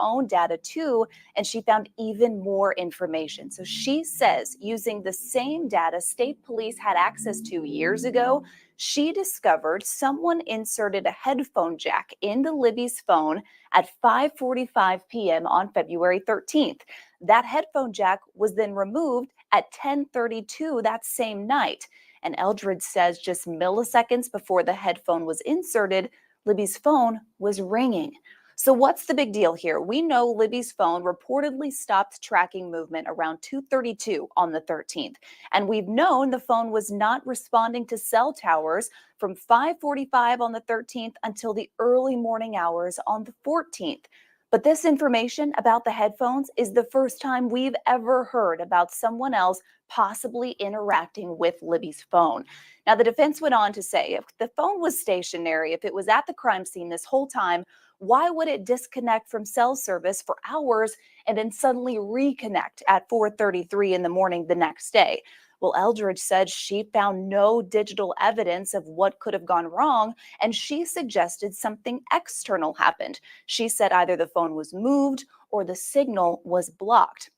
own data too, and she found even more information. So she says using the same data state police had access to years ago, she discovered someone inserted a headphone jack into Libby's phone at 5:45 p.m. on February 13th. That headphone jack was then removed at 10:32 that same night. And Eldridge says just milliseconds before the headphone was inserted, Libby's phone was ringing. So what's the big deal here? We know Libby's phone reportedly stopped tracking movement around 2:32 on the 13th. And we've known the phone was not responding to cell towers from 5:45 on the 13th until the early morning hours on the 14th. But this information about the headphones is the first time we've ever heard about someone else possibly interacting with Libby's phone. Now, the defense went on to say if the phone was stationary, if it was at the crime scene this whole time, why would it disconnect from cell service for hours and then suddenly reconnect at 4:33 in the morning the next day? Well, Eldridge said she found no digital evidence of what could have gone wrong, and she suggested something external happened. She said either the phone was moved or the signal was blocked.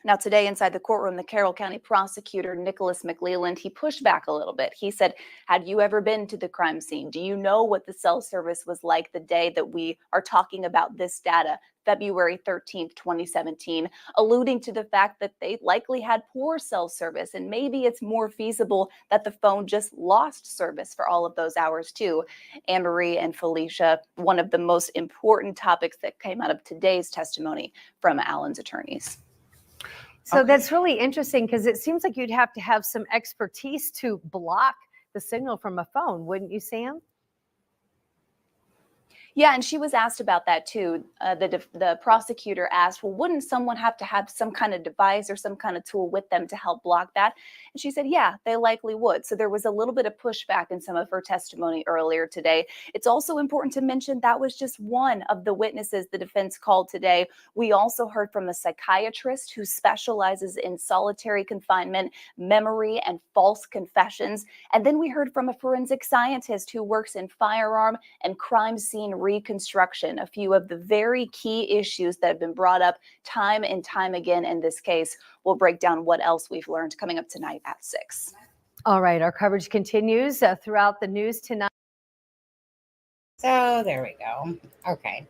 Now, today inside the courtroom, the Carroll County prosecutor, Nicholas McLeland, he pushed back a little bit. He said, had you ever been to the crime scene? Do you know what the cell service was like the day that we are talking about this data, February 13th, 2017, alluding to the fact that they likely had poor cell service, and maybe it's more feasible that the phone just lost service for all of those hours too. Anne-Marie and Felicia, one of the most important topics that came out of today's testimony from Allen's attorneys. So that's really interesting because it seems like you'd have to have some expertise to block the signal from a phone, wouldn't you, Sam? Yeah, and she was asked about that too. The prosecutor asked, well, wouldn't someone have to have some kind of device or some kind of tool with them to help block that? And she said, yeah, they likely would. So there was a little bit of pushback in some of her testimony earlier today. It's also important to mention that was just one of the witnesses the defense called today. We also heard from a psychiatrist who specializes in solitary confinement, memory, and false confessions. And then we heard from a forensic scientist who works in firearm and crime scene reconstruction, a few of the very key issues that have been brought up time and time again in this case. We'll break down what else we've learned coming up tonight at 6. All right, our coverage continues throughout the news tonight. So there we go. Okay.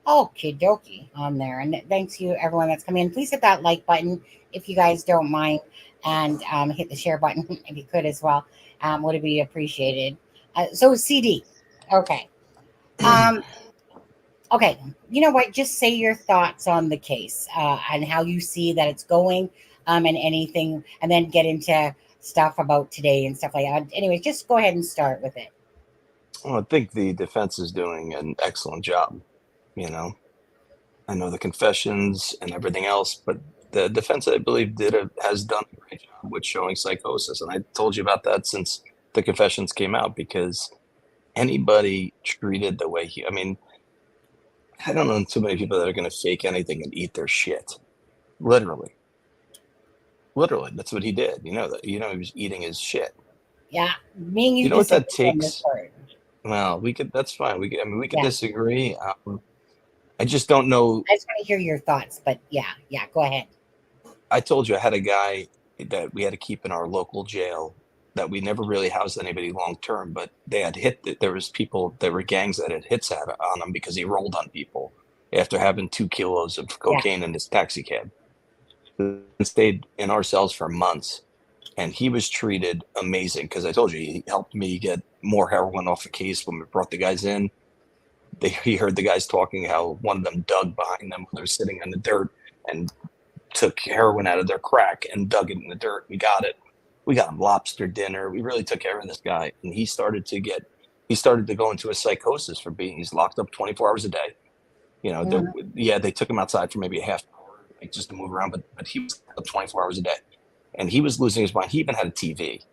Okie dokie on there. And thanks you everyone that's come in. Please hit that like button if you guys don't mind, and hit the share button if you could as well. Would be appreciated. So CD. Okay. Okay, you know what? Just say your thoughts on the case and how you see that it's going, and anything, and then get into stuff about today and stuff like that. Anyway, just go ahead and start with it. Well, I think the defense is doing an excellent job. You know, I know the confessions and everything else, but the defense, I believe, has done a great job with showing psychosis. And I told you about that since the confessions came out, because anybody treated the way I mean, I don't know too many people that are going to fake anything and eat their shit. Literally, that's what he did. You know that. You know he was eating his shit. Yeah, me and you. You know what that takes? Well, we could. That's fine. We could. I mean, we could disagree. I just don't know. I just want to hear your thoughts, but yeah, go ahead. I told you I had a guy that we had to keep in our local jail that we never really housed anybody long term, but they had there was people, there were gangs that had hits on him because he rolled on people after having 2 kilos of cocaine in his taxi cab. And stayed in our cells for months, and he was treated amazing because I told you he helped me get more heroin off the case when we brought the guys in. He heard the guys talking how one of them dug behind them when they were sitting in the dirt and took heroin out of their crack and dug it in the dirt. We got it. We got him lobster dinner. We really took care of this guy. And he started to go into a psychosis he's locked up 24 hours a day. You know, they took him outside for maybe a half hour, like just to move around, but he was up 24 hours a day. And he was losing his mind. He even had a TV.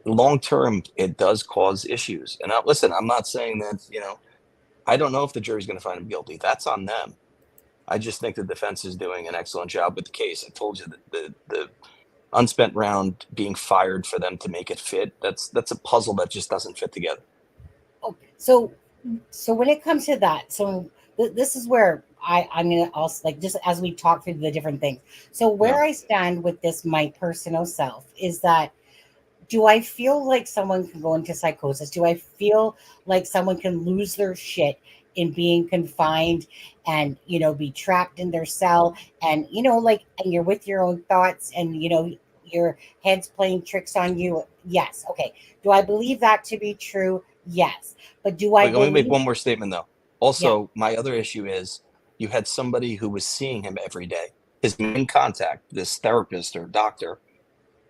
Long term, it does cause issues. And listen, I'm not saying that, you know, I don't know if the jury's going to find him guilty. That's on them. I just think the defense is doing an excellent job with the case. I told you that the unspent round being fired for them to make it fit, that's a puzzle that just doesn't fit together. Okay, so when it comes to that, so this is where I'm gonna also, like, just as we talk through the different things. So where Yeah. I stand with this, my personal self, is that, do I feel like someone can go into psychosis? Do I feel like someone can lose their shit in being confined and, be trapped in their cell, and, like, and you're with your own thoughts, and, your head's playing tricks on you? Yes. Okay. Do I believe that to be true? Yes. But do I Wait, let me make believe, one more statement though. yeah, Also, my other issue is you had somebody who was seeing him every day. His main contact, this therapist or doctor,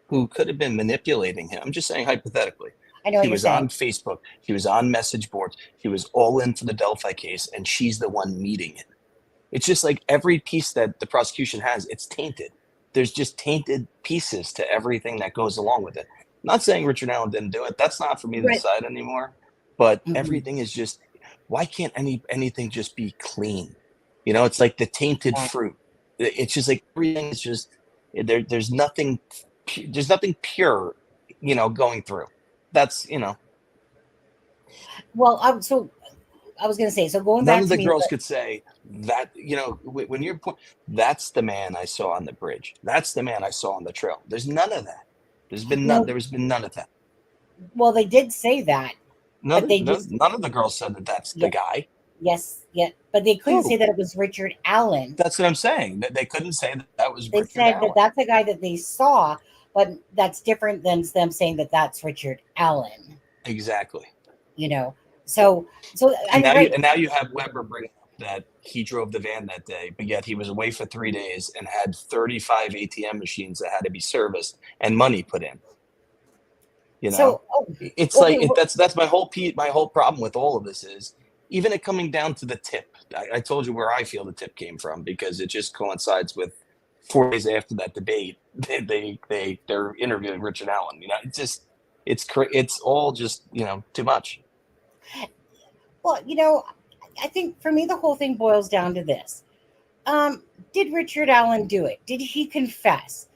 who could have been manipulating him. I'm just saying hypothetically. I know what She you're was on saying. Facebook. She was on message boards. She was all in for the Delphi case, and she's the one meeting it. It's just like every piece that the prosecution has, it's tainted. There's just tainted pieces to everything that goes along with it. I'm not saying Richard Allen didn't do it. That's not for me to Right. decide anymore. But Mhm. everything is just, why can't anything just be clean? It's like the tainted Right. fruit. It's just like everything is just there's nothing there's nothing pure, going through. That's Well, so I was going to say, so going none back of to the me, girls could say that, when you're that's the man I saw on the bridge. That's the man I saw on the trail. There's none of that. no, There's been none of that. well, they did say that, but they just, None of the girls said that that's the yeah, guy. yes, yeah, but they couldn't say Who? that it was Richard Allen. That's what I'm saying. That they couldn't say that that was They Richard said that Allen. that's the guy that they saw, but that's different than them saying that that's Richard Allen. Exactly. You know, so And I'm right. now you have Weber bringing up that he drove the van that day, but yet he was away for 3 days and had 35 ATM machines that had to be serviced and money put in. So, oh, It's okay, like that's my whole problem with all of this is even it coming down to the tip. I told you where I feel the tip came from because it just coincides with 4 days after that debate. They're interviewing Richard Allen. It's just it's all just too much. well, I think for me the whole thing boils down to this: did Richard Allen do it? Did he confess?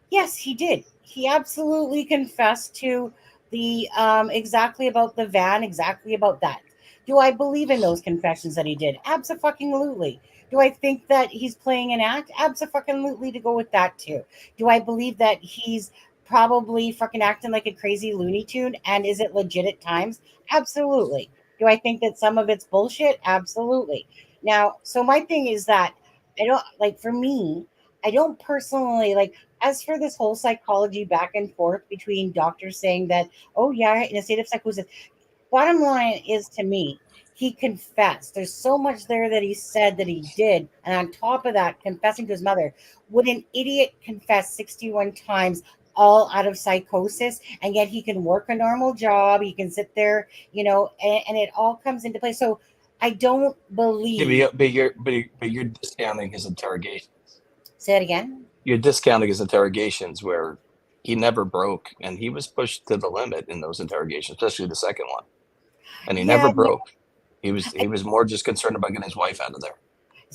Yes, he did. He absolutely confessed to the exactly about the van, exactly about that. Do I believe in those confessions that he did? Absolutely. Do I think that he's playing an act? Absolutely, to go with that too. Do I believe that he's probably fucking acting like a crazy Looney Tune? And is it legit at times? Absolutely. Do I think that some of it's bullshit? Absolutely. Now, so my thing is that I don't like, for me, I don't personally like, as for this whole psychology back and forth between doctors saying that, oh yeah, in a state of psychosis, bottom line is, to me, he confessed. There's so much there that he said that he did, and on top of that, confessing to his mother. Would an idiot confess 61 times, all out of psychosis, and yet he can work a normal job, he can sit there, and it all comes into play? So I don't Yeah, believe. but you're discounting his interrogations. Say it again. You're discounting his interrogations where he never broke and he was pushed to the limit in those interrogations, especially the second one. And he never Yeah, broke. He I was more just concerned about getting his wife out of there.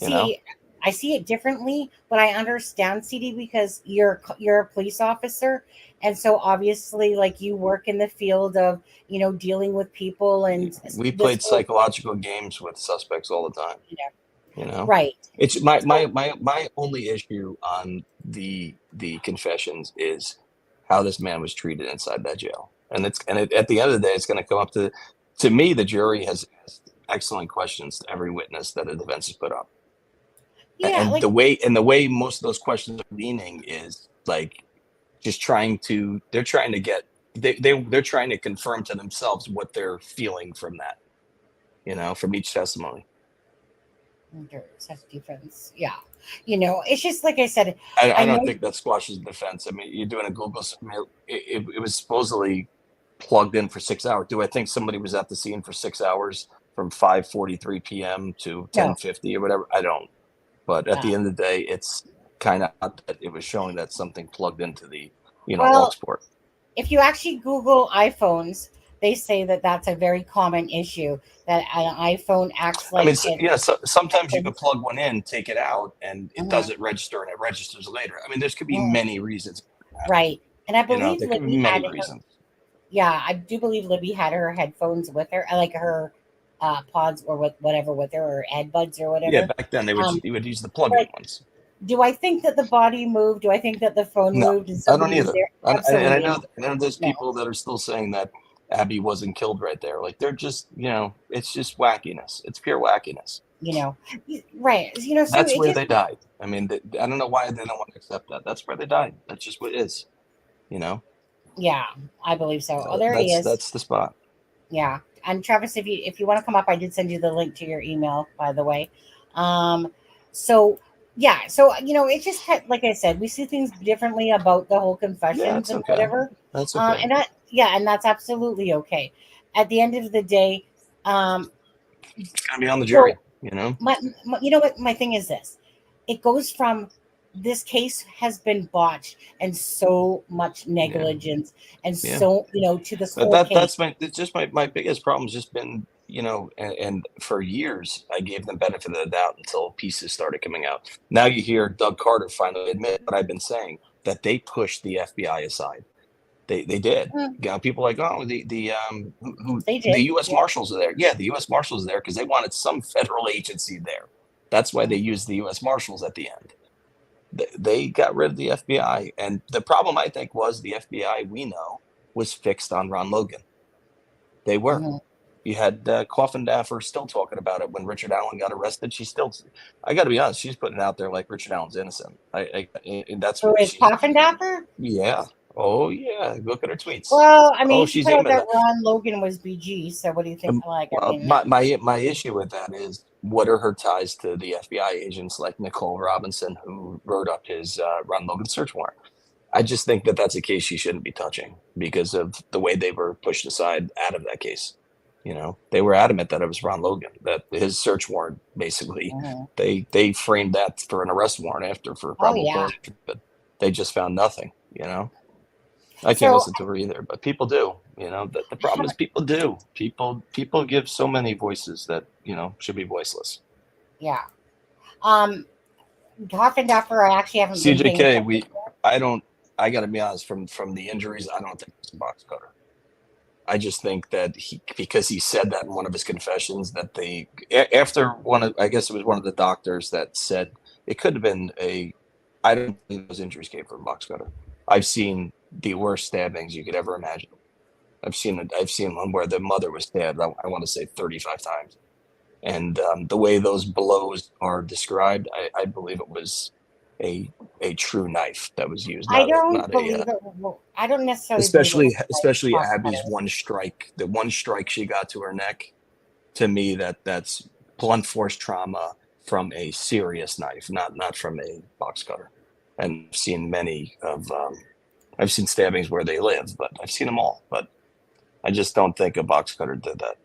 You know, see. I see it differently, but I understand, CD, because you're a police officer, and so obviously, like, you work in the field of dealing with people and we this played whole, psychological games with suspects all the time. you know, You know, right. it's So my only issue on the confessions is how this man was treated inside that jail, and at the end of the day, it's going to come up to me. The jury has asked excellent questions to every witness that the defense has put up. yeah, like, The way most of those questions are leaning is like just they're trying to get they're trying to confirm to themselves what they're feeling from that, from each testimony. self defense. Yeah, it's just like I said. I I don't know. think that squashes the defense. I mean, you're doing a Google. It was supposedly plugged in for 6 hours. Do I think somebody was at the scene for 6 hours from 5:43 p.m. to No. 10:50 or whatever? I don't. But at Yeah. the end of the day, it's kind of odd that it was showing that something plugged into the aux Well, port. if you actually Google iPhones, they say that that's a very common issue, that an iPhone acts I mean, like it. sometimes you can plug one in, take it out, and it Mhm, doesn't register, and it registers later. I mean, there's could be mhm. many reasons. Right. And I believe There could be Libby many had her, reasons. yeah, I do believe Libby had her headphones with her, like her pods or whatever with her, or headbuds or Yeah, whatever. back then Um, they would use the plug-in but ones. do I think that the body moved? Do I think that the phone No, moved and I don't somebody was either. there? And Absolutely not. I know there's No. people that are still saying that Abby wasn't killed right there. Like they're just, it's just wackiness. It's pure wackiness. You know, right? So That's it where just they died. I mean, I don't know why they don't want to accept that. That's where they died. That's just what it is. You know, yeah, I believe so. Oh, there he is. that's the spot. Yeah, and Travis, if you want to come up, I did send you the link to your email, by the way. Um, so yeah, so it's just like I said, we see things differently about the whole Yeah, confessions it's and okay. whatever. That's okay. And that's absolutely okay. At the end of the day, um, It's gonna be on the so jury. You know. you know what my thing is, this it goes from, this case has been botched and so much Yeah. negligence and Yeah. so to this But whole case. it's just my biggest problem has just been, and for years I gave them benefit of the doubt until pieces started coming out. Now you hear Doug Carter finally admit what I've been saying, that they pushed the FBI aside. They did. Mm, People like, oh, they the did, U.S. yeah. Marshals are there. Yeah, the U.S. Marshals are there because they wanted some federal agency there. That's why they used the U.S. Marshals at the end. They got rid of the FBI, and the problem I think was the FBI we know was fixed on Ron Logan. They were. Mhm. You had Coffin Daffer still talking about it when Richard Allen got arrested. I got to be honest, she's putting it out there like Richard Allen's innocent. And that's Who what is Coffin Dapper? yeah. Oh, yeah. Look at her tweets. Well, I Oh, mean, she she's put out aiming that at Ron Logan was BG. So what do you think? that. Like, I Well, mean, my issue with that is what are her ties to the FBI agents like Nicole Robinson, who wrote up his Ron Logan search warrant? I just think that that's a case she shouldn't be touching because of the way they were pushed aside out of that case. They were adamant that it was Ron Logan, that his search warrant, basically, mhm. they framed that for an arrest warrant after for Oh probable yeah. cause, but they just found nothing. I can't So listen to her either, but people do. The problem is people do. People give so many voices that should be voiceless. yeah, um, Coffin Dapper, I actually haven't been paying CJK, attention. I don't. I got to be honest. From the injuries, I don't think it's a box cutter. I just think that because he said that in one of his confessions, that after I guess it was one of the doctors that said it could have been I don't think those injuries came from a box cutter. I've seen the worst stabbings you could ever imagine. I've seen one where the mother was stabbed, I want to say 35 times. And the way those blows are described, I believe it was a true knife that was used, I not a, don't not a believe it. I don't necessarily believe it was like especially box Abby's cutter. the one strike she got to her neck. To me, that's blunt force trauma from a serious knife, not from a box cutter. And I've seen stabbings where they live, but I've seen them all. But I just don't think a box cutter did that.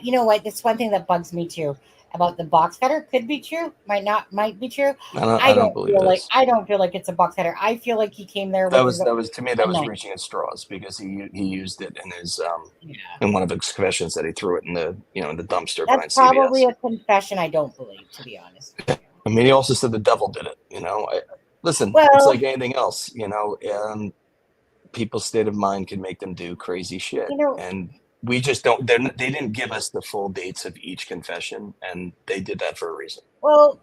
You know what? That's one thing that bugs me too about the box cutter. Could be true, might be true. I don't believe this. I don't feel like it's a box cutter. I feel like he came there That with was his that was to me a that was knife. reaching at straws because he used it in his Yeah, in one of his confessions that he threw it in the in the dumpster behind that's probably CVS. a confession. I don't believe, to be honest with you. I mean, he also said the devil did it. Listen, it's Well, like anything else. People's state of mind can make them do crazy shit, you know, and we just don't. They didn't give us the full dates of each confession, and they did that for a reason. well,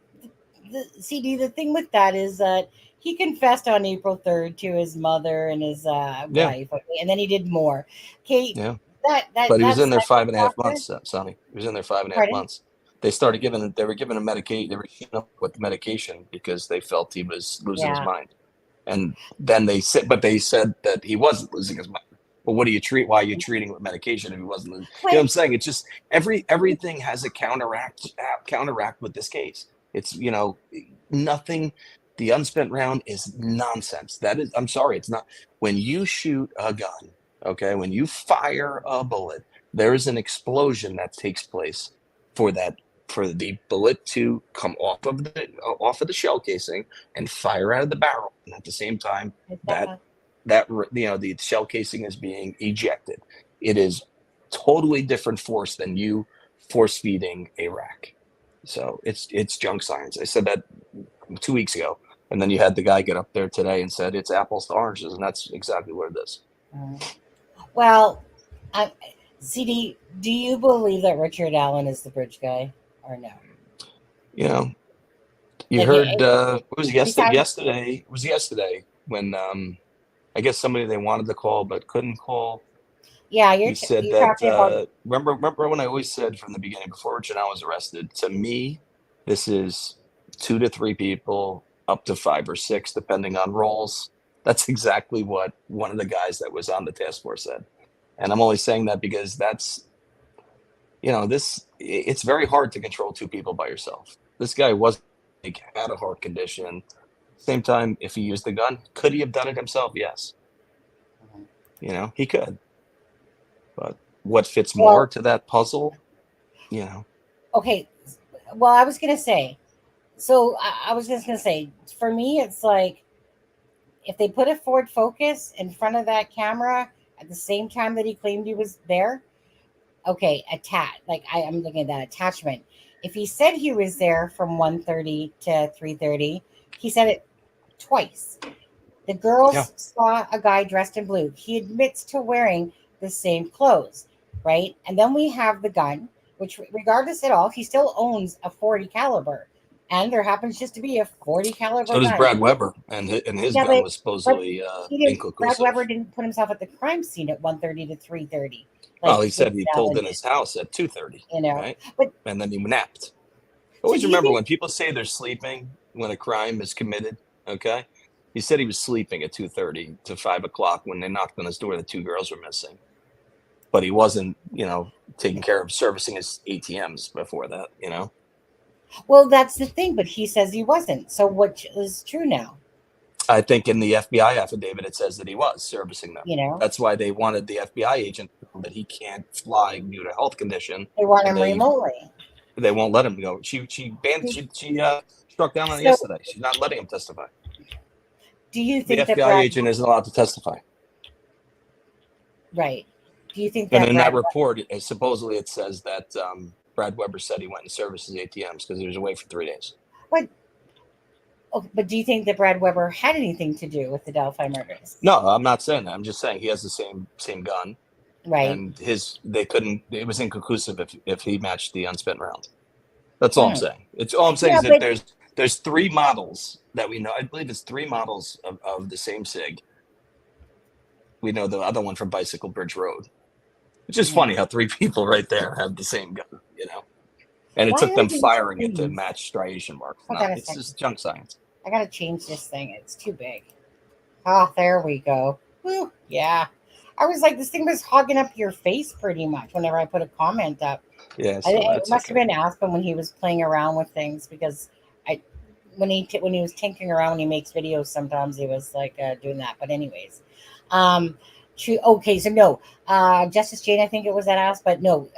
the thing with that is that he confessed on April 3rd to his mother and his Yeah, wife, okay, and then he did more. Okay, yeah. that But he was in that's there second 5.5 chapter. months, Sonny. He was in there 5.5 Pardon? months. They were giving him medication. They were shooting up with the medication because they felt he was losing his Yeah. mind. And then they said that he wasn't losing his mind. Well, why are you treating with medication if he wasn't losing? You know what I'm saying? It's just everything has a counteract with this case. It's, nothing. The unspent round is nonsense. I'm sorry. It's not. When you shoot a gun, okay, when you fire a bullet, there is an explosion that takes place for the bullet to come off of the shell casing and fire out of the barrel, and at the same time that the shell casing is being ejected. It is totally different force than you force feeding a rack. So it's junk science. I said that 2 weeks ago, and then you had the guy get up there today and said it's apples to oranges, and that's exactly what it is. Well, CD, do you believe that Richard Allen is the bridge guy or no? You know, you Like, heard it was besides, yesterday. It was yesterday when I guess somebody they wanted to call but couldn't call. yeah, He said you're that talking about, remember when I always said from the beginning before Richard Allen was arrested. To me, this is 2 to 3 people, up to 5 or 6, depending on roles. That's exactly what one of the guys that was on the task force said. And I'm only saying that because that's it's very hard to control 2 people by yourself. This guy was like had a heart condition. Same time, if he used the gun, could he have done it himself? Yes. He could. But what fits more well, to that puzzle? You know, okay. Well, I was gonna say. So I was just gonna say, for me, it's like if they put a Ford Focus in front of that camera at the same time that he claimed he was there, okay, like I'm looking at that attachment. If he said he was there from 1:30 to 3:30, he said it twice. The yeah. girls saw a guy dressed in blue. He admits to wearing the same clothes, right? And then we have the gun, which, regardless at all, he still owns a 40 caliber, and there happens just to be a 40 caliber So does gun. Brad Weber, and his Yeah, gun but was but supposedly he didn't. Brad inconclusive. Weber didn't put himself at the crime scene at 1:30 to 3:30, Well, like he Richard said he pulled Allen in did. his house at 2:30, You know, right? but And then he napped. so Always do you remember think? when people say they're sleeping when a crime is committed. Okay, he said he was sleeping at 2:30 to 5 o'clock when they knocked on his door. The 2 girls were missing, but he wasn't, taking care of servicing his ATMs before that. Well, that's the thing. But he says he wasn't. So what is true now? I think in the FBI affidavit it says that he was servicing them. You know, That's why they wanted the FBI agent to know that he can't fly due to health condition, they want and him remotely. they won't let him go. She banned she struck down on it So, yesterday. She's not letting him testify. do you The think that FBI Brad? agent isn't allowed to testify. Right. Do you think And that in that Brad? report, supposedly it says that Brad Weber said he went and serviced his ATMs because he was away for 3 days. What? Oh, but do you think that Brad Weber had anything to do with the Delphi murders? No, I'm not saying that. I'm just saying he has the same gun, Right. and they couldn't. It was inconclusive if he matched the unspent round. That's all I'm Hmm. saying. It's all I'm saying Yeah, is that but there's 3 models that we know. I believe it's 3 models of the same SIG. We know the other one from Bicycle Bridge Road. It's just funny how 3 people right there have the same gun. And it why took are them these firing it to things? match striation marks. Hold No, on a it's second. just junk science. I gotta change this thing. It's too big. Ah, there we go. Woo, yeah. I was like, this thing was hogging up your face pretty much whenever I put a comment up. Yeah, so It that's must have okay. been Aspen when he was playing around with things because I, when he was tinkering around when he makes videos, sometimes he was like doing that. But anyways, um, okay, so no, Justice Jane, I think it was that asked, but no,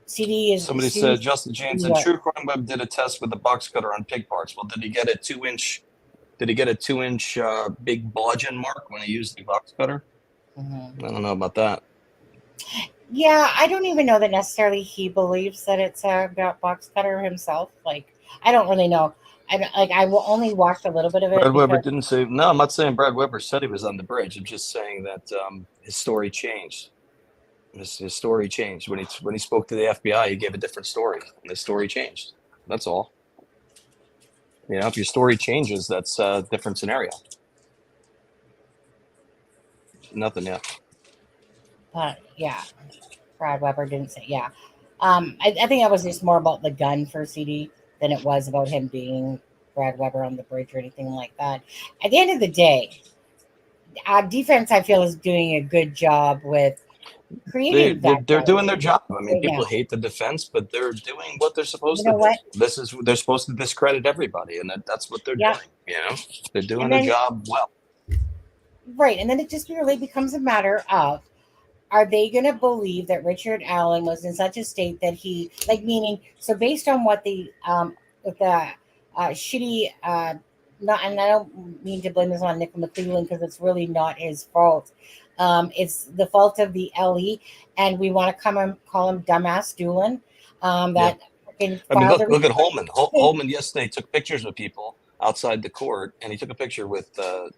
CD is Somebody said she's Justin James New and York. True Crime Web did a test with the box cutter on pig parts. Well, did he get a 2-inch? Did he get a 2-inch big bludgeon mark when he used the box cutter? Mhm. I don't know about that. Yeah, I don't even know that necessarily he believes that it's a box cutter himself. Like, I don't really know. I only watched a little bit of it Brad Weber because didn't say. No, I'm not saying Brad Weber said he was on the bridge. I'm just saying that his story changed. His story changed when he spoke to the FBI. He gave a different story, and the story changed. That's all. If your story changes, that's a different scenario. Nothing yet. yeah, Brad Weber didn't say yeah. I think that was just more about the gun for CD than it was about him being Brad Weber on the bridge or anything like that. At the end of the day, defense I feel is doing a good job with They creating they're, that they're doubt doing their job. I mean, right people now. hate the defense, but they're doing what they're You supposed to know do. what? They're supposed to discredit everybody, and that's what they're Yeah, doing. They're doing and their then job well. right, and then it just really becomes a matter of, are they going to believe that Richard Allen was in such a state that he, like, meaning, so based on what with the shitty, not, and I don't mean to blame this on Nick McClelland because it's really not his fault. It's the fault of the LE, and we want to come and call him dumbass Doolin. Yeah. That fucking I mean, filed the look at report. Holman. Holman yesterday took pictures with people outside the court, and he took a picture with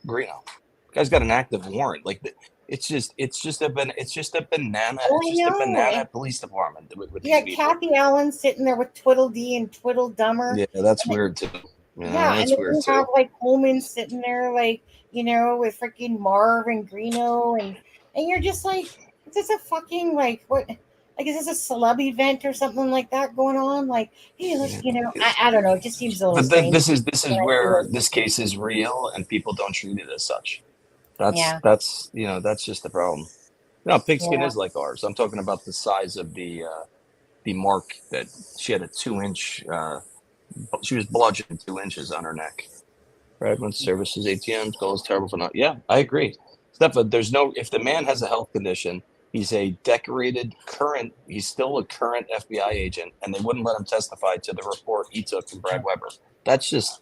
Greeno. Guy's got an active warrant. Like it's just a banana. It's just a banana police department with Yeah, these people. Kathy Allen sitting there with Twiddledee and Twiddledummer. Yeah, that's weird too. Yeah, and That's then weird you too. have like Coleman sitting there, like, with freaking Marv and Greeno, and you're just like, is this a fucking like what? Like, is this a celeb event or something like that going on? Like, hey, look, I don't know. It just seems a little But strange. this is where this case is real, and people don't treat it as such. Yeah, That's that's just the problem. No, pigskin yeah. is like ours. I'm talking about the size of the mark that she had a 2-inch. She was bludgeoned 2 inches on her neck. Right when services ATMs, goal is terrible for not. Yeah, I agree. Stefan, there's no. If the man has a health condition, he's a decorated current. He's still a current FBI agent, and they wouldn't let him testify to the report he took from Brad Weber. That's just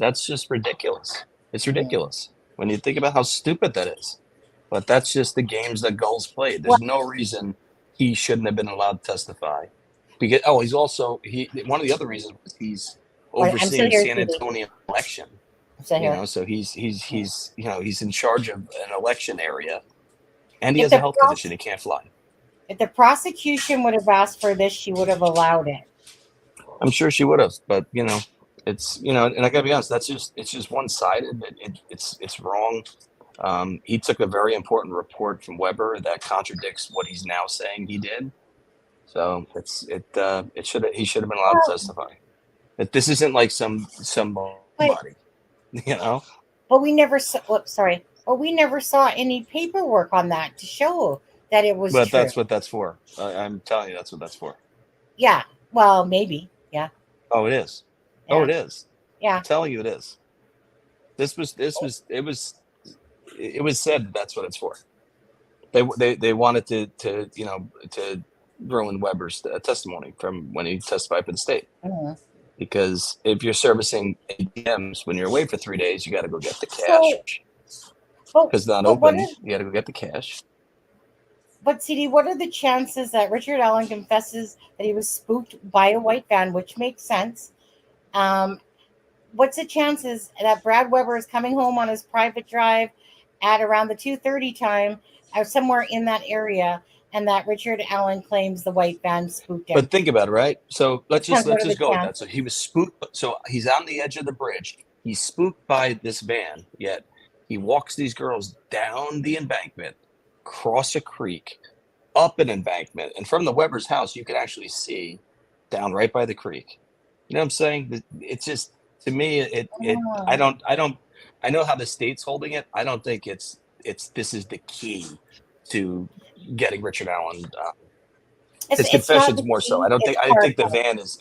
ridiculous. It's ridiculous when you think about how stupid that is. But that's just the games that Gulls played. Well, There's no reason he shouldn't have been allowed to testify. Because he's also one of the other reasons was he's I'm still overseeing here, San Judy. Antonio election. I'm still here. So he's in charge of an election area, and he If has a the health pros- condition. He can't fly. if the prosecution would have asked for this, she would have allowed it. I'm sure she would have, but it's and I gotta be honest, it's just one sided. It's wrong. He took a very important report from Weber that contradicts what he's now saying he did. So he should have been allowed to testify. That this isn't like somebody, But we never saw. Sorry, but we never saw any paperwork on that to show that it was But true. that's what that's for. I'm telling you, that's what that's for. Yeah. Well, maybe. Yeah. Oh, it is. Yeah. Oh, it is. Yeah. I'm telling you, it is. It was said that's what it's for. They wanted to ruin Weber's testimony from when he testified for the state. Mhm. Because if you're servicing ATMs when you're away for 3 days, you got to go get the cash. Because not open, you got to go get the cash. But CD, what are the chances that Richard Allen confesses that he was spooked by a white van, which makes sense? What's the chances that Brad Weber is coming home on his private drive at around the 2:30 time, somewhere in that area, and that Richard Allen claims the white van spooked him? But think about it, right? So let's just go with chance? that. So he was spooked. So he's on the edge of the bridge. He's spooked by this van. Yet he walks these girls down the embankment, cross a creek, up an embankment, and from the Weber's house, you can actually see down right by the creek. You know what I'm saying? It's just, to me, I know how the state's holding it. I don't think this is the key to getting Richard Allen. His confession's more so. I think the van is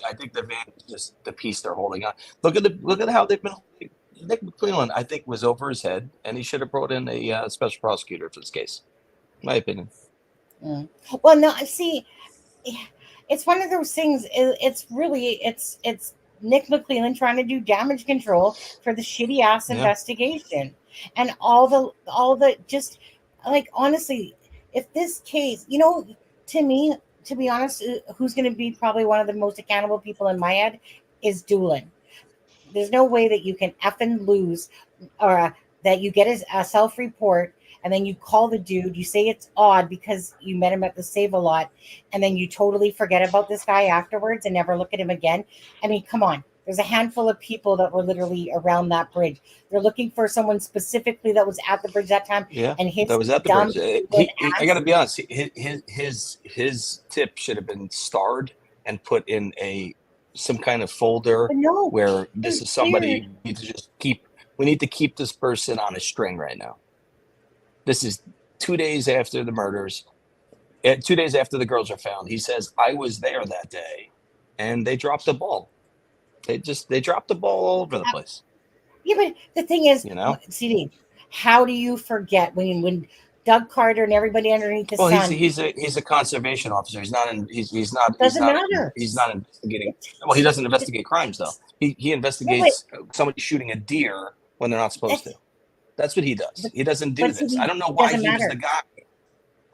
just the piece they're holding on. Look at how they've been holding. Nick McClellan, I think, was over his head, and he should have brought in a special prosecutor for this case. In my opinion. Well, no, see, it's one of those things. It's Nick McClellan trying to do damage control for the shitty ass investigation, and all the just like, honestly, if this case, to me, to be honest, who's going to be probably one of the most accountable people in my head is Doolin. There's no way that you can effing lose, or that you get a self-report and then you call the dude, you say it's odd because you met him at the Save-A-Lot, and then you totally forget about this guy afterwards and never look at him again. I mean, come on. There's a handful of people that were literally around that bridge. They're looking for someone specifically that was at the bridge that time. Yeah, and that was at the bridge. I got to be honest. His tip should have been starred and put in some kind of folder where this is somebody we need to just keep. We need to keep this person on a string right now. This is 2 days after the murders. 2 days after the girls are found, he says, "I was there that day," and they dropped the ball. They dropped the ball all over the place. Yeah, but the thing is, CD, how do you forget when Doug Carter and everybody underneath the sun? Well, he's a conservation officer. He's not matter. He's not investigating. Well, he doesn't investigate crimes though. He investigates somebody shooting a deer when they're not supposed to. That's what he does. He doesn't do this. I don't know why he was the guy.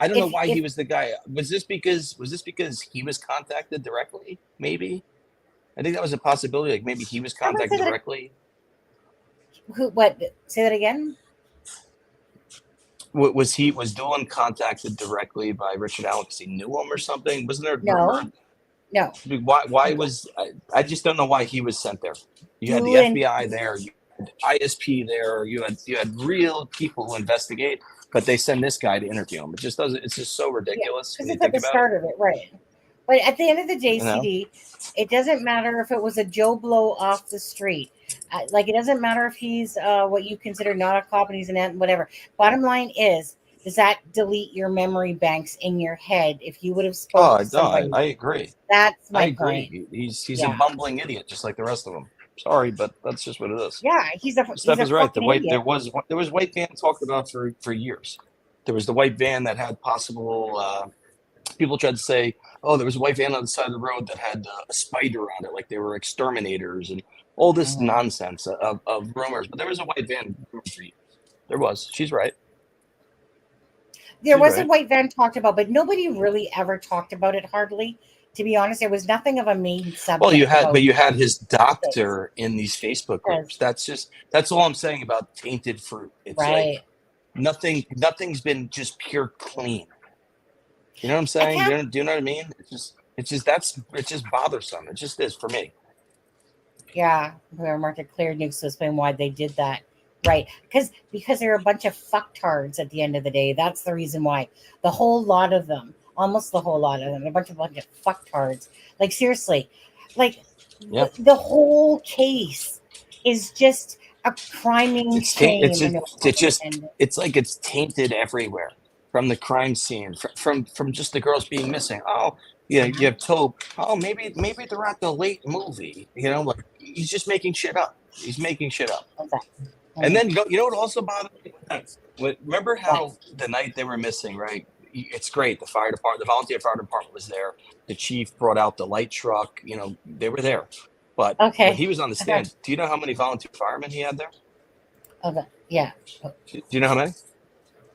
I don't know why he was the guy. Was this because he was contacted directly? Maybe. I think that was a possibility. Like maybe he was contacted directly. What? Say that again. Was Dolan contacted directly by Richard Allen because he knew him or something? Wasn't there a rumor? No. Why was I just don't know why he was sent there. You had the Doolin, FBI there, you had ISP there, you had real people who investigate, but they send this guy to interview him. It just doesn't. It's just so ridiculous because when you it's at think the about start of it, right? But at the end of the day, You know? CD, it doesn't matter if it was a Joe Blow off the street. Like, it doesn't matter if he's what you consider not a cop and he's an ant, whatever. Bottom line is, does that delete your memory banks in your head if you would have spoke Oh to no, somebody? I agree. That's I my point. agree. He's Yeah. a bumbling idiot, just like the rest of them. Sorry, but that's just what it is. Yeah, he's a Steph is right. The fucking white idiot. there was white van talked about for years. There was the white van that had possible. People tried to say, oh, there was a white van on the side of the road that had a spider on it, like they were exterminators and all this nonsense of rumors. But there was a white van for years. There was. She's right. There She's was a right. white van talked about, but nobody really ever talked about it. Hardly, to be honest. It was nothing of a main subject. Well, you about had his doctor in these Facebook groups. That's all I'm saying about tainted fruit. It's right. like nothing's been just pure clean. You know what I'm saying? Do you know what I mean? It's just bothersome. It just is for me. Yeah, whoever marked it clear needs to explain why they did that. Right. Because they're a bunch of fucktards at the end of the day. That's the reason why. The whole lot of them, almost the whole lot of them, a bunch of fucktards. Like, seriously. Like, Yeah. the whole case is just a criming shame. It's like it's tainted everywhere. From the crime scene, from just the girls being missing. Oh, yeah, you have Tope. Oh, maybe they're at the late movie. You know, like he's just making shit up. He's making shit up. Exactly. And then you know what also bothered me? Remember how the night they were missing, right? It's great. The volunteer fire department was there. The chief brought out the light truck. You know, they were there. But when he was on the stand, do you know how many volunteer firemen he had there? Okay. Yeah. Do you know how many?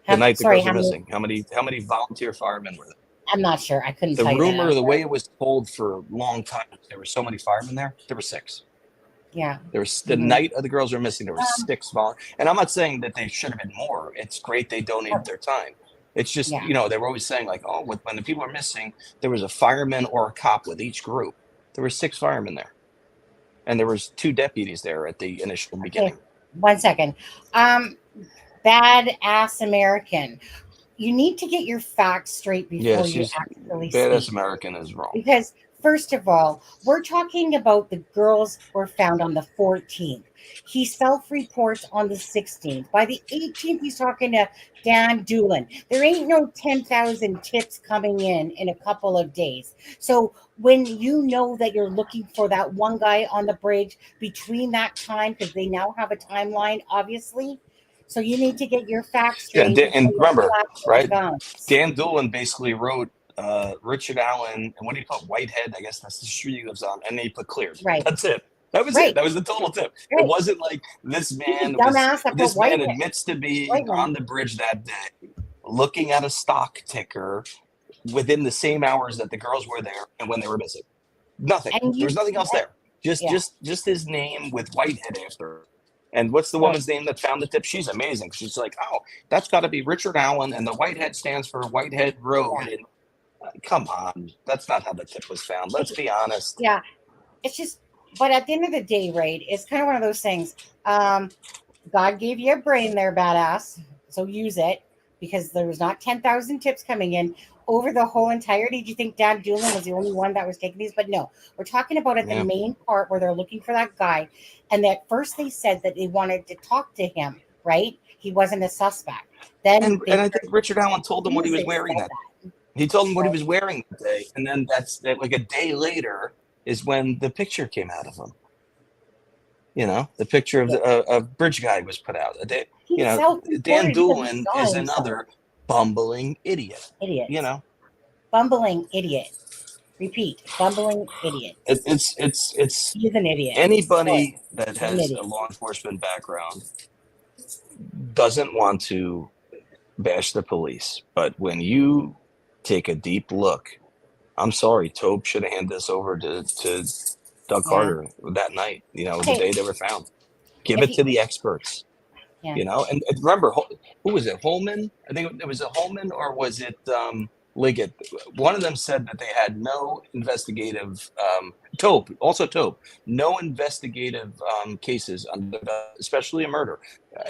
The night the girls were missing. How many volunteer firemen were there? I'm not sure. I couldn't tell you. The rumor, the way it was told for a long time, there were so many firemen there. There were 6. Yeah. There was the night of the girls were missing. There were 6 volunteers. And I'm not saying that they should have been more. It's great they donated their time. It's just, you know, they were always saying like, oh, when the people are missing, there was a fireman or a cop with each group. There were 6 firemen there. And there was 2 deputies there at the initial beginning. 1 second. Badass American. You need to get your facts straight before you actually Badass speak. American is wrong. Because first of all, we're talking about the girls were found on the 14th. He self-reports on the 16th. By the 18th, he's talking to Dan Doolin. There ain't no 10,000 tips coming in a couple of days. So when you know that you're looking for that one guy on the bridge between that time, because they now have a timeline, obviously. So you need to get your facts straight. Yeah, and remember, right? Dan Doolin basically wrote Richard Allen, and what do you call it? Whitehead? I guess that's the street he lives on. And they put cleared. Right. That's it. That was it. That was the total tip. Right. It wasn't like this man admits to being on the bridge that day, looking at a stock ticker within the same hours that the girls were there and when they were missing. Nothing. There was nothing else there. Just his name with Whitehead after. And what's the woman's name that found the tip? She's amazing. She's like, oh, that's got to be Richard Allen, and the Whitehead stands for Whitehead Road. Yeah. And, come on, that's not how the tip was found. Let's be honest. Yeah, it's just. But at the end of the day, right, it's kind of one of those things. God gave you a brain there, badass. So use it, because there was not 10,000 tips coming in over the whole entirety. Do you think Dan Doolin was the only one that was taking these? But no, we're talking about at the main part where they're looking for that guy. And at first they said that they wanted to talk to him, right? He wasn't a suspect. Then and I think Richard Allen told them what he was wearing that day. He told them what he was wearing that day. And then that's like a day later is when the picture came out of him. You know, the picture of a bridge guy was put out. Dan Doolin is another bumbling idiot. You know, bumbling idiot. Repeat, bumbling idiot. He's an idiot. Anybody that has a law enforcement background doesn't want to bash the police, but when you take a deep look, I'm sorry, Tope should have handed this over to Doug Carter that night, you know, the day they were found. Give it to the experts. Yeah. You know, and remember, who was it? Holman? I think it was a Holman, or was it Liggett? One of them said that they had no investigative, Tobe, also Tobe, no investigative cases, under, especially a murder.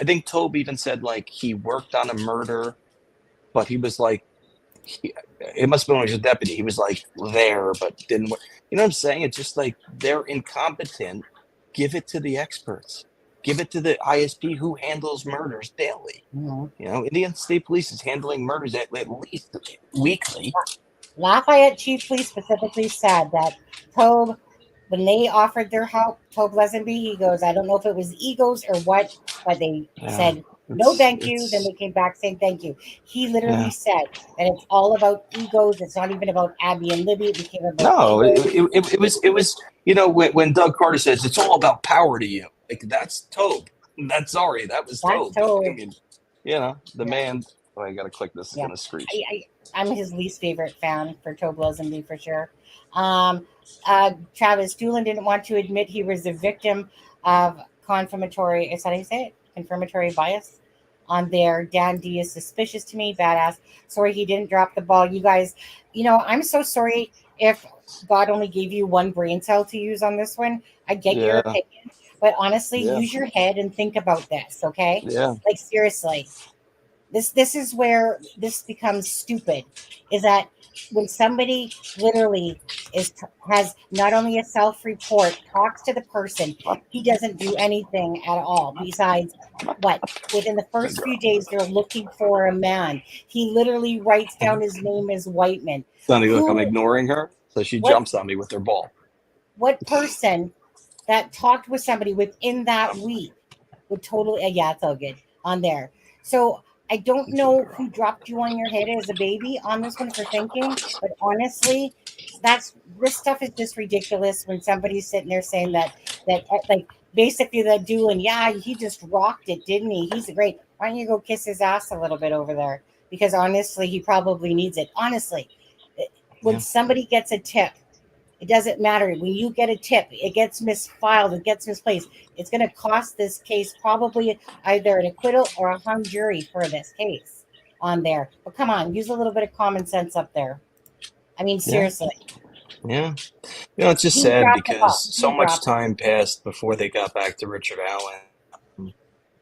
I think Tobe even said like he worked on a murder, but he was like, it must have been when he was a deputy. He was like there, but didn't. You know what I'm saying? It's just like they're incompetent. Give it to the experts. Give it to the ISP who handles murders daily. Mhm. You know, Indiana State Police is handling murders at least weekly. Lafayette Chief Police specifically said that Tobe, when they offered their help, Tobe Lesenby, he goes, I don't know if it was egos or what, but they Yeah, said, no, thank you. Then it's they came back saying thank you. He literally yeah. said that it's all about egos. It's not even about Abby and Libby. It became about No, egos. it was. You know, when Doug Carter says it's all about power to you, like that's Tobe. That's sorry, that was That's Tobe. I Tobe. mean, you know, the Yeah. man. Oh, I gotta click this. It's Yeah. gonna screech. I'm his least favorite fan for Tobe Lesenby for sure. Travis Doolin didn't want to admit he was a victim of confirmatory, is that how you say it? Confirmatory bias on there. Dan D is suspicious to me. Badass. Sorry he didn't drop the ball. You guys, I'm so sorry if God only gave you one brain cell to use on this one. I get your Yeah, opinion, but honestly, yeah, use your head and think about this, okay? yeah. Like seriously. This is where this becomes stupid, is that when somebody literally has not only a self-report, talks to the person, he doesn't do anything at all besides what, within the first few days they're looking for a man. He literally writes down his name as Whiteman. Sonny, look, I'm Who ignoring her, so she what jumps on me with her ball. what person that talked with somebody within that week would totally, yeah, it's all good on there. So I don't Good know girl. who dropped you on your head as a baby on this one for thinking, but honestly, this stuff is just ridiculous when somebody's sitting there saying that like basically that Doolin, yeah, he just rocked it, didn't he? He's great. Why don't you go kiss his ass a little bit over there? Because honestly, he probably needs it. Honestly, when Yeah, somebody gets a tip, it doesn't matter. When you get a tip, it gets misfiled, it gets misplaced. It's going to cost this case probably either an acquittal or a hung jury for this case on there. But come on, use a little bit of common sense up there. I mean, yeah, seriously, yeah. You know, it's just he sad dropped the because ball. so He much dropped it. time passed before they got back to Richard Allen.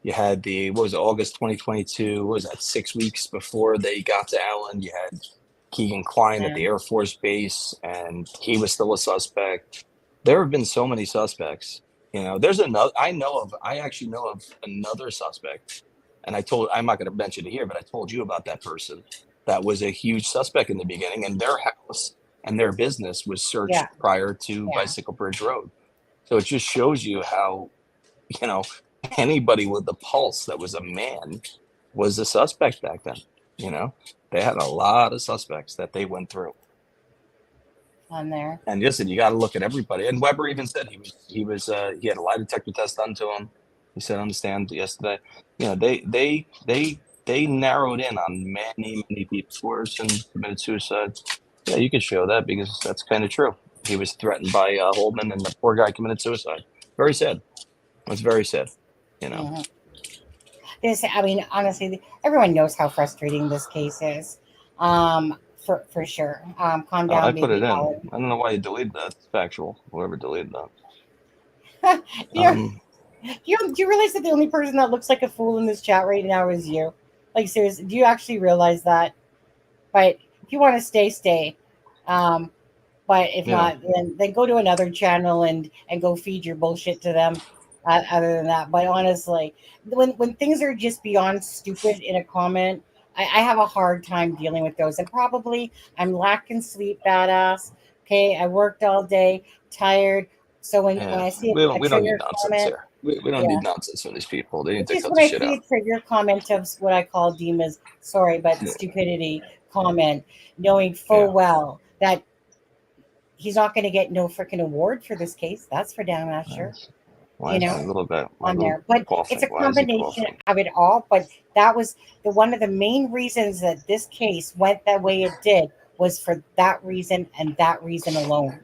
You had what was it, August 2022? What was that, 6 weeks before they got to Allen? You had Keegan Klein at Yeah. the Air Force Base, and he was still a suspect. There have been so many suspects. You know, there's another. I actually know of another suspect, and I'm not going to mention it here, but I told you about that person that was a huge suspect in the beginning, and their house and their business was searched Yeah. prior to Yeah. Bicycle Bridge Road. So it just shows you how, you know, anybody with a pulse that was a man was a suspect back then. You know, they had a lot of suspects that they went through. On there. And listen, you got to look at everybody. And Weber even said he had a lie detector test done to him. He said on the stand yesterday. You know, they narrowed in on many people. Person committed suicide. Yeah, you could show that because that's kind of true. He was threatened by Holman, and the poor guy committed suicide. Very sad. It's very sad. You know. Mhm. I mean, honestly, everyone knows how frustrating this case is. For sure. Calm I down, put it baby. in. I don't know why you deleted that. It's factual. Whoever deleted that. you do you realize that the only person that looks like a fool in this chat right now is you? Like seriously, do you actually realize that? But if you want to stay, stay. Um, but if You know. not, then go to another channel and go feed your bullshit to them. Other than that, but honestly, when things are just beyond stupid in a comment, I have a hard time dealing with those. And probably I'm lacking sleep, badass. Okay, I worked all day, tired. So when Yeah. I see We don't a we don't need trigger nonsense comment, here. We don't yeah. need nonsense from these people. They need It's to just cut when the I shit see a out. trigger comment of what I call deem as sorry, but Yeah. stupidity comment, knowing full Yeah. well that he's not going to get no freaking award for this case. That's for damn sure. Why You is my know, little bit my on little there. But it's coughing? a Why is he combination coughing? of it all. But that was the one of the main reasons that this case went that way it did was for that reason and that reason alone.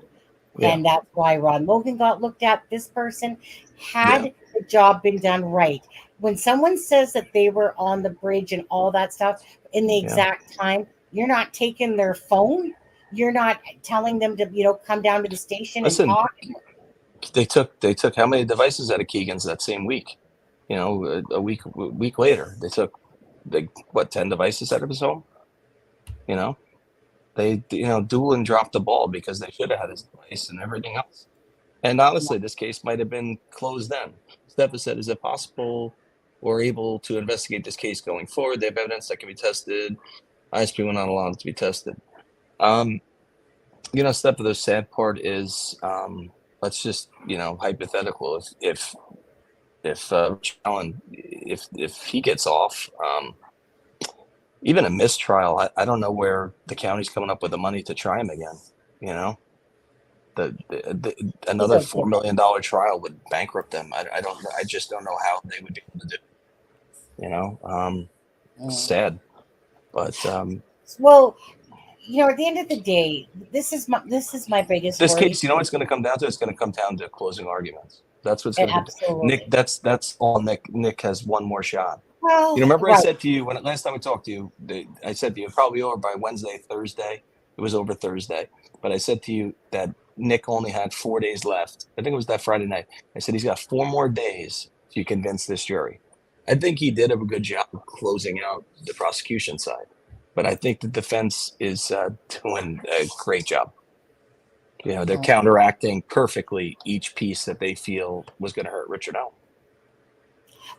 Yeah. And that's why Ron Logan got looked at. This person Yeah. had the job been done right? When someone says that they were on the bridge and all that stuff in the exact time, you're not taking their phone. You're not telling them to, come down to the station and Listen, talk. they took how many devices out of Keegan's that same week? A week later, they took 10 devices out of his home. They Doolin dropped the ball because they should have had his device and everything else. And honestly, this case might have been closed then. Steph has said, is it possible or able to investigate this case going forward? They have evidence that can be tested. ISP will not allow it to be tested. Steph, the sad part is, let's just, hypothetical. If Rich Allen, if he gets off, even a mistrial, I don't know where the county's coming up with the money to try him again. Another $4 million trial would bankrupt them. I just don't know how they would be able to do it. Sad, but well, at the end of the day, this is my biggest this worry. case, what's going to come down to? It's going to come down to closing arguments. That's what's going to Absolutely. Nick. That's all. Nick has one more shot. Well, remember right. I said to you last time we talked to you, I said to you probably over by Wednesday, Thursday. It was over Thursday, but I said to you that Nick only had 4 days left. I think it was that Friday night. I said he's got 4 more days to convince this jury. I think he did a good job closing out the prosecution side, but I think the defense is doing a great job. They're counteracting perfectly each piece that they feel was going to hurt Richard Allen.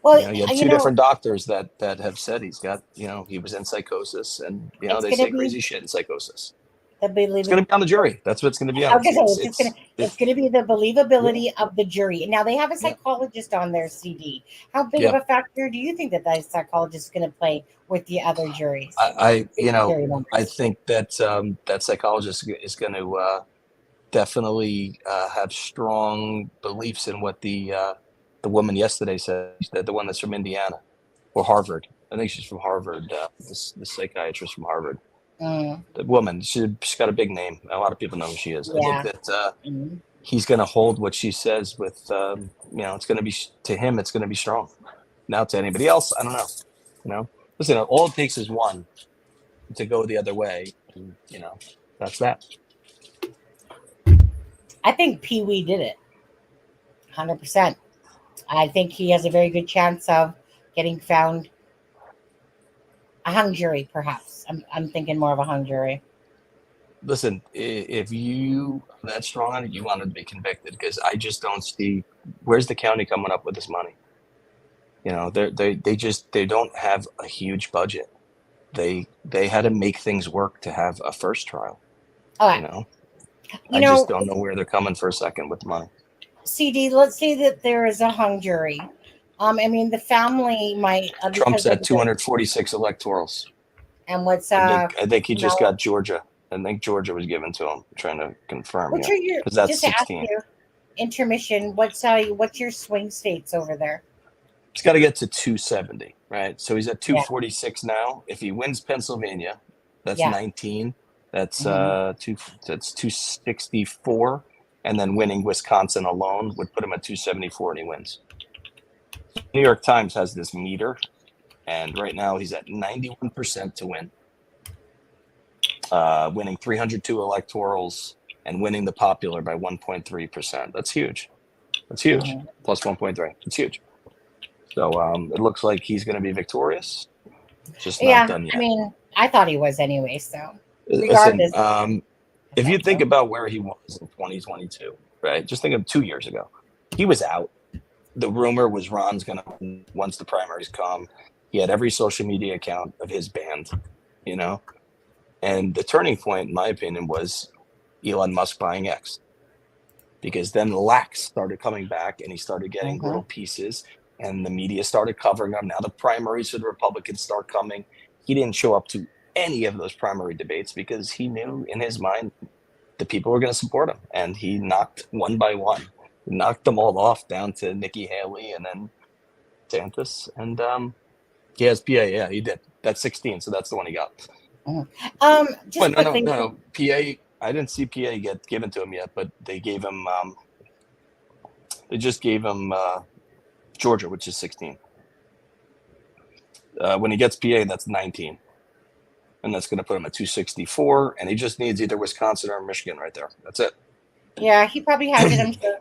Well, you had 2 different doctors that have said he's got, he was in psychosis, and they say crazy shit in psychosis. It's going to be on the jury. That's what it's going to be on. It's going to be the believability of the jury. Now they have a psychologist on their CD. How big of a factor do you think that psychologist is going to play with the other juries? I think that that psychologist is going to definitely have strong beliefs in what the woman yesterday said, the one that's from Indiana or Harvard. I think she's from Harvard. The psychiatrist from Harvard. The woman, she's got a big name. A lot of people know who she is. I think that he's going to hold what she says with, it's going to be, to him, it's going to be strong. Now to anybody else, I don't know. Listen, all it takes is one to go the other way. And, that's that. I think Pee Wee did it. 100%. I think he has a very good chance of getting found. A hung jury, perhaps. I'm thinking more of a hung jury. Listen, if you are that strong on it, you want to be convicted, because I just don't see where's the county coming up with this money. They don't have a huge budget. They had to make things work to have a first trial. I just don't know where they're coming for a second with the money. CD, let's say that there is a hung jury. The family might. Trump's at 246 electorals. And what's I think he just got Georgia. I think Georgia was given to him. I'm trying to confirm. Because that's 16. Intermission. What's your swing states over there? He's got to get to 270, right? So he's at 246 now. If he wins Pennsylvania, that's 19. That's that's 264, and then winning Wisconsin alone would put him at 274, and he wins. New York Times has this meter, and right now he's at 91% to win, winning 302 electorals and winning the popular by 1.3%. That's huge. That's huge. Plus 1.3. It's huge. So it looks like he's going to be victorious. Just not done yet. I thought he was anyway. So regardless, if you think about where he was in 2022, right? Just think of 2 years ago. He was out. The rumor was Ron's going to, once the primaries come, he had every social media account of his band, and the turning point, in my opinion, was Elon Musk buying X, because then Lax started coming back and he started getting little pieces, and the media started covering him. Now the primaries for the Republicans start coming. He didn't show up to any of those primary debates because he knew in his mind the people were going to support him, and he knocked one by one. Knocked them all off down to Nikki Haley and then DeSantis, and he has PA. Yeah, he did. That's 16, so that's the one he got. No. PA. I didn't see PA get given to him yet, but they gave him. They just gave him Georgia, which is 16. When he gets PA, that's 19. And that's going to put him at 264. And he just needs either Wisconsin or Michigan right there. That's it. Yeah, he probably has it, I'm sure.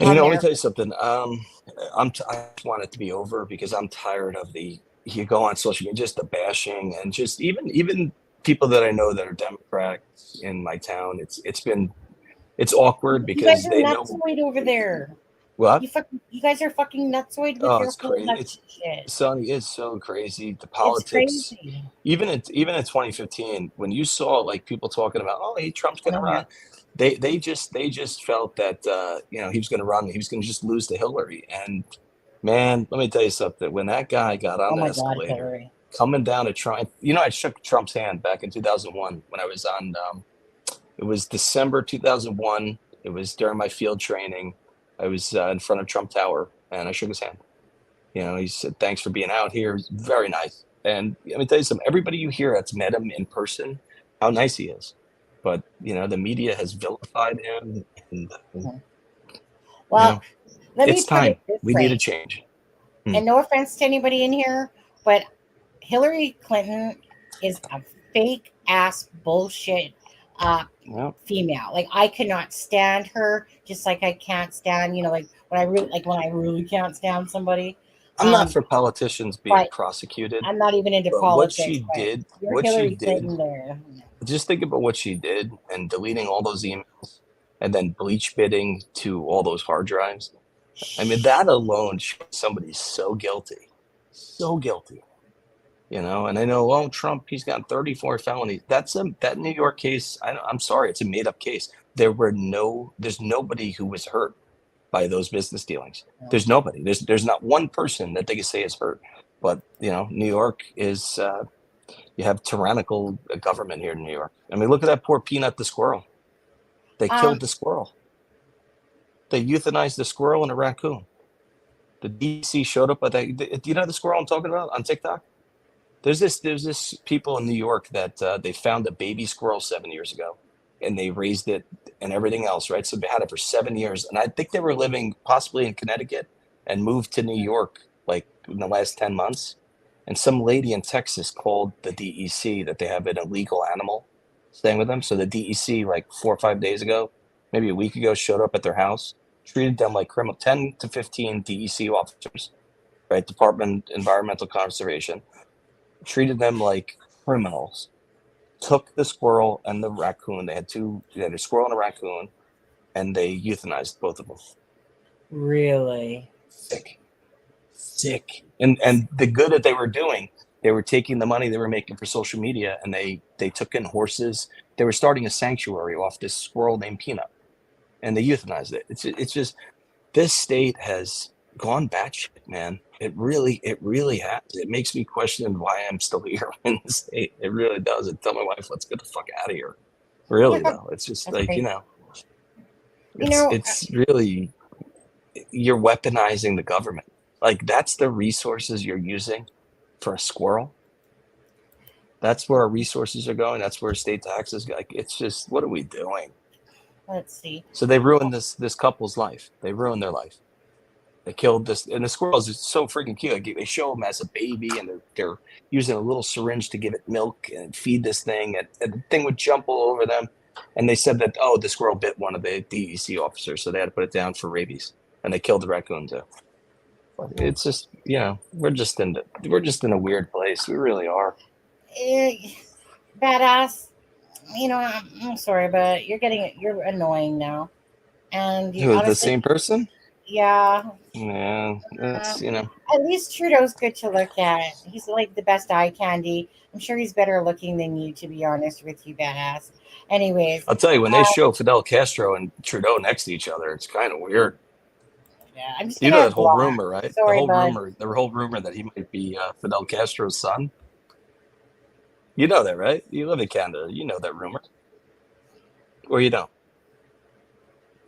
And, you know, On let me there. tell you something. I just want it to be over because I'm tired of you go on social media, just the bashing and just even people that I know that are Democrats in my town. It's awkward You because guys are they know. nutsoid over there. What? You guys are fucking nutsoid with Oh, your it's whole crazy. nut shit. Sonny, it's so crazy. The It's politics, crazy. even in 2015, when you saw like people talking about, oh, hey, Trump's going to Oh, run, they just felt that you know, he was going to run, he was going to just lose to Hillary. And man, let me tell you something. When that guy got on oh the my God, escalator, Hillary. coming down to try, you know, I shook Trump's hand back in 2001 when I was on. It was December 2001. It was during my field training. I was in front of Trump Tower, and I shook his hand. You know, he said, "Thanks for being out here." He's very nice. And let me tell you something. Everybody you hear that's met him in person, how nice he is. But you know, the media has vilified him, and you Well, know, let me it's put time. it this We need a way. change. And no offense to anybody in here, but Hillary Clinton is a fake ass bullshit Yeah. female. Like I cannot stand her, just like I can't stand, you know, like when I really can't stand somebody. I'm not for politicians being But prosecuted, I'm not even into but politics. But you're what she Hillary did, Clinton there. just think about what she did and deleting all those emails and then bleach bidding to all those hard drives. I mean, that alone shows somebody's so guilty, you know. And I know, oh, Trump, he's got 34 felonies. That New York case. I'm sorry, it's a made up case. There's nobody who was hurt by those business dealings. There's nobody. There's not one person that they can say is hurt. But you know, New York is. You have tyrannical government here in New York. I mean, look at that poor Peanut the squirrel. They killed the squirrel. They euthanized the squirrel and a raccoon. The DC showed up, do you know the squirrel I'm talking about on TikTok? There's this people in New York that they found a baby squirrel 7 years ago, and they raised it and everything else, right? So they had it for 7 years, and I think they were living possibly in Connecticut and moved to New York like in the last 10 months. And some lady in Texas called the DEC that they have an illegal animal staying with them. So the DEC, like 4 or 5 days ago, maybe a week ago, showed up at their house, treated them like criminal. 10 to 15 DEC officers, right? Department Environmental Conservation, treated them like criminals. Took the squirrel and the raccoon. They had a squirrel and a raccoon, and they euthanized both of them. Really? Sick. And the good that they were doing, they were taking the money they were making for social media, and they took in horses. They were starting a sanctuary off this squirrel named Peanut, and they euthanized it. It's just this state has gone batshit, man. It really has. It makes me question why I'm still here in the state. It really does. And tell my wife, let's get the fuck out of here. Really though, it's just like great. it's really, you're weaponizing the government. Like that's the resources you're using for a squirrel. That's where our resources are going. That's where state taxes go. Like it's just, what are we doing? Let's see. So they ruined this couple's life. They ruined their life. They killed this, and the squirrels are so freaking cute. Like they show them as a baby, and they're using a little syringe to give it milk and feed this thing, and the thing would jump all over them. And they said that, oh, the squirrel bit one of the DEC officers, so they had to put it down for rabies, and they killed the raccoon too. But it's just, you know, we're just in a weird place. We really are. Badass. You know, I'm sorry, but you're annoying now. And Who, honestly, the same person? Yeah. Yeah, that's, you know. At least Trudeau's good to look at. He's like the best eye candy. I'm sure he's better looking than you, to be honest with you, badass. Anyways. I'll tell you, when they show Fidel Castro and Trudeau next to each other, it's kind of weird. Yeah, I'm just you know that whole rumor, right? Sorry, the whole rumor that he might be Fidel Castro's son. You know that, right? You live in Canada. You know that rumor, or you don't?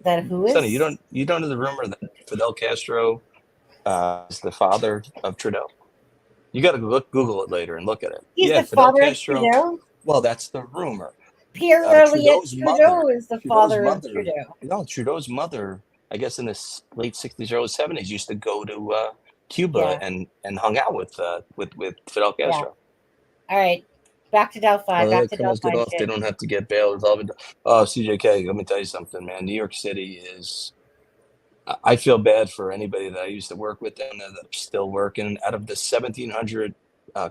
That who is? Sonny, you don't know the rumor that Fidel Castro is the father of Trudeau? You got to Google it later and look at it. He's the Fidel father Castro, of Trudeau? Well, that's the rumor. Pierre Elliott Trudeau is the father of Trudeau. No, Trudeau's mother I guess in the late 60s, early 70s, used to go to Cuba and hung out with Fidel Yeah. Castro. All right. Back to Delphi. Well, Back let to criminals Delphi get off. shit. They don't have to get bailed. Oh, CJK, let me tell you something, man. New York City is. I feel bad for anybody that I used to work with down there that are still working. Out of the 1,700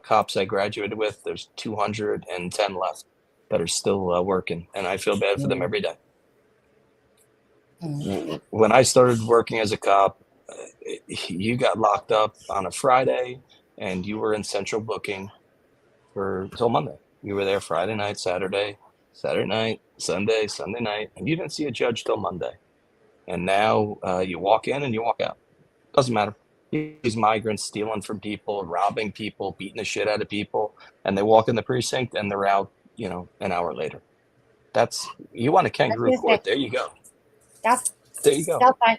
cops I graduated with, there's 210 left that are still working, and I feel bad for them every day. When I started working as a cop, you got locked up on a Friday, and you were in central booking till Monday. You were there Friday night, Saturday night, Sunday night, and you didn't see a judge till Monday. And now you walk in and you walk out. Doesn't matter. These migrants stealing from people, robbing people, beating the shit out of people, and they walk in the precinct and they're out, an hour later. You want a kangaroo court? There you go. There you go. Delphi.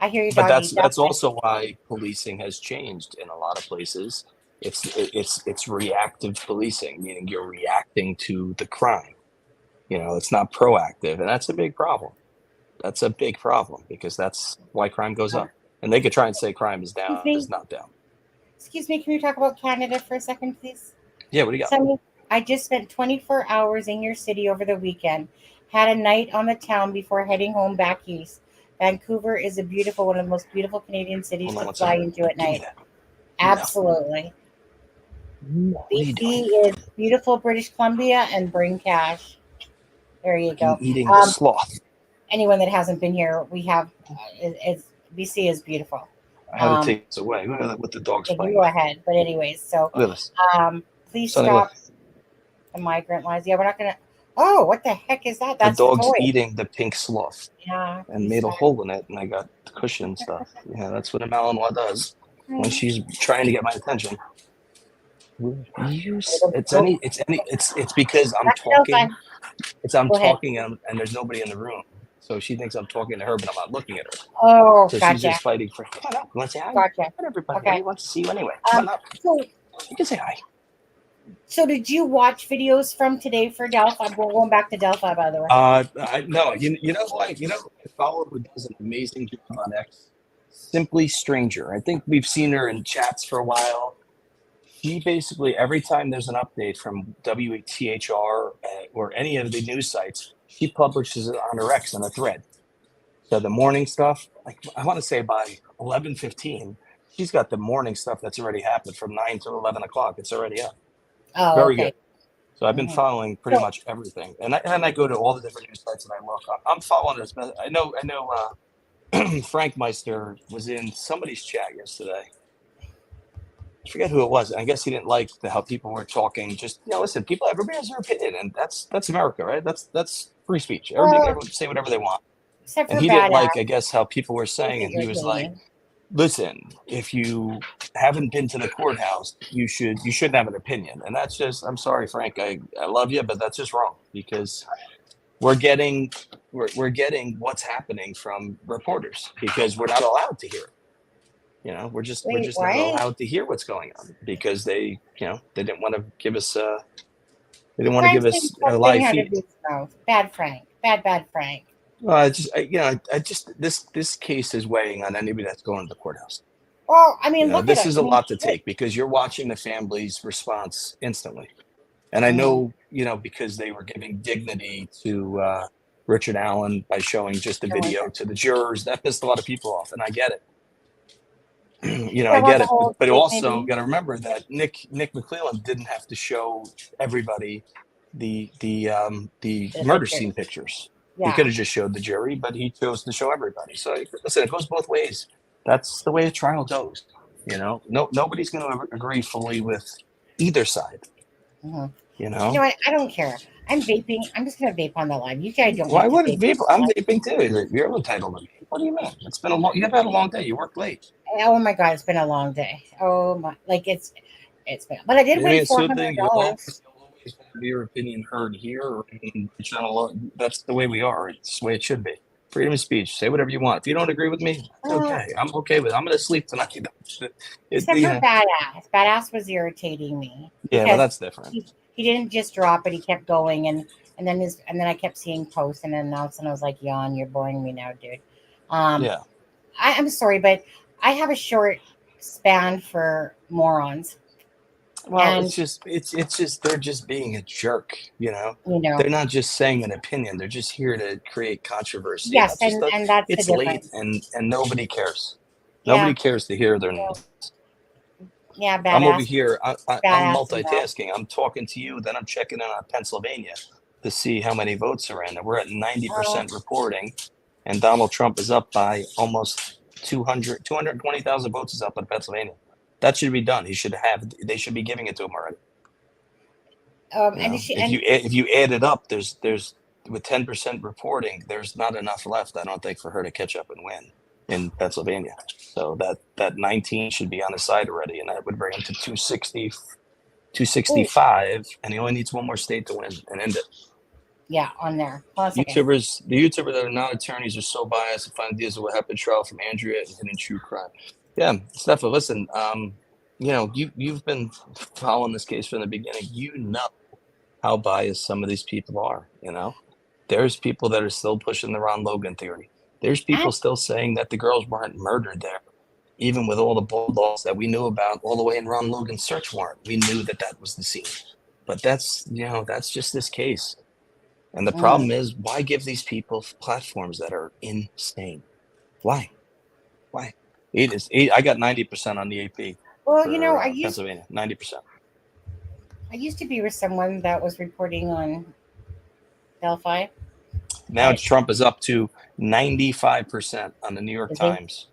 I hear you, But doggy. that's also why policing has changed in a lot of places. It's reactive policing, meaning you're reacting to the crime. It's not proactive, and that's a big problem. That's a big problem because that's why crime goes up. And they could try and say crime is down, is not down. Excuse me, can we talk about Canada for a second, please? Yeah, what do you got? Sonny, I just spent 24 hours in your city over the weekend. Had a night on the town before heading home back east. Vancouver is one of the most beautiful Canadian cities to fly into at night. Absolutely. No. BC is beautiful British Columbia, and bring cash. There you go. Eating the sloth. Anyone that hasn't been here, we have. BC is beautiful. I had to take this away with the dogs playing. Go ahead. But anyways, so look at this. Please stop the migrant lies. Yeah, we're not gonna. Oh, what the heck is that? That's the dog's toy. eating the pink sloth. Yeah. And made a hole in it, and I got the cushion and stuff. Yeah, that's what a Malinois does when she's trying to get my attention. It's because I'm talking. I'm talking and there's nobody in the room, so she thinks I'm talking to her, but I'm not looking at her. Oh, so gotcha. She's just fighting for. Come on up. You want to say hi? Gotcha. Everybody. Okay. Everybody wants to see you anyway. Come on up. So you can say hi. So did you watch videos from today for Delphi? We're going back to Delphi, by the way. No. You know what? I follow who does an amazing job on X. Simply Stranger. I think we've seen her in chats for a while. She basically, every time there's an update from WTHR or any of the news sites, she publishes it on her X in a thread. So the morning stuff, like I want to say by 11:15, she's got the morning stuff that's already happened from 9 to 11 o'clock. It's already up. Oh, Very okay. good. So I've been following pretty much everything, and I go to all the different news sites and I look. I'm following this. I know. Frank Meister was in somebody's chat yesterday. I forget who it was. I guess he didn't like how people were talking. Just listen, everybody has their opinion, and that's America, right? That's free speech. Everybody can say whatever they want. Except and for he didn't like, I guess, how people were saying, and he was opinion. like, "Listen, if you haven't been to the courthouse, you shouldn't have an opinion." And that's just, I'm sorry, Frank, I love you, but that's just wrong because we're getting what's happening from reporters because we're not allowed to hear it. We're just not allowed to hear what's going on because they didn't want to give us a live feed. Bad Frank. Bad Frank. This case is weighing on anybody that's going to the courthouse. Well, I mean, look, this is a lot to take because you're watching the family's response instantly. And I know, because they were giving dignity to Richard Allen by showing just a video to the jurors, that pissed a lot of people off, and I get it. I get it, but also got to remember that Nick McClellan didn't have to show everybody the murder scene pictures. Yeah. He could have just showed the jury, but he chose to show everybody. So listen, it goes both ways. That's the way a trial goes. Nobody's going to agree fully with either side. Mm-hmm. I don't care. I'm vaping. I'm just going to vape on the line. You guys don't. Why would vape? I'm vaping too. You're entitled to vape. What do you mean? It's been you've had a long day. You worked late. Oh my God, it's been a long day. Oh my, it's been. But I did win $400. You'll always have your opinion heard here. That's the way we are. It's the way it should be. Freedom of speech. Say whatever you want. If you don't agree with me, it's okay. I'm okay with it. I'm going to sleep tonight. Except for Badass. Badass was irritating me. Yeah, well, that's different. He didn't just drop it. He kept going, and then I kept seeing posts, and then all of a sudden I was like, "Yawn, you're boring me now, dude." Yeah. I'm sorry, but I have a short span for morons. Well, And it's just they're just being a jerk, you know. you know, They're not just saying an opinion. They're just here to create controversy, and yes, that's just and that's the it's late, difference. and nobody cares. Yeah, Nobody cares to hear their. well, yeah, I'm over badass, here. I'm badass and that. multitasking. I'm talking to you, then I'm checking in on Pennsylvania to see how many votes are in. And we're at Oh, 90% reporting, and Donald Trump is up by almost 220,000 votes is up in Pennsylvania. That should be done. He should have. They should be giving it to him already. You and know, she if and you add it up, there's with 10% reporting, there's not enough left. I don't think for her to catch up and win in Pennsylvania. So that 19 should be on his side already, and that would bring him to 260, oh 265, and he only needs one more state to win and end it. yeah, on there. Hold on a second. The YouTubers that are not attorneys are so biased and find deals of what happened trial from Andrea and hidden true crime. Yeah, Stefan, listen, you know, you've been following this case from the beginning. You know how biased some of these people are, you know? There's people that are still pushing the Ron Logan theory. There's And people still saying that the girls weren't murdered there, even with all the bulldogs that we knew about all the way in Ron Logan's search warrant. We knew that that was the scene. But that's, you know, that's just this case. And the mm, problem is, why give these people platforms that are insane? Why? Why? I got 90% on the AP well, you know, for Pennsylvania. 90%. I used to be with someone that was reporting on Delphi. Now I Trump is up to 95% on the New York is he? Times.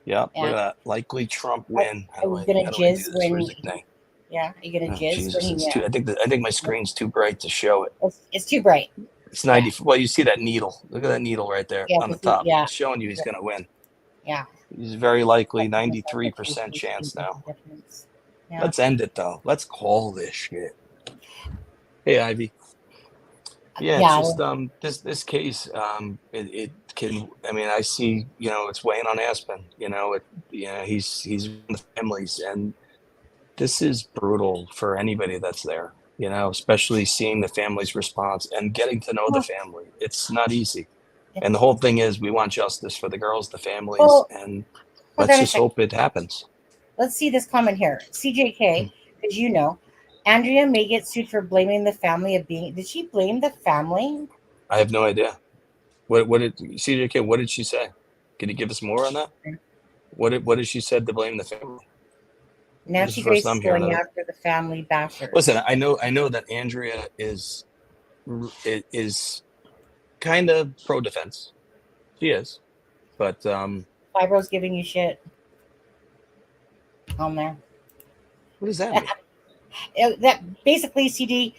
Yep, look Yeah. at that. Likely Trump Are, win. are you gonna How do I do jizz this? Where's when? the thing? Yeah, are you gonna Oh jizz when Jesus, he? it's Yeah, too. I think my screen's too bright to show it. it's too bright. It's Yeah, 90. Well, you see that needle. Look at that needle right there yeah, on the 'cause he, top. yeah, It's showing you he's going to win. yeah. He's very likely But there's like a 93% few chance now. difference. Yeah. Let's end it though. Let's call this shit. Hey Ivy. Yeah, it's Yeah. just this case it can, I mean, I see, you know, it's weighing on Aspen, you know, he's with the families, and this is brutal for anybody that's there, you know, especially seeing the family's response and getting to know the Well, family. It's not easy. And the it's whole thing is we want justice for the girls, the families, well. and Hold let's on a just second. hope it happens. Let's see this comment here. CJK, because you know, Andrea may get sued for blaming the family of being. Did she blame the family? I have no idea. What did CJK, what did she say? Can you give us more on that? What did she said to blame the family? This is Nancy the first Grace time is I'm hearing going of it. after the family Listen, bashers. I know that Andrea is kind of pro defense. She is, but Fibro's giving you shit on there. what does that mean? That basically, CD.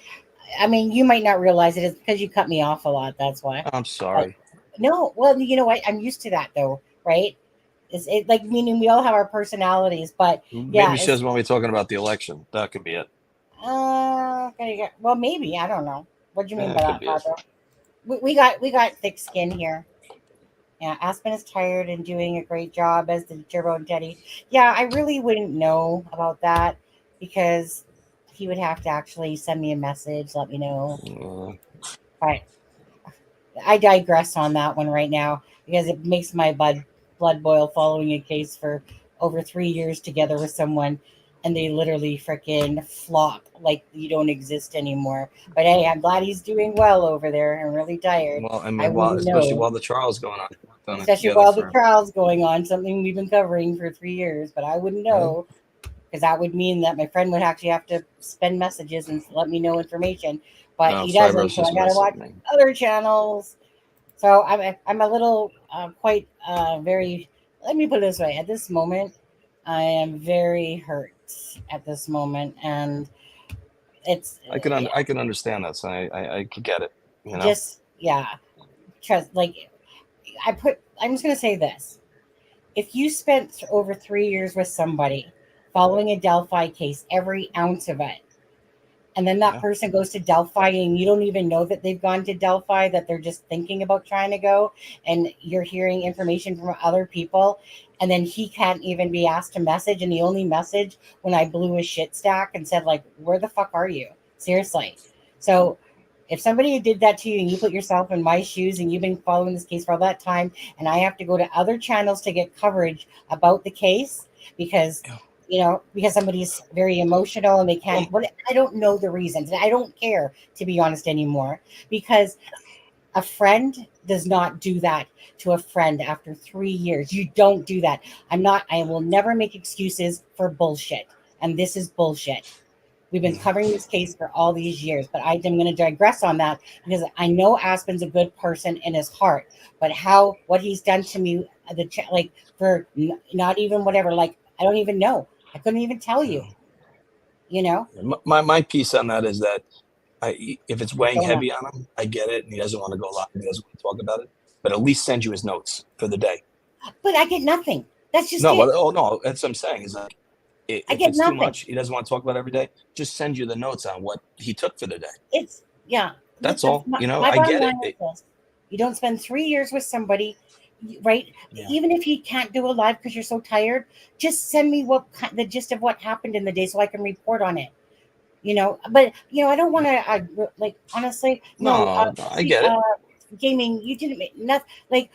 I mean, you might not realize it is because you cut me off a lot. That's why. I'm But sorry. no, well, you know what? I'm used to that though, right? Is it like meaning we all have our personalities, but yeah, Maybe she it's doesn't want me talking about the election. That could be it. okay, well, maybe I don't know. What do you mean by It could that, be it. Fibro? We got thick skin here. Yeah, Aspen is tired and doing a great job as the Turbo and Teddy. Yeah, I really wouldn't know about that because he would have to actually send me a message, let me know. Uh, But I digress on that one right now because it makes my blood boil following a case for over 3 years together with someone and they literally freaking flop like you don't exist anymore. But hey, I'm glad he's doing well over there. I'm really tired. well, I I mean, wouldn't especially know, while the trial's going on. We worked on it especially together while the for trial's going on, something we've been covering for 3 years. But I wouldn't really. know because that would mean that my friend would actually have to send messages and let me know information. But No, he doesn't, Fibro's so I just got to messing watch with me. other channels. So I'm a little quite very. Let me put it this way: at this moment, I am very hurt at this moment, and it's I can understand that. So I could get it. You know. just yeah. Trust like I'm just gonna say this: if you spent over 3 years with somebody, following a Delphi case, every ounce of it, and then that Yeah. person goes to Delphi and you don't even know that they've gone to Delphi, that they're just thinking about trying to go, and you're hearing information from other people, and then he can't even be asked to message, and the only message when I blew his shit stack and said like, where the fuck are you, seriously? So If somebody did that to you and you put yourself in my shoes and you've been following this case for all that time, and I have to go to other channels to get coverage about the case because, Yeah. because somebody's very emotional and they can't, I don't know the reasons. And I don't care, to be honest, anymore, because a friend does not do that to a friend after 3 years. You don't do that. I will never make excuses for bullshit. And this is bullshit. We've been covering this case for all these years, but I'm going to digress on that because I know Aspen's a good person in his heart, but what he's done to me, for not even whatever, like, I don't even know. I couldn't even tell you, My piece on that is that if it's weighing Don't know. heavy on him, I get it, and he doesn't want to go live, he doesn't want to talk about it, but at least send you his notes for the day. But I get nothing. That's just No, it. no, that's what I'm saying. Is like, I if get it's too nothing. much, he doesn't want to talk about it every day. Just send you the notes on what he took for the day. Yeah. That's all. My I bottom get line it. is this. You don't spend 3 years with somebody, right? Yeah. Even if you can't do a live because you're so tired, just send me the gist of what happened in the day so I can report on it. But I don't want to honestly. No, I get it. Gaming, you didn't make nothing. Like,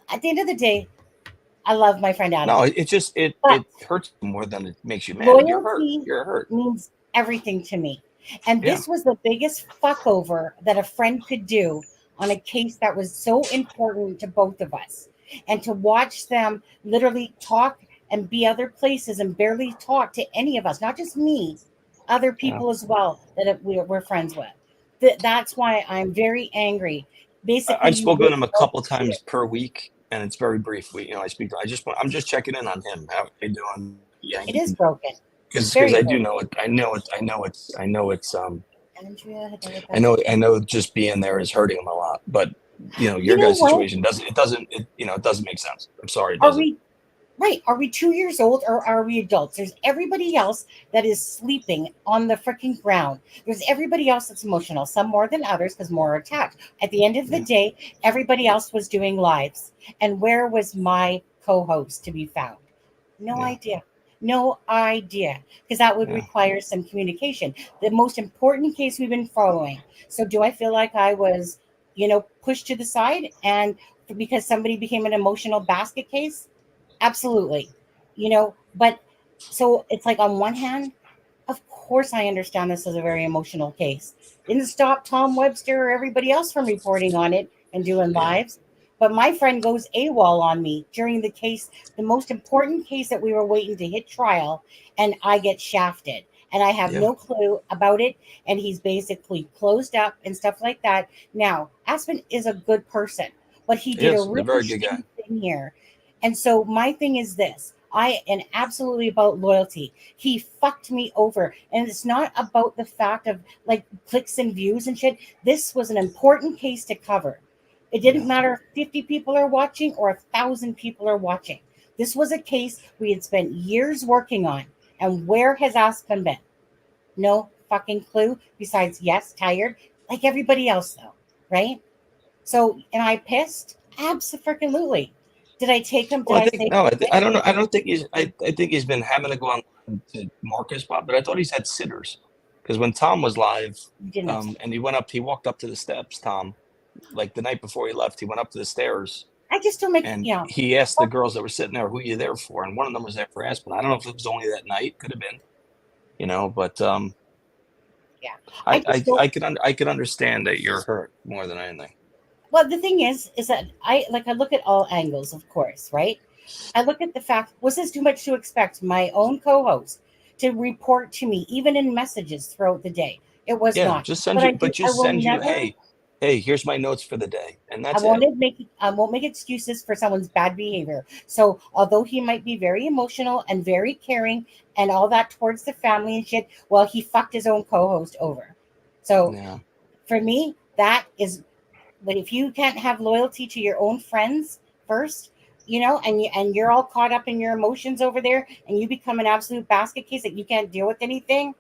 at the end of the day, I love my friend Adam. No, it But hurts more than it makes you mad. You're hurt. loyalty You're hurt. means everything to me. And Yeah. this was the biggest fuck over that a friend could do on a case that was so important to both of us. And to watch them literally talk and be other places and barely talk to any of us, not just me, other people as well that we're friends with. That's why I'm very angry. Basically, I've spoken to him a couple times per week, and it's very brief. I speak to. I'm just checking in on him. How are you doing? Yeah, it is broken. because Very I broken. do know it. I know it. I know it's. Andrea, I know just being there is hurting him a lot. But your You know guys' what? situation doesn't make sense. I'm sorry, it Are doesn't. we Right? Are we 2 years old or are we adults? There's everybody else that is sleeping on the freaking ground. There's everybody else that's emotional, some more than others because more are attacked. At the end of the day, everybody else was doing lives. And where was my co-host to be found? No idea. No idea. Because that would require some communication. The most important case we've been following. So do I feel like I was, pushed to the side and because somebody became an emotional basket case? Absolutely. But so it's like on one hand, of course I understand this is a very emotional case. Didn't stop Tom Webster or everybody else from reporting on it and doing lives. But my friend goes AWOL on me during the case, the most important case that we were waiting to hit trial, and I get shafted. And I have no clue about it. And he's basically closed up and stuff like that. Now, Aspen is a good person, but he did a Yes, a really very good guy. shitty thing here. And so my thing is this. I am absolutely about loyalty. He fucked me over. And it's not about the fact of like clicks and views and shit. This was an important case to cover. It didn't matter if 50 people are watching or 1,000 people are watching. This was a case we had spent years working on. And where has Aspen been? No fucking clue. Besides, yes, tired. Like everybody else, though. Right? So, am I pissed? Absolutely. Did I take him? Did Well, I I think say? no. I don't know. I don't think he's. I think he's been having to go on to mark his spot, but I thought he's had sitters because when Tom was live, You didn't have and he walked up to the steps. Tom, like the night before he left, he went up to the stairs I just don't make, and he asked the girls that were sitting there, "Who are you there for?" And one of them was there for Aspen. I don't know if it was only that night. Could have been, but yeah. I just don't. I could understand that you're hurt more than anything. Well, the thing is that I look at all angles, of course, right? I look at the fact, was this too much to expect my own co-host to report to me, even in messages throughout the day? It was not. Just send But you, I will never, hey, here's my notes for the day, and that's I won't make excuses for someone's bad behavior. So although he might be very emotional and very caring and all that towards the family and shit, well, he fucked his own co-host over. So for me, that is. But if you can't have loyalty to your own friends first, and you're all caught up in your emotions over there, and you become an absolute basket case that you can't deal with anything,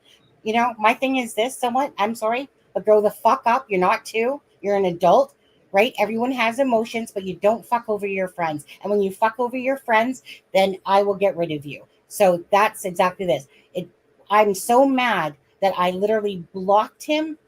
my thing is this: somewhat, I'm sorry, but grow the fuck up. You're not two. You're an adult, right? Everyone has emotions, but you don't fuck over your friends. And when you fuck over your friends, then I will get rid of you. So that's exactly this. I'm so mad that I literally blocked him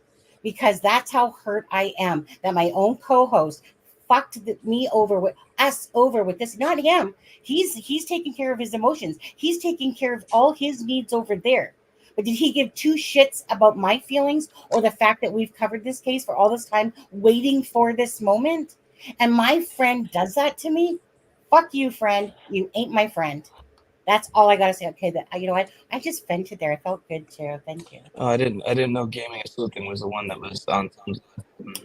because that's how hurt I am that my own co-host fucked me over with us over with this. Not him. He's taking care of his emotions. He's taking care of all his needs over there. But did he give two shits about my feelings or the fact that we've covered this case for all this time, waiting for this moment? And my friend does that to me. Fuck you, friend. You ain't my friend. That's all I gotta say. Okay, you know what? I just vented there. I felt good too. Thank you. Oh, I didn't know gaming and sleuthing was the one that was on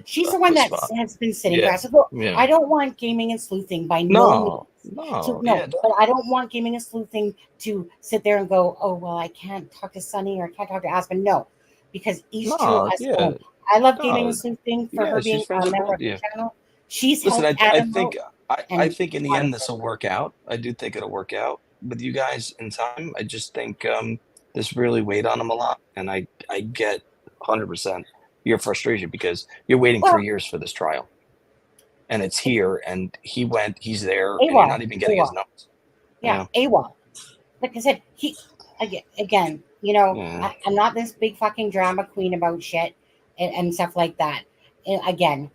She's the one the that spot. has been sitting Yeah, for us. Look, yeah. I don't want gaming and sleuthing by no means. No, So no, no, yeah, but I don't want gaming and sleuthing to sit there and go, oh well, I can't talk to Sunny or I can't talk to Aspen. No, because each to no, us yeah, own. I love gaming and no, sleuthing for yeah. her being She's friends a with member both of of the you. channel. She's Listen, helped I Adam think out I and think in a the lot of end this will people. work out. I do think it'll work out with you guys in time. I just think this really weighed on him a lot, and I get 100% your frustration because you're waiting Well, 3 years for this trial, and it's it's here, and he's there, and you're AWOL, not even getting his AWOL, notes. yeah, Yeah, AWOL. Like I said, again, you know, yeah, I'm not this big fucking drama queen about shit and stuff like that. And again,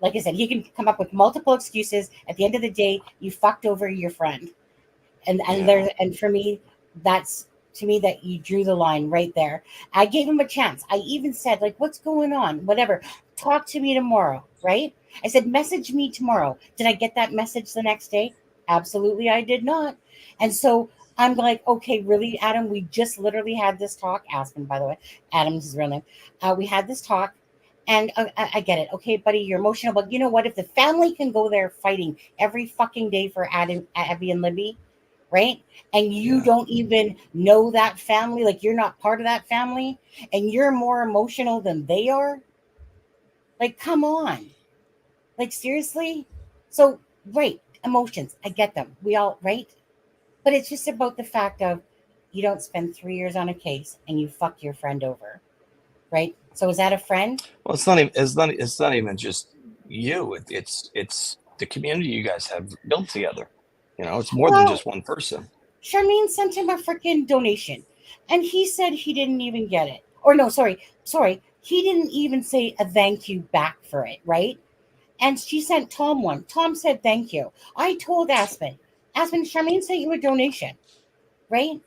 like I said, he can come up with multiple excuses. At the end of the day, you fucked over your friend, yeah. and for me, that's to me that you drew the line right there. I gave him a chance. I even said like, "What's going on? Whatever. Talk to me tomorrow." Right? I said, "Message me tomorrow." Did I get that message the next day? Absolutely, I did not. And so I'm like, okay, really, Adam? We just literally had this talk. Aspen, by the way, Adam's his real name. We had this talk. And I get it. Okay, buddy, you're emotional. But you know what? If the family can go there fighting every fucking day for Adam, Abby, and Libby, right? And you Yeah. don't even know that family, like you're not part of that family, and you're more emotional than they are. Like, come on. Like, seriously? So, right, emotions, I get them. We all, right? But it's just about the fact of you don't spend 3 years on a case and you fuck your friend over, right? So, is that a friend? Well, it's not even just you. It's the community you guys have built together. You know, it's more than Well, just one person. Charmaine sent him a freaking donation and he said he didn't even get it. Or, no, sorry. He didn't even say a thank you back for it, right? And she sent Tom one. Tom said thank you. I told Aspen, Charmaine sent you a donation, right?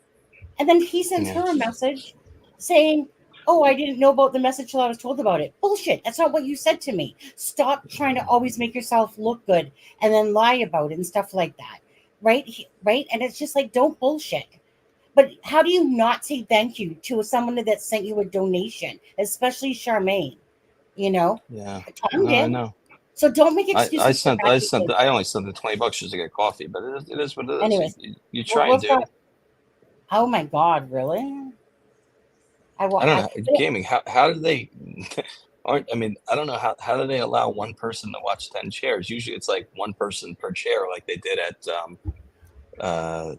And then he sends Yeah, her a message saying, oh, I didn't know about the message till I was told about it. Bullshit. That's not what you said to me. Stop trying to always make yourself look good and then lie about it and stuff like that. Right? Right? And it's just like, don't bullshit. But how do you not say thank you to someone that sent you a donation, especially Charmaine? You know, yeah. Tom No, I did. know. So don't make excuses for bad I behavior. only sent the $20 just to get coffee, but it is what it is. Anyways, You try we'll and do. start. Oh my God, really? I I want. don't know gaming. How do they? Aren't I mean I don't know how do they allow one person to watch 10 chairs? Usually it's like one person per chair, like they did at uh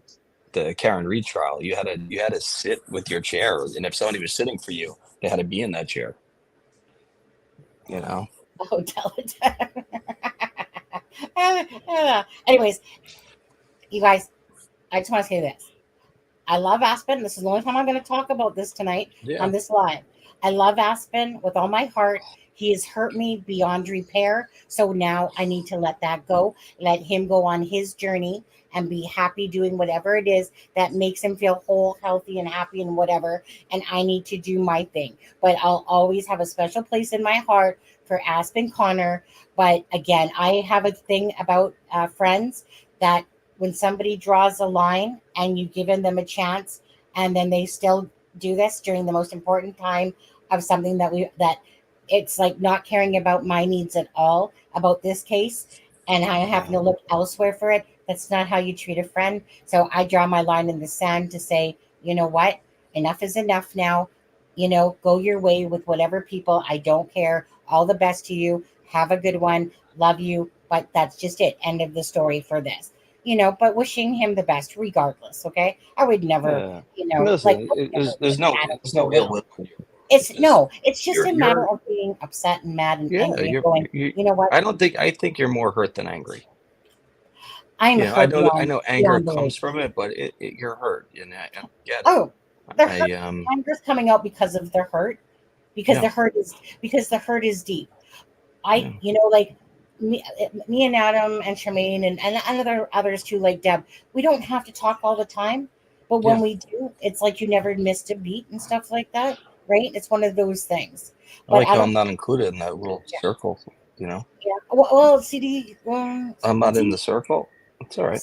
the Karen Reed trial. You had to sit with your chair, and if somebody was sitting for you, they had to be in that chair. You know. Oh, tell it. Anyways, you guys, I just want to say this. I love Aspen. This is the only time I'm going to talk about this tonight Yeah. on this live. I love Aspen with all my heart. He has hurt me beyond repair. So now I need to let that go, let him go on his journey and be happy doing whatever it is that makes him feel whole, healthy, and happy and whatever. And I need to do my thing. But I'll always have a special place in my heart for Aspen Connor. But again, I have a thing about friends that when somebody draws a line and you've given them a chance and then they still do this during the most important time of something that it's like not caring about my needs at all about this case and I have Yeah. to look elsewhere for it. That's not how you treat a friend. So I draw my line in the sand to say, you know what? Enough is enough now. You know, go your way with whatever people. I don't care. All the best to you. Have a good one. Love you. But that's just it. End of the story for this. You know, but wishing him the best regardless. Okay. I would never, Yeah. like Listen, I would never there's put no Adam there's in the no ill ring. will in you. It's Just no, it's just a matter you're of being upset and mad and yeah, angry and going, you know what? I think you're more hurt than angry. I'm You know, hurt I beyond know anger beyond comes belief. from it, but you're hurt, and I get it. Oh, the hurt I anger's coming out because of the hurt, because Yeah. the hurt is deep. Yeah. Like me and Adam and Charmaine and others too, like Deb, we don't have to talk all the time, but when Yeah. we do, it's like you never missed a beat and stuff like that, right? It's one of those things. I But like I how I'm don't. not included in that little Yeah, circle. You know, yeah. Well, I'm not in CD, the circle. It's all right.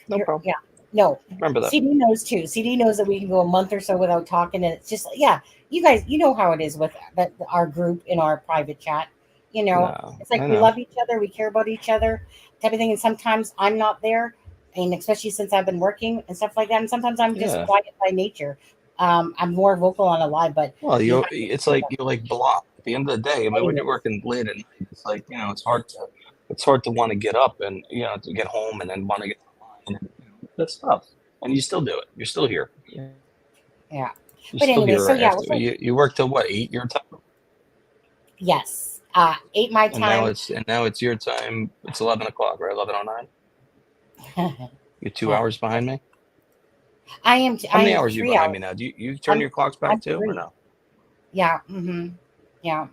No problem. yeah, no. Remember that. CD knows too. CD knows that we can go a month or so without talking, and it's just yeah. You guys, you know how it is with our group in our private chat. No, It's like I we know. love each other, we care about each other, type of thing. And sometimes I'm not there, and especially since I've been working and stuff like that. And sometimes I'm just Yeah. quiet by nature. I'm more vocal on a live, but Well, behind it's like you're like blocked. At the end of the day, I mean, when you're anyways, working late at night, it's like it's hard to want to get up and to get home and then want to get online and that's tough. And you still do it. You're still here. yeah. You're But still anyway, here so yeah, after you work till what 8 your time, yes, 8 my and now time. it's your time. It's 11 o'clock, right? 11:09. You're 2 hours behind me. How I many am hours are you 3 hours. behind me now? Do you turn I'm your clocks I'm back too, or 3. no? Yeah. Yeah.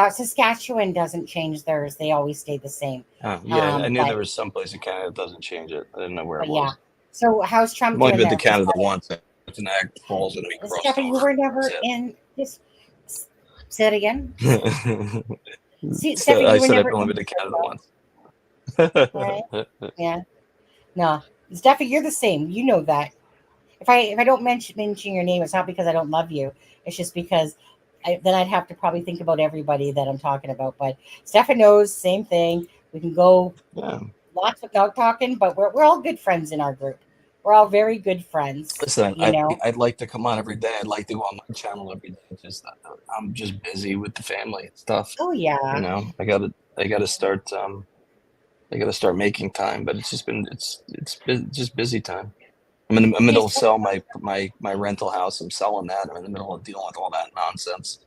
Saskatchewan doesn't change theirs; they always stay the same. Oh, yeah, I knew But there was some place in Canada that doesn't change it. I didn't know where it yeah. was. So how's I've Trump only doing been to there? Canada once. It's Niagara Falls, and we crossed Stephanie, you over. were That's never it. in this. Say it again. See, So Stephanie, I you were said I've never only in been to Canada Canada, once. right? Yeah. No, Stephanie, you're the same. You know that. If I don't mention your name, it's not because I don't love you. It's just because then I'd have to probably think about everybody that I'm talking about. But Stephanie knows same thing. We can go Yeah. lots without talking, but we're all good friends in our group. We're all very good friends. Listen, You know. I'd like to come on every day. I'd like to go on my channel every day. It's just I'm just busy with the family and stuff. Oh yeah. I gotta start I gotta start making time, but just busy time. I'm in the middle of sell my rental house. I'm selling that. I'm in the middle of dealing with all that nonsense.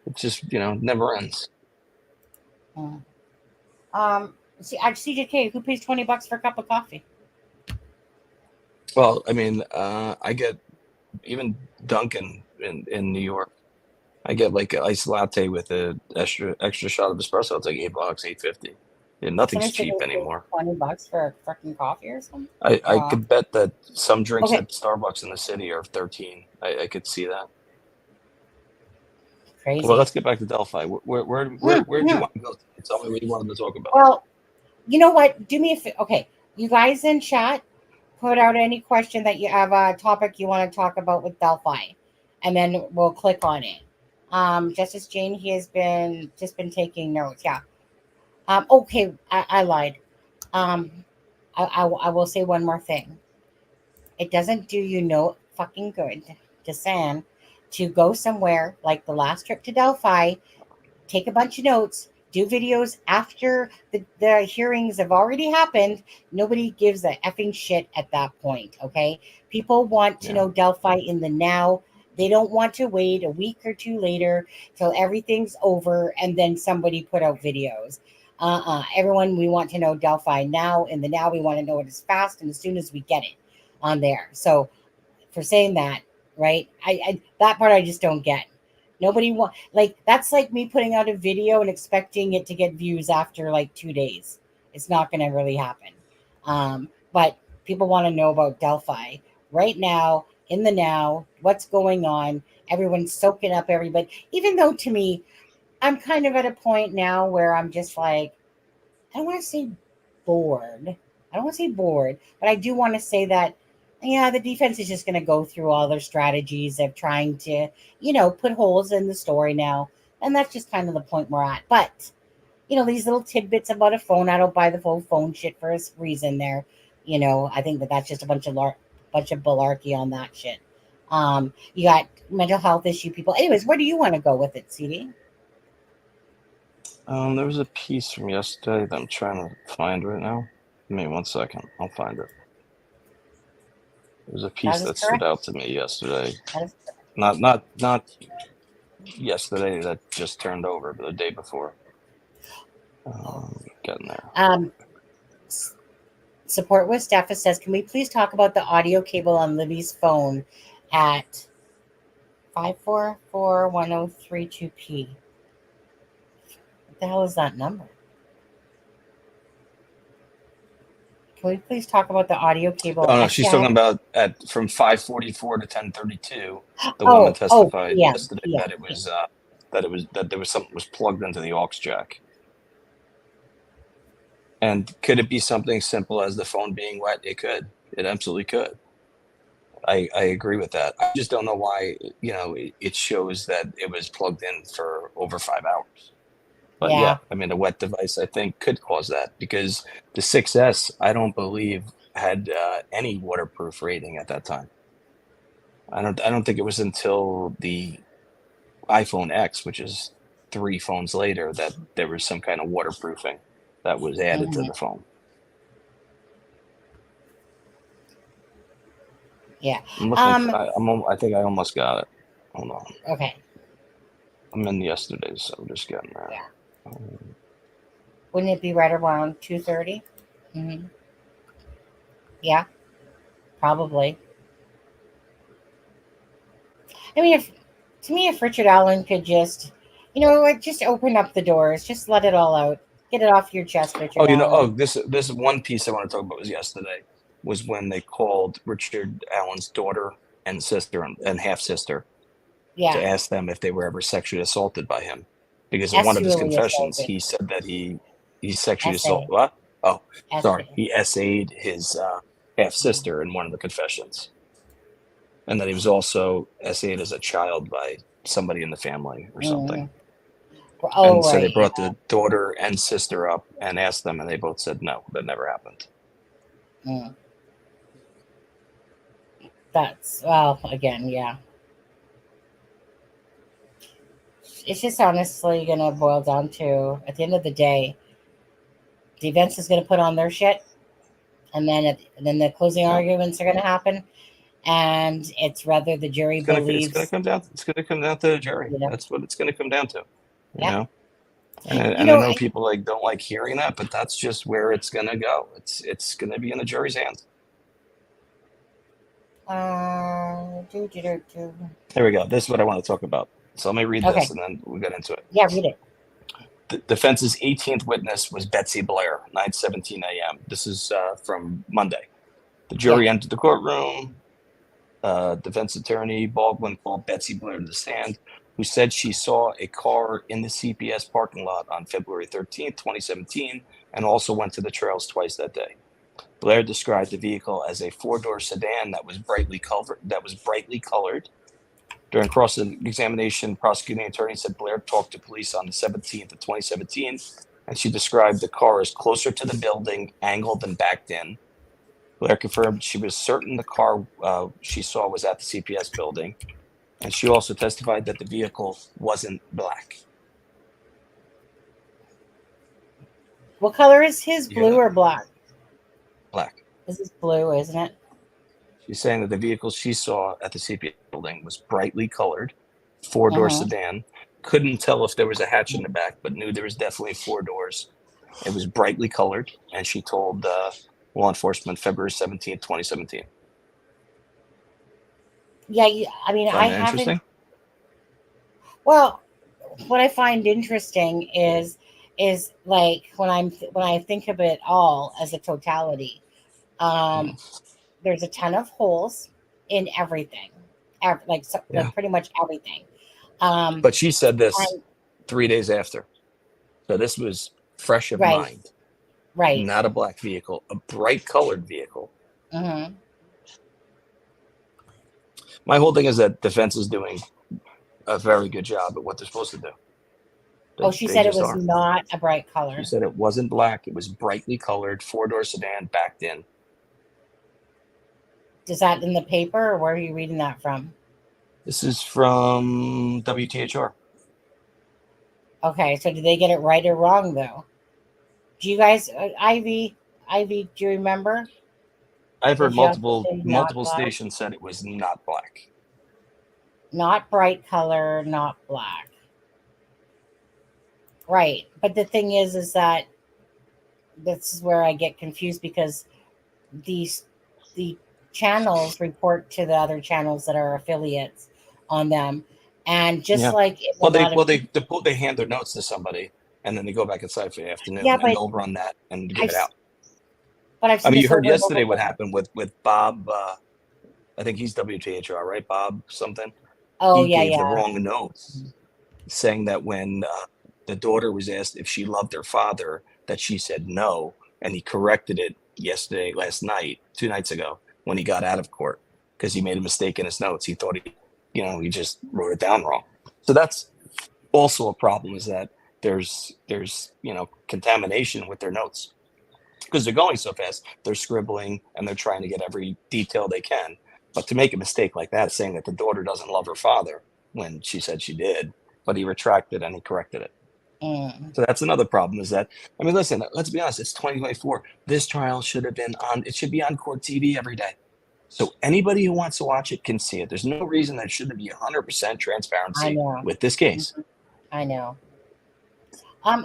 It just never ends. Mm. See, CJK, who pays $20 for a cup of coffee? Well, I mean, I get even Dunkin' in New York. I get like an iced latte with a extra shot of espresso. It's like $8, 8.50. Yeah, nothing's Somebody said cheap they paid anymore. $20 for a freaking coffee or something. I Wow. could bet that some drinks Okay, at Starbucks in the city are 13. I could see that. Well, crazy. let's get back to Delphi. Where'd you want to go? Tell me what you wanted to talk about. Well, you know what? Do me a favor. Okay, you guys in chat, put out any question that you have a topic you want to talk about with Delphi, and then we'll click on it. Justice Jane, he has been taking notes. Yeah. Okay, I lied. Um, I will say one more thing. It doesn't do you no fucking good, just saying, to go somewhere like the last trip to Delphi, take a bunch of notes, do videos after the hearings have already happened. Nobody gives a effing shit at that point, okay? People want to know Delphi in the now. They don't want to wait a week or two later till everything's over and then somebody put out videos. Everyone, we want to know Delphi now. In the now, we want to know it as fast and as soon as we get it on there. So for saying that, right? I that part I just don't get. Nobody want like that's like me putting out a video and expecting it to get views after like 2 days. It's not going to really happen. But people want to know about Delphi right now, in the now, what's going on. Everyone's soaking up everybody. Even though to me, I'm kind of at a point now where I'm just like, I don't want to say bored. I don't want to say bored, but I do want to say that, yeah, the defense is just going to go through all their strategies of trying to, put holes in the story now. And that's just kind of the point we're at. But, these little tidbits about a phone, I don't buy the whole phone shit for a reason there. I think that's just a bunch of malarkey on that shit. You got mental health issue people. Anyways, where do you want to go with it, CD? There was a piece from yesterday that I'm trying to find right now. Give me 1 second. I'll find it. There was a piece that stood out to me yesterday. Not yesterday that just turned over, but the day before. Getting there. Support with Steffa says, can we please talk about the audio cable on Libby's phone at 5441032P. What the hell is that number? Can we please talk about the audio cable? Oh no, Actually, she's I talking have. about from 5:44 to 10:32. The woman testified PM, yesterday PM. that that there was something was plugged into the aux jack. And could it be something simple as the phone being wet? It could. It absolutely could. I agree with that. I just don't know why, it shows that it was plugged in for over 5 hours. But yeah, Yeah. I mean, a wet device, I think, could cause that because the 6S, I don't believe, had any waterproof rating at that time. I don't think it was until the iPhone X, which is 3 phones later, that there was some kind of waterproofing that was added to Mhm. the phone. Yeah. I'm looking. Um. I think I almost got it. Hold on. Okay. I'm in yesterday's, so I'm just getting there. Yeah. Wouldn't it be right around 2:30? Mm-hmm. Yeah. Probably. I mean, if to me, if Richard Allen could just, like, just open up the doors, just let it all out, get it off your chest, Richard Allen. This one piece I want to talk about was yesterday, was when they called Richard Allen's daughter and sister and half sister to Yeah. ask them if they were ever sexually assaulted by him, because in one of his Sexually confessions assaulted. he said that he sexually assaulted. Essay. What? Oh, sorry, Essay. he essayed his half sister in one of the confessions, and that he was also essayed as a child by somebody in the family or something. Mm. Oh, And so they right. brought the daughter and sister up and asked them, and they both said no, that never happened. Yeah. Mm. That's, well, again, yeah. It's just honestly going to boil down to, at the end of the day, defense is going to put on their shit, and then the closing arguments are going to happen, and it's whether the jury It's gonna believes, come down. It's gonna come down to the jury. you know, That's what it's gonna come down to. You yeah, know, you and I know, know people don't like hearing that, but that's just where it's gonna go. It's gonna be in the jury's hands. There we go. This is what I want to talk about. So let me read Okay. this, and then we'll get into it. Yeah, read it. The defense's 18th witness was Betsy Blair, 9:17 a.m. This is from Monday. The jury entered the courtroom. Defense attorney Baldwin called Betsy Blair to the stand, who said she saw a car in the CPS parking lot on February 13th, 2017, and also went to the trails twice that day. Blair described the vehicle as a four-door sedan that was brightly colored. During cross-examination, prosecuting attorney said Blair talked to police on the 17th of 2017, and she described the car as closer to the building, angled and backed in. Blair confirmed she was certain the car she saw was at the CPS building, and she also testified that the vehicle wasn't black. What color is his? You hear Blue that? or black? Black. This is blue, isn't it? She's saying that the vehicle she saw at the CPS building was brightly colored, four-door Mhm. sedan. Couldn't tell if there was a hatch in the back, but knew there was definitely four doors. It was brightly colored, and she told law enforcement February 17th, 2017. Yeah, I mean, I Find that haven't. interesting? Well, what I find interesting is like when I think of it all as a totality, um, there's a ton of holes in everything, Yeah. pretty much everything. But she said this And 3 days after. So this was fresh of right, mind, right. not a black vehicle, a bright colored vehicle. Hmm. My whole thing is that defense is doing a very good job at what they're supposed to do. Oh, she They said it just was are. not a bright She color. said it wasn't black. It was brightly colored, four-door sedan, backed in. Is that in the paper, or where are you reading that from? This is from WTHR. Okay, so did they get it right or wrong though? Do you guys, Ivy, do you remember? I've heard Did you also say not multiple black? stations said it was not black. Not bright color, not black. Right. But the thing is that this is where I get confused, because the channels report to the other channels that are affiliates on them. And just Yeah. like in a Well, lot of they hand their notes to somebody, and then they go back inside for the afternoon, yeah, and but they'll run that and give I've it out. I've I seen mean, you this heard over and over yesterday what again. happened with Bob. I think he's WTHR, right? Bob something. Oh He yeah, gave the yeah. wrong notes, saying that when the daughter was asked if she loved her father, that she said no, and he corrected it last night, 2 nights ago, when he got out of court because he made a mistake in his notes. He thought he just wrote it down wrong. So that's also a problem, is that there's contamination with their notes because they're going so fast. They're scribbling and they're trying to get every detail they can. But to make a mistake like that, saying that the daughter doesn't love her father when she said she did, but he retracted and he corrected it. Mm. So that's another problem, is that, I mean, listen, let's be honest, it's 2024. This trial should be on court TV every day. So anybody who wants to watch it can see it. There's no reason there shouldn't be 100% I transparency know. with this case. I know.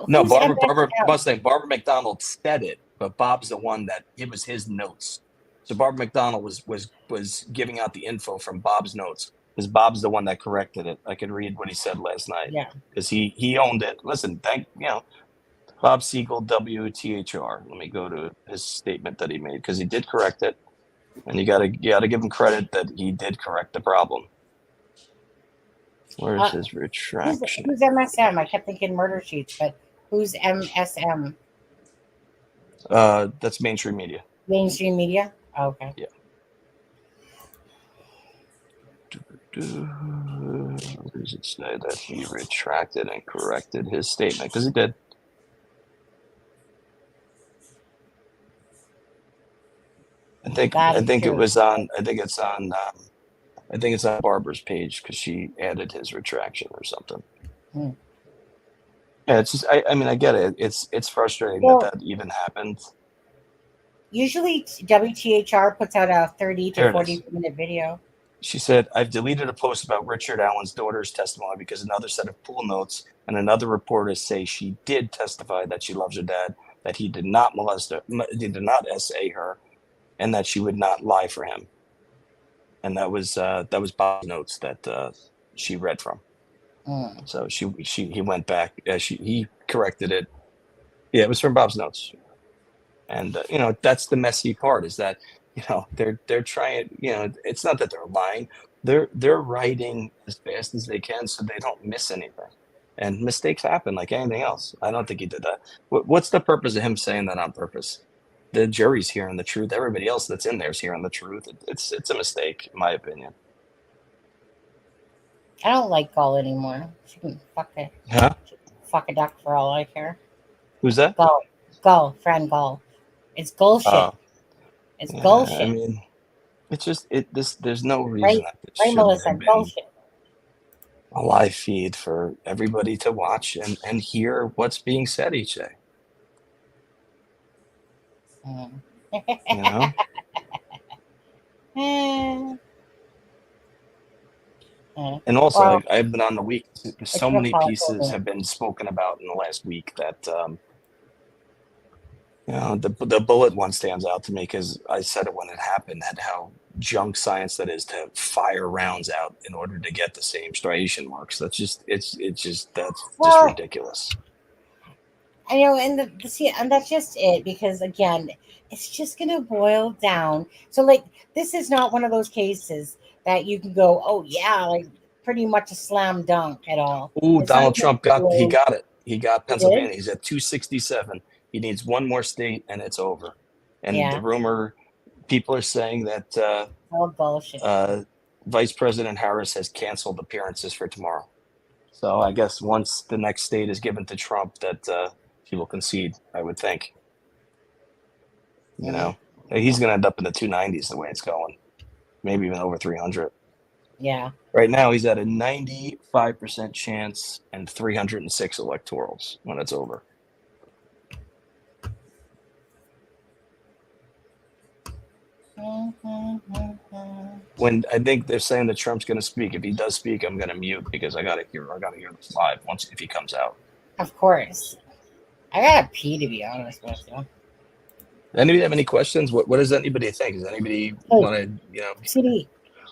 No, Who's Barbara MSM? Barbara McDonald said it, but Bob's the one that it was his notes. So Barbara McDonald was giving out the info from Bob's notes, because Bob's the one that corrected it. I could read what he said last night Yeah. because he owned it. Listen, Bob Siegel, WTHR. Let me go to his statement that he made, because he did correct it, and you gotta give him credit that he did correct the problem. Where's his retraction? Who's MSM? I kept thinking Murder Sheets, but who's MSM? That's mainstream media. Mainstream media? Oh, okay. Yeah. Where does it say that he retracted and corrected his statement? Because he did. I think it was on. I think it's on Barbara's page, because she added his retraction or something. Hmm. Yeah, it's just. I mean, I get it. It's frustrating that even happened. Usually, WTHR puts out a 30 to There it 40-minute video. She said, "I've deleted a post about Richard Allen's daughter's testimony because another set of pool notes and another reporter say she did testify that she loves her dad, that he did not molest her, he did not SA her, and that she would not lie for him." And that was Bob's notes that she read from. Mm. So he went back. He corrected it. Yeah, it was from Bob's notes. And that's the messy part, is that they're trying. It's not that they're lying. They're writing as fast as they can so they don't miss anything. And mistakes happen like anything else. I don't think he did that. What's the purpose of him saying that on purpose? The jury's hearing the truth. Everybody else that's in there is hearing the truth. It's a mistake, in my opinion. I don't like Gull anymore. She can fuck it. Huh? Fuck a duck for all I care. Who's that? Gull, friend Gull. It's Gull shit. It's Gull shit. I mean, it's just there's no reason that this Right, shouldn't Melissa. have Gull been shit. a live feed for everybody to watch and hear what's being said each day. Mm. You know? And also, I've been on the week. So many pieces have been spoken about in the last week that, the bullet one stands out to me, because I said it when it happened, that how junk science that is to fire rounds out in order to get the same striation marks. That's just ridiculous. I know, and and that's just it, because again, it's just going to boil down. So, like, this is not one of those cases that you can go, oh yeah, like pretty much a slam dunk at all. Ooh, Donald Trump got it. He got Pennsylvania. Did? He's at 267. He needs one more state and it's over. And the rumor, people are saying that bullshit. Vice President Harris has canceled appearances for tomorrow. So I guess once the next state is given to Trump, that he will concede, I would think. He's going to end up in the 290s the way it's going, maybe even over 300. Yeah. Right now, he's at a 95% chance and 306 electorals when it's over. When I think they're saying that Trump's going to speak. If he does speak, I'm going to mute, because I got to hear this live if he comes out. Of course. I got to pee, to be honest with you. Anybody have any questions? What does anybody think? Does anybody want to, CD,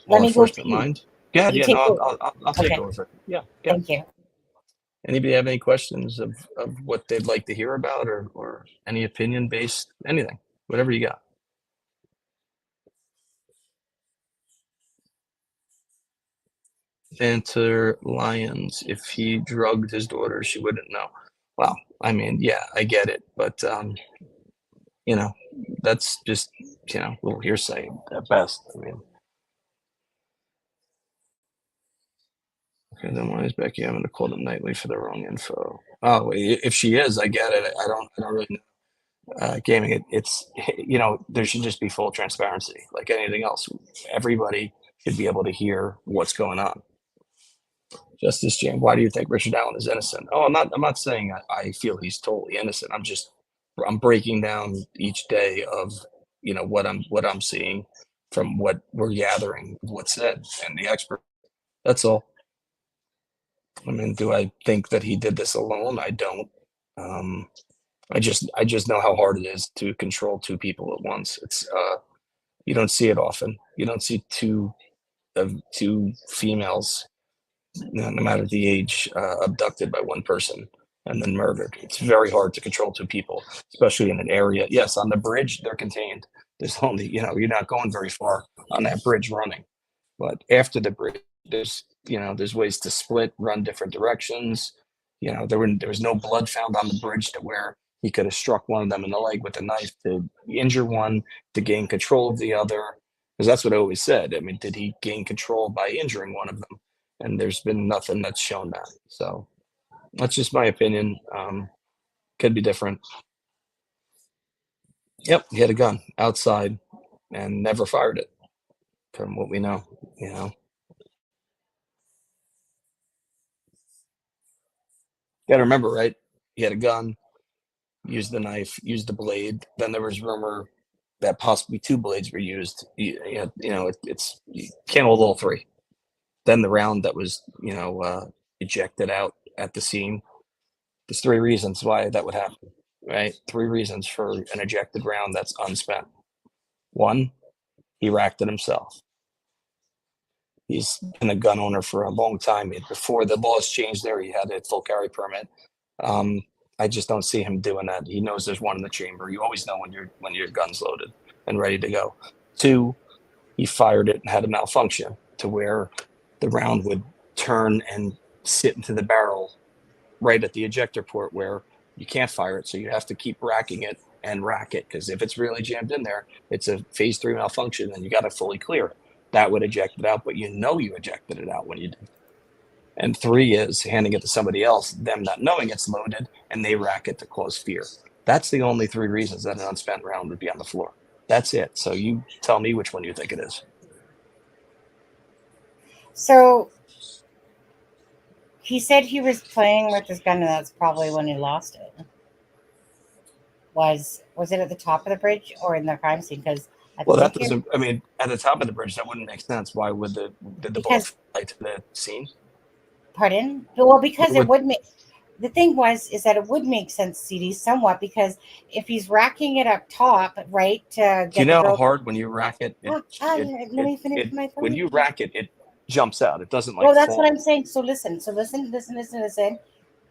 let me go pee. Mind? Yeah, You yeah, take no, over. I'll take Okay, over. Yeah, yeah. thank you. Anybody have any questions of what they'd like to hear about, or any opinion based anything, whatever you got? Enter Lyons. If he drugged his daughter, she wouldn't know. Well, I mean, yeah, I get it, but you know, that's just a little hearsay at best. I mean, okay, then why is Becky having to call them nightly for the wrong info? Oh, if she is, I get it. I don't really know. Gaming, it's there should just be full transparency, like anything else. Everybody should be able to hear what's going on. Justice Jam, why do you think Richard Allen is innocent? Oh, I'm not saying I feel he's totally innocent. I'm breaking down each day of what I'm seeing from what we're gathering, what's said, and the expert. That's all. I mean, do I think that he did this alone? I don't. Um, I just know how hard it is to control two people at once. It's you don't see it often. You don't see two females, no matter the age, abducted by one person and then murdered. It's very hard to control two people, especially in an area. Yes, on the bridge they're contained. There's only you're not going very far on that bridge running, but after the bridge, there's ways to split, run different directions. There was no blood found on the bridge to where he could have struck one of them in the leg with a knife to injure one to gain control of the other. Because that's what I always said. I mean, did he gain control by injuring one of them? And there's been nothing that's shown that. So that's just my opinion. Could be different. Yep, he had a gun outside and never fired it, from what we know. Got to remember, right? He had a gun, used the knife, used the blade. Then there was rumor that possibly two blades were used. You can't hold all three. Then the round that was, ejected out at the scene. There's three reasons why that would happen, right? Three reasons for an ejected round that's unspent. One, he racked it himself. He's been a gun owner for a long time. Before the laws changed there, he had a full carry permit. Um, I just don't see him doing that. He knows there's one in the chamber. You always know when your gun's loaded and ready to go. Two, he fired it and had a malfunction to where the round would turn and sit into the barrel right at the ejector port where you can't fire it. So you have to keep racking it and rack it, because if it's really jammed in there, it's a phase 3 malfunction and you got to fully clear it. That would eject it out, but you ejected it out when you did. And three is handing it to somebody else, them not knowing it's loaded, and they rack it to cause fear. That's the only three reasons that an unspent round would be on the floor. That's it. So you tell me which one you think it is. So he said he was playing with his gun, and that's probably when he lost it. Was it at the top of the bridge or in the crime scene? Because that doesn't. I mean, at the top of the bridge, that wouldn't make sense. Why would did the bullet fly to the scene? Pardon? Well, because it would make. The thing is that it would make sense, CD, somewhat, because if he's racking it up top, right? To get Do you know how hard when you rack it? Let me finish my thought. When you rack it, it jumps out. It doesn't like. Well, that's fall. what I'm saying. So listen.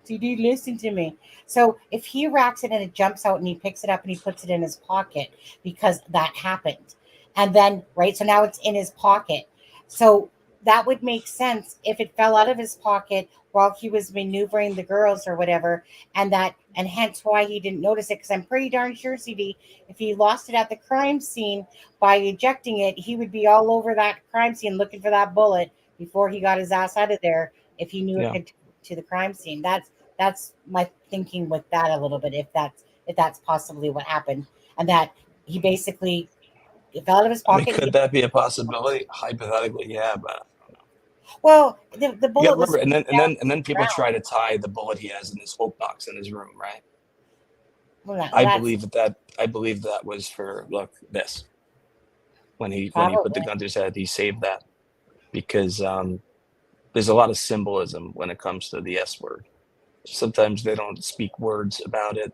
CD, listen to me. So if he racks it and it jumps out and he picks it up and he puts it in his pocket because that happened. And then, right, so now it's in his pocket. So that would make sense if it fell out of his pocket while he was maneuvering the girls or whatever, and hence why he didn't notice it. Because I'm pretty darn sure, CD, if he lost it at the crime scene by ejecting it, he would be all over that crime scene looking for that bullet before he got his ass out of there if he knew it could to the crime scene. That's my thinking with that a little bit, if that's possibly what happened, and that he basically it fell out of his pocket. Could that be a possibility? Hypothetically, yeah, but well, the bullet was. And then people try to tie the bullet he has in his hope box in his room, right? Well, I believe that was for this. When he put the gun to his head, he saved that because there's a lot of symbolism when it comes to the S word. Sometimes they don't speak words about it.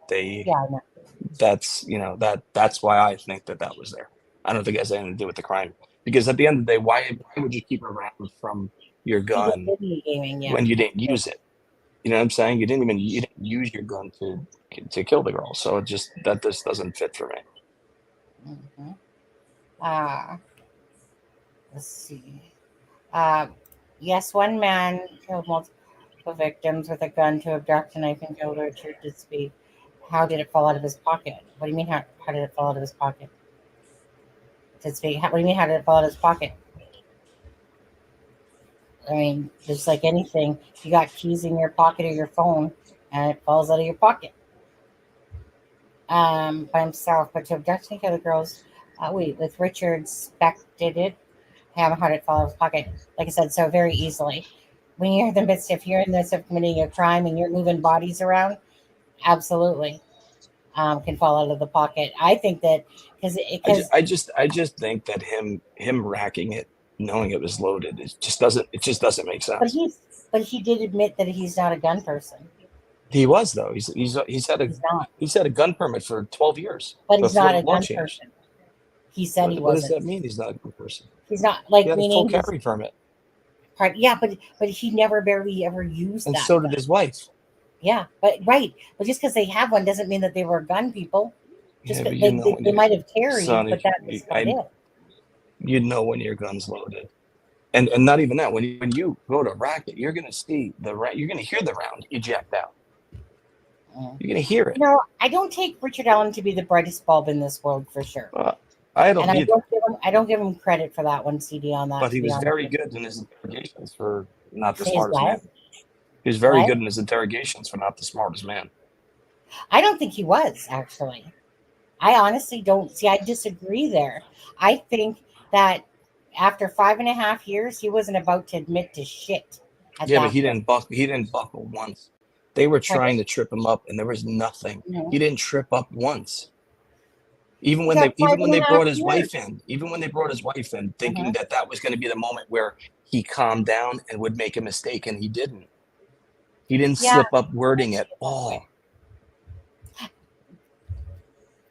That's why I think that was there. I don't think it has anything to do with the crime. Because at the end of the day, why would you keep a round from your gun Video gaming, yeah. when you didn't use it? You know what I'm saying? You didn't use your gun to kill the girl. So it just doesn't fit for me. Mm-hmm. Let's see. Yes, one man killed multiple victims with a gun to abduct, a knife, and killed her to speak. How did it fall out of his pocket? What do you mean? How did it fall out of his pocket? To speak. What do you mean? How did it fall out of his pocket? I mean, just like anything, you got keys in your pocket or your phone, and it falls out of your pocket. By himself, but to abduct and kill the girls. With Richard spected it. How did it fall out of his pocket? Like I said, so very easily. When you're in the midst, if you're in the midst of committing a crime and you're moving bodies around, absolutely can fall out of the pocket. I think that because I just think that him racking it, knowing it was loaded, it just doesn't make sense. but he did admit that he's not a gun person. He was though. He's had a gun permit for 12 years. But he's not a gun person. He said he wasn't. What does that mean? He's not a gun person. He's not like he had meaning a full carry permit. Yeah, but he never barely ever used and that. And so did his wife. Yeah, but just because they have one doesn't mean that they were gun people. Just they might have carried, Sonny, but that's not it. You'd know when your gun's loaded, and not even that. When you go to rack it, you're gonna see you're gonna hear the round eject out. You're gonna hear it. No, I don't take Richard Allen to be the brightest bulb in this world for sure. I don't. And I don't give him credit for that one, CD, on that. But he was very good in his interrogations for not the smartest man. He was very good in his interrogations for not the smartest man. I don't think he was, actually. I honestly don't see. I disagree there. I think that after 5.5 years, he wasn't about to admit to shit. But he didn't buckle once. They were trying to trip him up, and there was nothing. No. He didn't trip up once. Even when they brought his wife in, thinking that was going to be the moment where he calmed down and would make a mistake, and he didn't. He didn't slip up wording at all.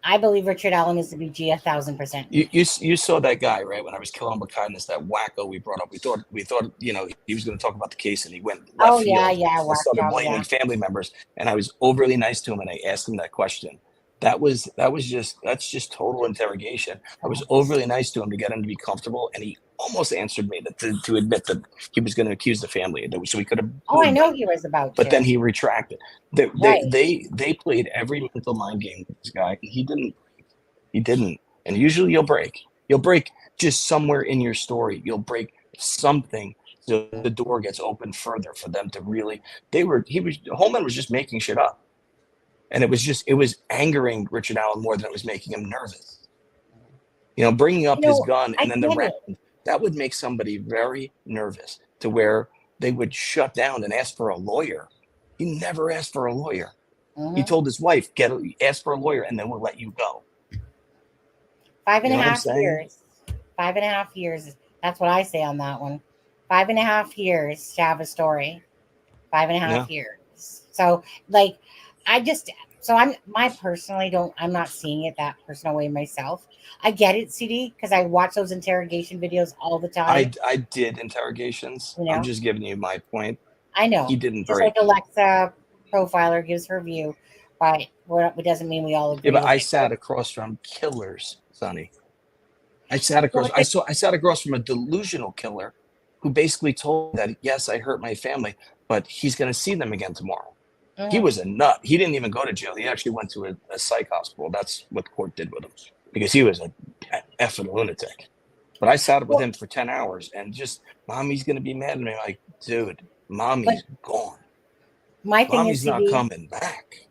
I believe Richard Allen is the BG 1,000%. You saw that guy, right? When I was killing him with kindness, that wacko we brought up. We thought he was going to talk about the case, and he went left field. And started blaming family members, and I was overly nice to him, and I asked him that question. That's just total interrogation. I was overly nice to him to get him to be comfortable, and he almost answered me to admit that he was going to accuse the family, so we could have. Oh, I know he was about. But then he retracted. They played every mental mind game with this guy. He didn't. And usually you'll break just somewhere in your story. You'll break something so the door gets opened further for them to really. Holman was just making shit up. And it was angering Richard Allen more than it was making him nervous. Bringing up his gun and then the round, that would make somebody very nervous to where they would shut down and ask for a lawyer. He never asked for a lawyer. He told his wife, ask for a lawyer and then we'll let you go. 5.5 years. 5.5 years. That's what I say on that one. 5.5 years to have a story. 5.5 years. So I'm not seeing it that personal way myself. I get it, CD, because I watch those interrogation videos all the time. I did interrogations. I'm just giving you my point. I know. He didn't just break. Like Alexa Profiler gives her view, but it doesn't mean we all agree. Yeah, but I sat across from killers, Sonny. I sat across from a delusional killer who basically told me that, yes, I hurt my family, but he's going to see them again tomorrow. He was a nut. He didn't even go to jail. He actually went to a psych hospital. That's what the court did with him because he was a effing lunatic. But I sat with him for 10 hours and just, Mommy's going to be mad at me. Like, dude, Mommy's gone. Mommy's not coming back.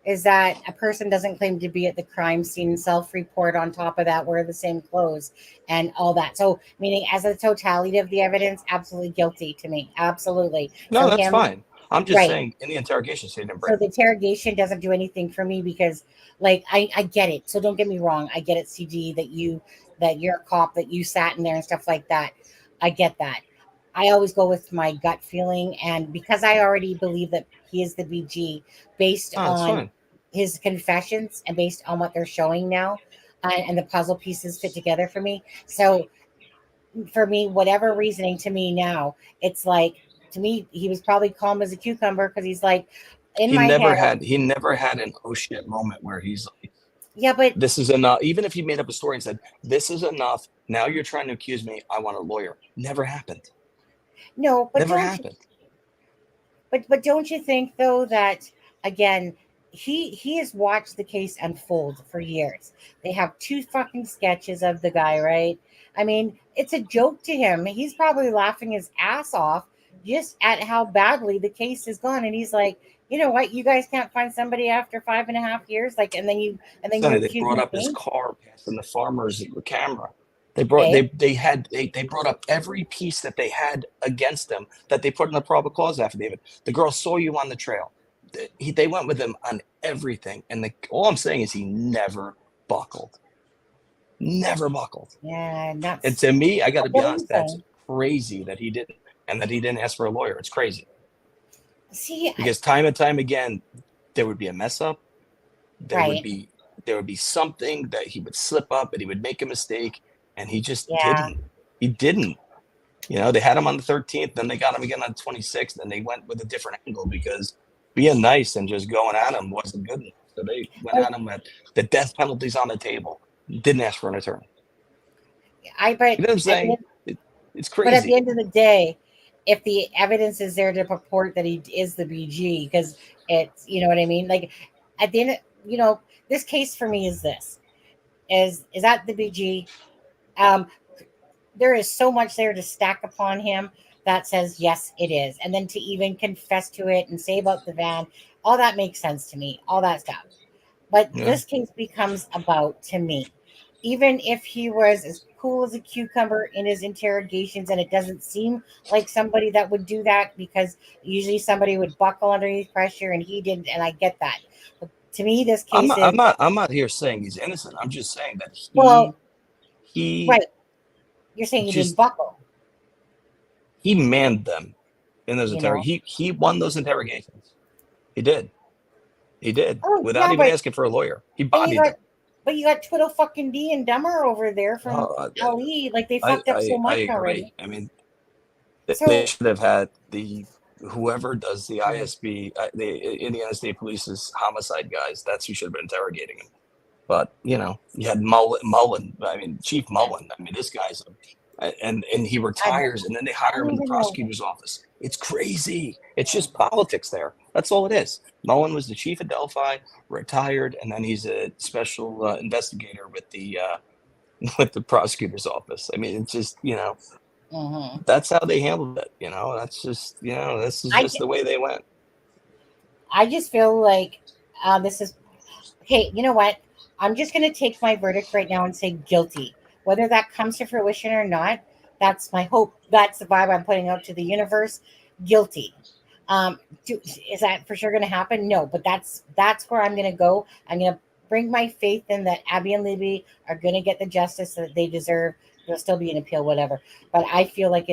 Is that a person doesn't claim to be at the crime scene, self-report on top of that, wear the same clothes and all that. So, meaning as a totality of the evidence, absolutely guilty to me. Absolutely. No, that's fine. I'm just saying in the interrogation, so the interrogation doesn't do anything for me because I get it. So don't get me wrong. I get it, CG, that you're a cop, that you sat in there and stuff like that. I get that. I always go with my gut feeling. And because I already believe that he is the BG based on his confessions and based on what they're showing now, and the puzzle pieces fit together for me. So for me, whatever reasoning to me now, it's like, to me, he was probably calm as a cucumber because he's like, in my head, He never had an oh shit moment where he's like, yeah, but this is enough. Even if he made up a story and said, this is enough. Now you're trying to accuse me. I want a lawyer. Never happened. no, but Never don't happened. but don't you think though that, again, he has watched the case unfold for years. They have two fucking sketches of the guy, right? I mean, it's a joke to him. He's probably laughing his ass off just at how badly the case has gone, and he's like, you know what, you guys can't find somebody after 5.5 years, like, and then you Sonny, they accuse brought me of up his me. car passing the farmer's camera. They brought Eh? they brought up every piece that they had against them that they put in the probable cause affidavit. The girl saw you on the trail. They went with him on everything, and all I'm saying is he never buckled. Never buckled. Yeah, and And that's to me, I got to be what I'm honest, that's saying. crazy that he didn't, and that he didn't ask for a lawyer. It's crazy See, because time and time again, there would be a mess up. There would right? be something that he would slip up and he would make a mistake, and he just Yeah. didn't. He didn't. You know, they had him on the 13th, then they got him again on the 26th, and they went with a different angle because being nice and just going at him wasn't good enough. So they went Oh, at him at the death penalty's on the table. Didn't ask for an attorney. but You know what I'm at the saying? end, It's but at the crazy. end of the day, if the evidence is there to purport that he is the BG, because it's, you know what I mean? Like, at the end, this case for me is this: is that the BG? Um, there is so much there to stack upon him that says yes, it is, and then to even confess to it and say about the van, all that makes sense to me, all that stuff. But Yeah. this case becomes about, to me, even if he was as cool as a cucumber in his interrogations, and it doesn't seem like somebody that would do that, because usually somebody would buckle underneath pressure, and he didn't, and I get that. But to me, this case is, I'm not here saying he's innocent. I'm just saying that well, he right. You're saying he didn't just buckle, he manned them in those you know? he won those interrogations. He did. He did Oh without yeah, even asking for a lawyer. He but you bodied got them. but you got Twiddle fucking D and Dumber over there from Oh, LE. Like, they fucked up so I much already. agree. I mean, they So should have had whoever does the mm, ISB, the Indiana State Police's homicide guys. That's who should have been interrogating him. But you had Mullen. I mean, Chief Mullen. I mean, this guy's and he I retires, and then they I hire him don't in the even know. prosecutor's office. It's crazy. It's just politics there. That's all it is. Mullen was the chief of Delphi, retired, and then he's a special investigator with the with the prosecutor's office. I mean, it's just Hmm. that's how they handled it. That's just this is I just the way they went. I just feel like this is okay. You know what? I'm just going to take my verdict right now and say guilty. Whether that comes to fruition or not, that's my hope. That's the vibe I'm putting out to the universe. Guilty. Is that for sure going to happen? No, but that's where I'm going to go. I'm going to bring my faith in that Abby and Libby are going to get the justice that they deserve. There'll still be an appeal, whatever. But I feel like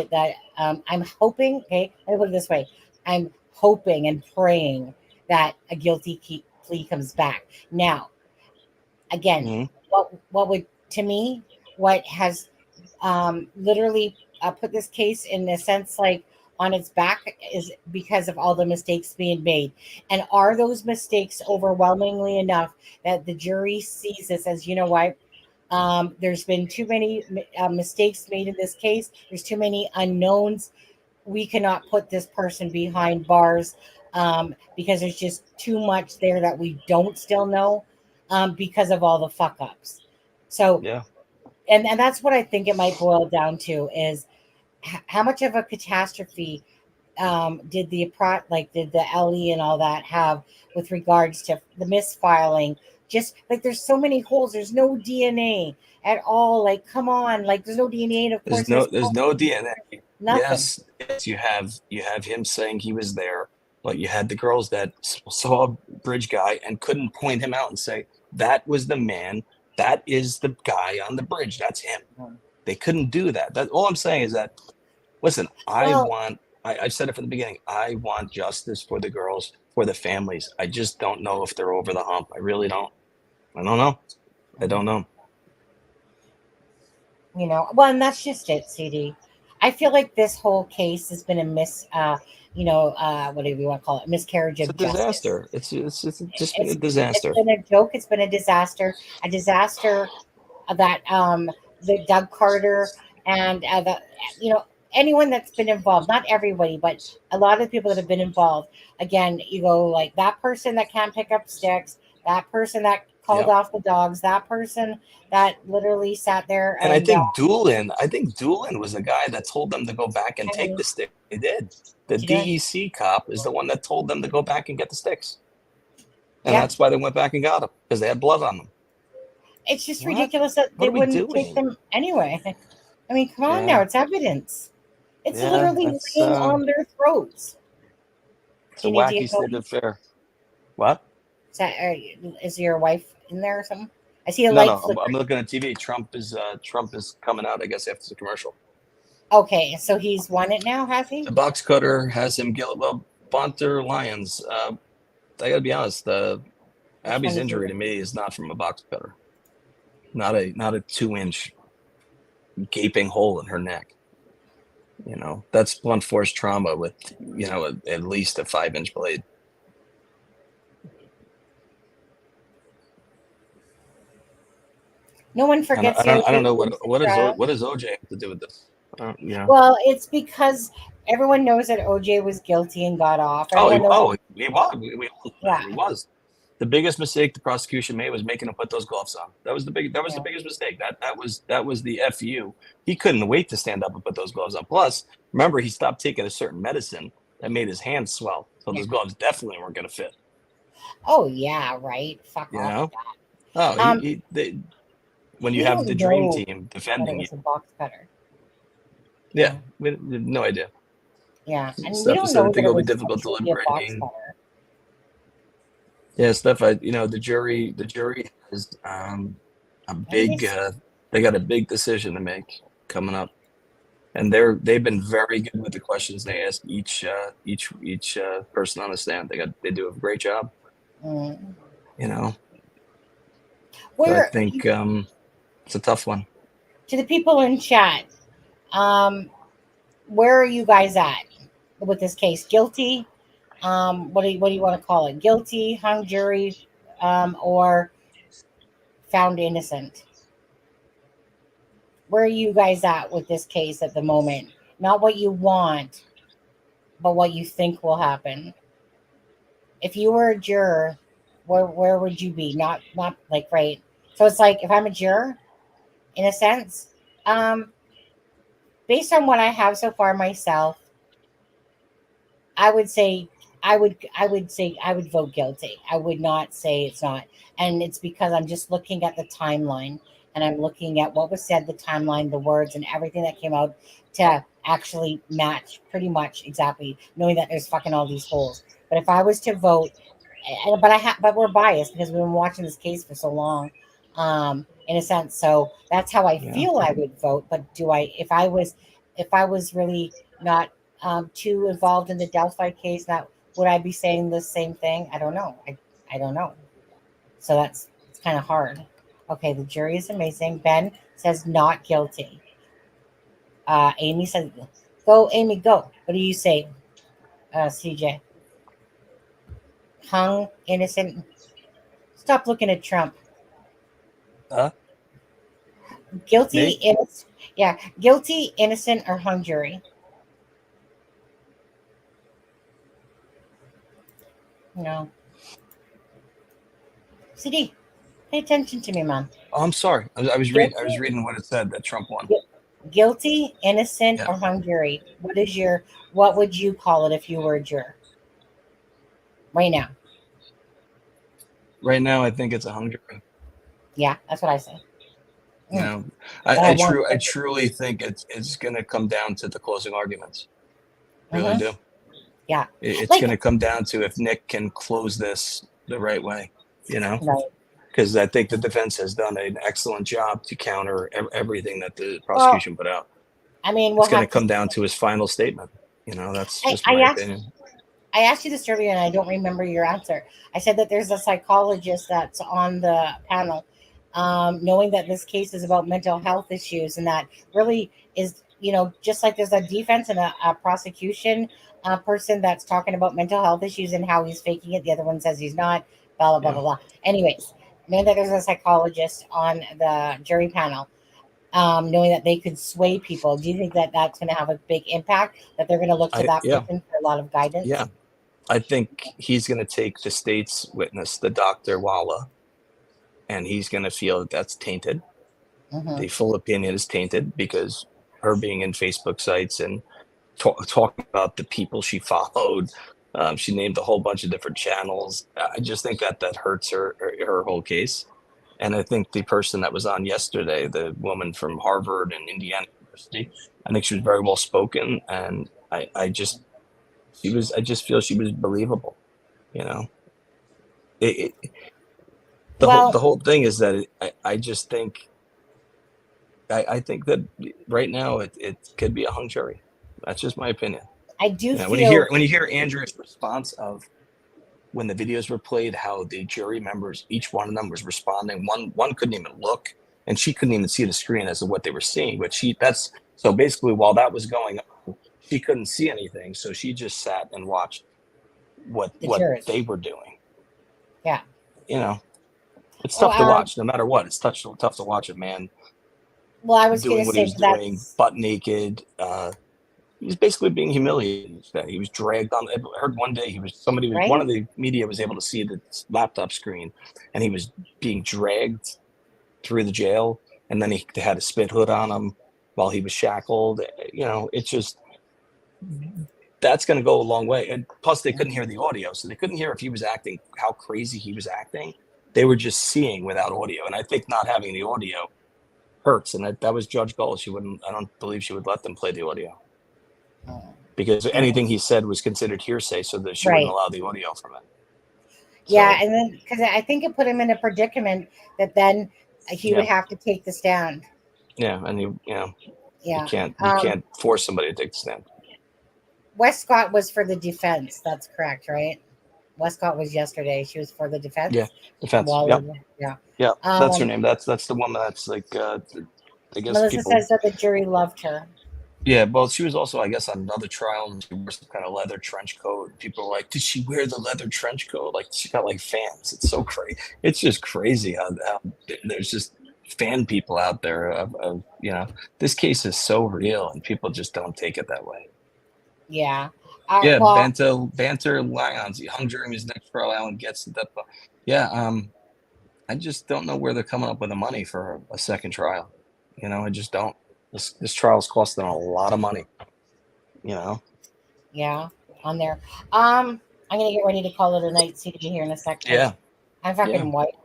I'm hoping. Okay, let me put it this way: I'm hoping and praying that a guilty plea comes back. Now, again, Mm-hmm. what would, to me, what has literally put this case in a sense like on its back is because of all the mistakes being made. And are those mistakes overwhelmingly enough that the jury sees this as, you know what, there's been too many mistakes made in this case, there's too many unknowns, we cannot put this person behind bars, because there's just too much there that we don't still know, because of all the fuck ups. So, Yeah. and that's what I think it might boil down to is how much of a catastrophe did did the LE and all that have with regards to the misfiling? Just like, there's so many holes. There's no DNA at all. Like, come on, like, there's no DNA, and of course There's no DNA. nothing. Yes, you have him saying he was there, but you had the girls that saw a bridge guy and couldn't point him out and say that was the man, that is the guy on the bridge, that's him. They couldn't do that. That all I'm saying is that, listen, Well, I said it from the beginning. I want justice for the girls, for the families. I just don't know if they're over the hump. I really don't. I don't know. I don't know. Well, and that's just it, CD. I feel like this whole case has been a whatever you want to call it, miscarriage It's a of justice. disaster. It's just been a It's disaster. been a joke. It's been a disaster that the Doug Carter and the you know anyone that's been involved, not everybody, but a lot of the people that have been involved. Again, you go like that person that can't pick up sticks, that person that called Yep. off the dogs, that person that literally sat there And I and think Doolin was the guy that told them to go back and take the stick. They did. The you know, DEC cop is the one that told them to go back and get the sticks. And yeah, that's why they went back and got them, because they had blood on them. it's just What? ridiculous that What they are we wouldn't take doing? them anyway. I mean, come on now, Yeah. it's evidence. It's Yeah. literally That's laying on their throats. it's a Jeannie, do you wacky know? state of affair. What? Is your wife in there or something? I see a No, light no. I'm flickering. looking at TV. Trump is coming out, I guess, after the commercial. Okay, so he's won it now, has he? The box cutter has him guilty. Well, Bonter Lions. I got to be honest. Which one Abby's is he? injury to me is not from a box cutter. Not a 2-inch gaping hole in her neck. That's blunt force trauma with at least a 5-inch blade. No one forgets the I don't OJ know Simpson trial. what does OJ have to do with this? Well, it's because everyone knows that OJ was guilty and got off. Oh, Everyone knows. he was. We all know Yeah, he was. The biggest mistake the prosecution made was making him put those gloves on. That was the yeah. biggest mistake. That was the FU. He couldn't wait to stand up and put those gloves on. Plus, remember, he stopped taking a certain medicine that made his hands swell. So those gloves definitely weren't going to fit. Oh yeah, right. Fuck You off know? with that. Oh, when you We have the don't dream know team that it defending you. was a box cutter. Yeah, we have no idea. Yeah, and we Steph don't said, I know think that it it'll be was difficult truly a box deliberating. cutter. Yeah, Steph, the jury has a big, they got a big decision to make coming up, and they've been very good with the questions they ask each person on the stand. They do a great job. Mm. So I Where think it's a tough one. to the people in chat, where are you guys at with this case? Guilty? What do you want to call it? Guilty, hung jury, or found innocent? Where are you guys at with this case at the moment? Not what you want, but what you think will happen. If you were a juror, where would you be? Not like right. So it's like if I'm a juror, in a sense, um, based on what I have so far myself, I would say I would vote guilty. I would not say it's not. And it's because I'm just looking at the timeline and I'm looking at what was said, the timeline, the words and everything that came out to actually match pretty much exactly, knowing that there's fucking all these holes. But if I was to vote, but we're biased because we've been watching this case for so long, in a sense. So that's how I feel I would vote. But if I was really not too involved in the Delphi case, that would I be saying the same thing? I don't know. I don't know. So it's kind of hard. Okay, the jury is amazing. Ben says not guilty. Amy says, "Go, Amy, go." What do you say, CJ? Hung, innocent. Stop looking at Trump. Huh? Guilty, Me? innocent. Yeah, guilty, innocent, or hung jury. No. CD, pay attention to me, man. Oh, I'm sorry. I was Guilty, reading what it said that Trump won. guilty, innocent, Yeah. or hung jury. What would you call it if you were a juror? Right now. Right now, I think it's a hung jury. Yeah, that's what I say. I truly think it's going to come down to the closing arguments. Really do. Yeah. It's going to come down to if Nick can close this the right way, Right. because I think the defense has done an excellent job to counter everything that the prosecution put out. I mean, it's going to come down to his final statement. That's just my opinion. I asked you this earlier and I don't remember your answer. I said that there's a psychologist that's on the panel knowing that this case is about mental health issues, and that really is, just like there's a defense and a prosecution person that's talking about mental health issues and how he's faking it. The other one says he's not, blah, blah, blah, Yeah. blah, blah. Anyways, knowing that there's a psychologist on the jury panel, knowing that they could sway people, do you think that that's going to have a big impact, that they're going to look to that Yeah, person for a lot of guidance? yeah. I think he's going to take the state's witness, the Dr. Walla, and he's going to feel that that's tainted. Mm-hmm. The full opinion is tainted because her being in Facebook sites and talking about the people she followed. She named a whole bunch of different channels. I just think that hurts her whole case. And I think the person that was on yesterday, the woman from Harvard and Indiana University, I think she was very well spoken, and I just feel she was believable. You know, it, it, Well, the whole thing is that I just think I think that right now it could be a hung jury. That's just my opinion. I do When you feel hear Andrew's response of when the videos were played, how the jury members, each one of them was responding. One couldn't even look, and she couldn't even see the screen as to what they were seeing. But that's so basically while that was going on, she couldn't see anything, so she just sat and watched what the jurors. they were doing. Yeah. It's tough to watch, no matter what. It's tough to watch a man. Well, I was going doing to what he say was doing, that's butt naked. He was basically being humiliated. He was dragged on. I heard one day right. one of the media was able to see the laptop screen, and he was being dragged through the jail, and then they had a spit hood on him while he was shackled. It's just that's going to go a long way. And plus, they couldn't hear the audio, so they couldn't hear if he was acting, how crazy he was acting. They were just seeing without audio, and I think not having the audio hurts. And that was Judge Gull. I don't believe she would let them play the audio, because anything he said was considered hearsay, so that she wouldn't allow the audio from it. Yeah, and then because I think it put him in a predicament that then he would have to take the stand. Yeah, and you Yeah, you can't force somebody to take the stand. Westcott was for the defense. That's correct, right? Westcott was yesterday. She was for the defense. Yeah, defense. Yeah, that's her name. That's the woman. That's like I guess Melissa says that the jury loved her. Yeah, well, she was also, I guess, on another trial, and she wore some kind of leather trench coat. People were like, "Did she wear the leather trench coat?" Like she got like fans. It's so crazy. It's just crazy how there's just fan people out there. Of this case is so real, and people just don't take it that way. Yeah. Yeah, Banter Lions, hung during his next trial. Allen gets to that. Yeah, I just don't know where they're coming up with the money for a second trial. I just don't. This trial's costing a lot of money. Yeah, on there. I'm gonna get ready to call it a night. See you here in a second. Yeah, I'm fucking white.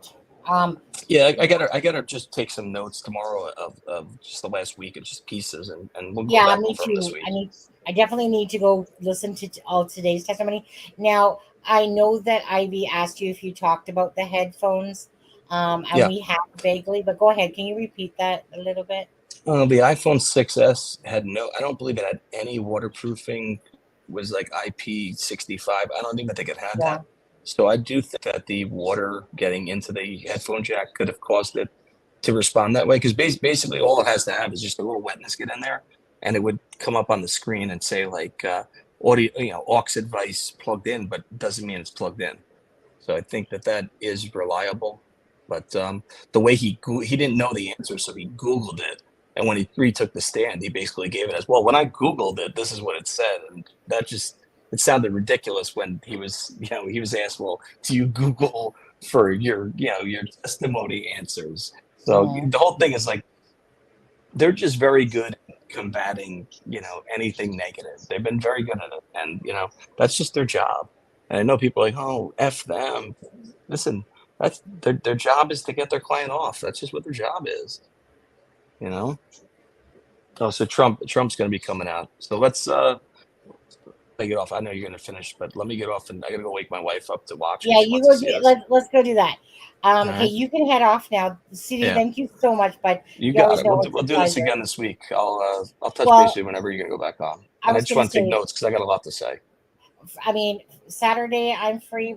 Yeah, I gotta just take some notes tomorrow of just the last week and just pieces, and we'll go back me over too. this week. I definitely need to go listen to all today's testimony. Now, I know that Ivy asked you if you talked about the headphones, and we have vaguely, but go ahead. Can you repeat that a little bit? The iPhone 6S had I don't believe it had any waterproofing. Was like IP65. I don't even think it had that. So I do think that the water getting into the headphone jack could have caused it to respond that way. Because basically all it has to have is just a little wetness get in there, and it would come up on the screen and say like audio, aux advice plugged in, but it doesn't mean it's plugged in. So I think that is reliable. But the way he didn't know the answer, so he Googled it. And when he retook the stand, he basically gave it as, well, when I Googled it, this is what it said. And that just, it sounded ridiculous when he was asked, well, do you Google for your testimony answers? So the whole thing is like, they're just very good at combating, anything negative. They've been very good at it. And, that's just their job. And I know people are like, oh, F them. Listen, that's their job is to get their client off. That's just what their job is. Oh, so Trump's going to be coming out. So let's get off. I know you're going to finish, but let me get off, and I got to go wake my wife up to watch. Yeah, you go. Let's go do that. Okay, you can head off now. CD, thank you so much. But you got it. We'll do this again this week. I'll touch base with you whenever you're going to go back on. And I just want to take notes because I got a lot to say. I mean, Saturday I'm free.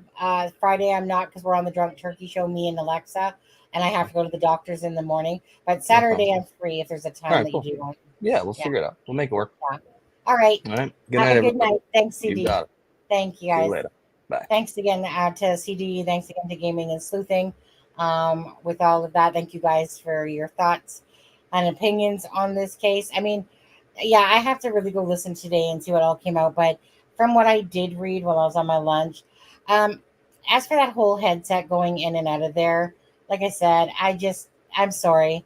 Friday I'm not because we're on the Drunk Turkey Show, me and Alexa. and I have to go to the doctor's in the morning. But No Saturday problem. I'm free if there's a All time right, that cool. you do want. Yeah, we'll Yeah. figure it out. We'll make it work. Yeah. All right. All right. Good Have night, a good everybody. night. Thanks, You CD. got it. Thank you, See you guys. later. Bye. Thanks again to CD. Thanks again to Gaming and Sleuthing. With all of that, thank you guys for your thoughts and opinions on this case. I mean, yeah, I have to really go listen today and see what all came out. But from what I did read while I was on my lunch, um, as for that whole headset going in and out of there, like I said, I'm sorry.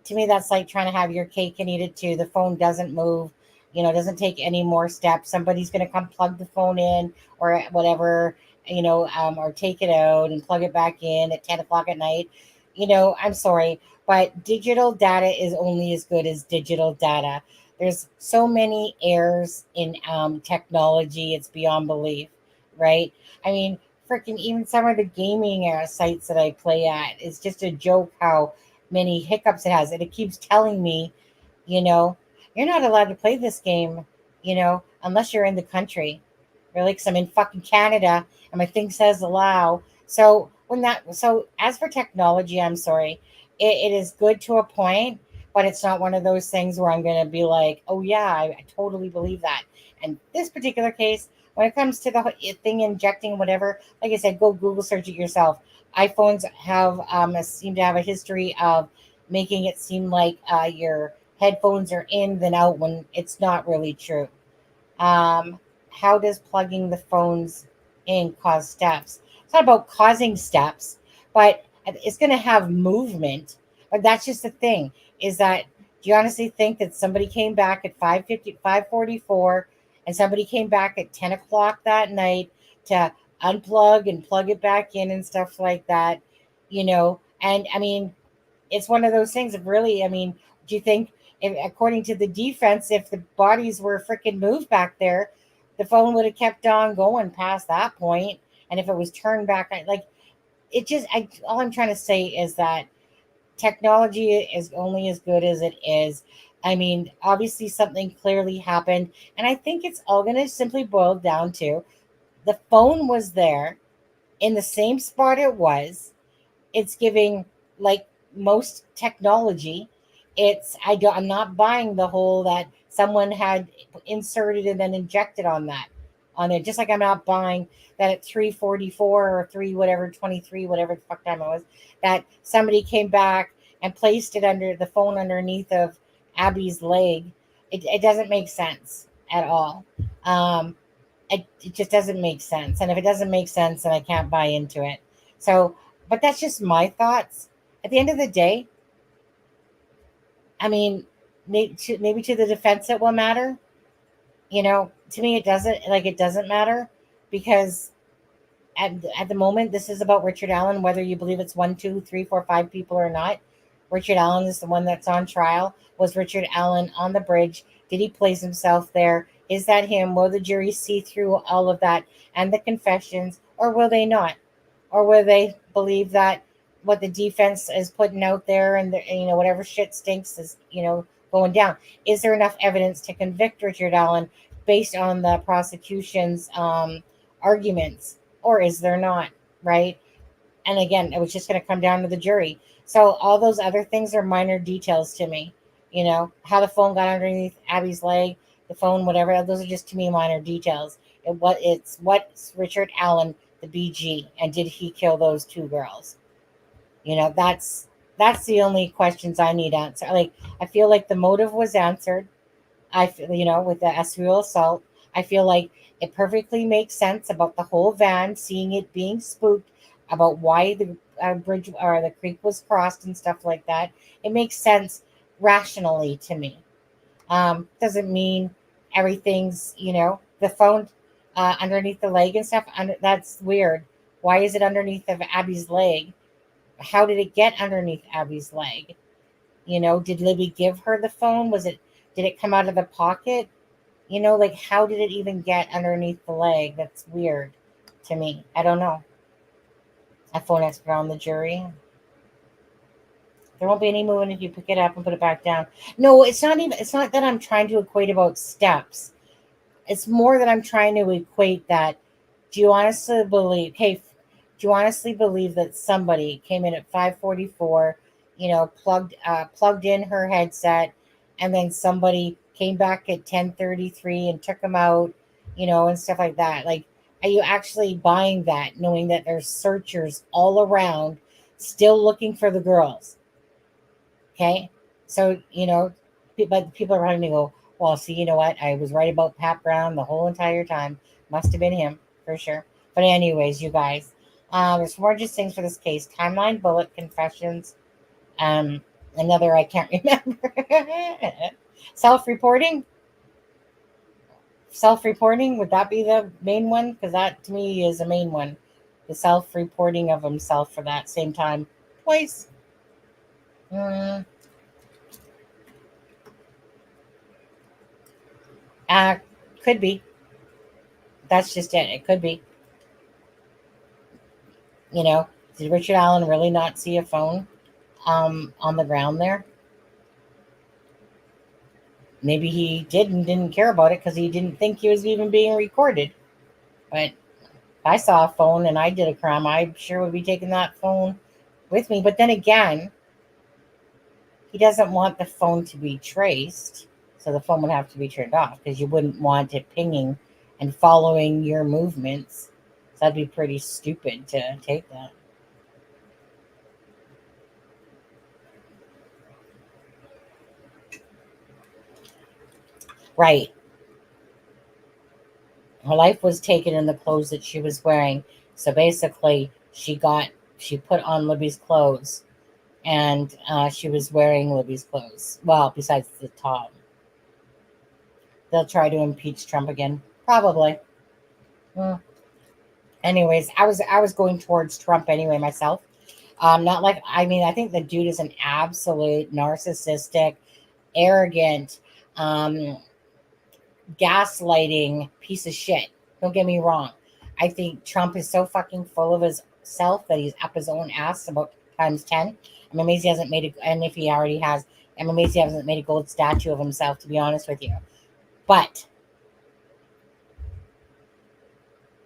To me, that's like trying to have your cake and eat it too. The phone doesn't move, doesn't take any more steps. Somebody's going to come plug the phone in or whatever, or take it out and plug it back in at 10 o'clock at night. I'm sorry, but digital data is only as good as digital data. There's so many errors in technology, it's beyond belief, right? I mean, freaking even some of the gaming sites that I play at, it's just a joke how many hiccups it has. And it keeps telling me, you know, you're not allowed to play this game, unless you're in the country. Really, because I'm in fucking Canada and my thing says allow. So as for technology, I'm sorry, it is good to a point, but it's not one of those things where I'm going to be like, oh yeah, I totally believe that. And this particular case, when it comes to the thing injecting whatever, like I said, go Google search it yourself. iPhones have seem to have a history of making it seem like your headphones are in then out when it's not really true. Um, how does plugging the phones in cause steps? It's not about causing steps, but it's going to have movement. But that's just the thing is that do you honestly think that somebody came back at 5:50, 5:44, and somebody came back at 10 o'clock that night to unplug and plug it back in and stuff like that? And I mean, it's one of those things of really, I mean, do you think, according to the defense, if the bodies were freaking moved back there, the phone would have kept on going past that point? And if it was turned back, like all I'm trying to say is that technology is only as good as it is. I mean, obviously something clearly happened. And I think it's all going to simply boil down to the phone was there in the same spot it was. It's giving, like most technology, I'm not buying the whole that someone had inserted and then injected on it, just like I'm not buying that at 3:44 or 3 whatever 23 whatever the fuck time it was, that somebody came back and placed it under the phone underneath of Abby's leg. It doesn't make sense at all. Um it, it just doesn't make sense. And if it doesn't make sense, then I can't buy into it. So, but that's just my thoughts. At the end of the day, I mean, maybe to the defense it will matter. To me, it doesn't matter because at the moment, this is about Richard Allen, whether you believe it's 1, 2, 3, 4, 5 people or not. Richard Allen is the one that's on trial. Was Richard Allen on the bridge? Did he place himself there? Is that him? Will the jury see through all of that and the confessions, or will they not? Or will they believe that what the defense is putting out there and whatever shit stinks is going down? Is there enough evidence to convict Richard Allen based on the prosecution's arguments, or is there not? Right? And again, it was just going to come down to the jury. So all those other things are minor details to me. How the phone got underneath Abby's leg, the phone, whatever. Those are just to me minor details. What's Richard Allen, the BG, and did he kill those two girls? That's the only questions I need answered. Like, I feel like the motive was answered. I feel, with the sexual assault, I feel like it perfectly makes sense about the whole van, seeing it being spooked, about why the bridge or the creek was crossed and stuff like that. It makes sense rationally to me. Doesn't mean everything's, the phone underneath the leg and stuff. That's weird. Why is it underneath of Abby's leg? How did it get underneath Abby's leg? Did Libby give her the phone? Did it come out of the pocket? Like, how did it even get underneath the leg? That's weird to me. I don't know. A phone expert on the jury. There won't be any movement if you pick it up and put it back down. No, it's not that I'm trying to equate about steps. It's more that I'm trying to equate that. Do you honestly believe, hey, Do you honestly believe that somebody came in at 5:44, plugged in her headset, and then somebody came back at 10:33 and took them out, and stuff like that? Like, are you actually buying that, knowing that there's searchers all around still looking for the girls? Okay, so but people are running to go, well, see, you know what? I was right about Pat Brown the whole entire time. Must have been him for sure. But anyways, you guys, there's more just things for this case. Timeline, bullet, confessions, um, another I can't remember. Self-reporting. Self-reporting, would that be the main one? Because that to me is a main one. The self-reporting of himself for that same time twice. Uh, could be. That's just it. It could be. Did Richard Allen really not see a phone on the ground there? Maybe he did and didn't care about it because he didn't think he was even being recorded. But if I saw a phone and I did a crime, I sure would be taking that phone with me. But then again, he doesn't want the phone to be traced, so the phone would have to be turned off because you wouldn't want it pinging and following your movements. So that'd be pretty stupid to take that. Right. Her life was taken in the clothes that she was wearing. So basically, she put on Libby's clothes, and she was wearing Libby's clothes. Well, besides the top. They'll try to impeach Trump again, probably. Anyways, I was going towards Trump anyway myself. Not like, I think the dude is an absolute narcissistic, arrogant, gaslighting piece of shit. Don't get me wrong. I think Trump is so fucking full of himself that he's up his own ass about times 10. I'm amazed he hasn't made it, and if he already has, I'm amazed he hasn't made a gold statue of himself, to be honest with you. But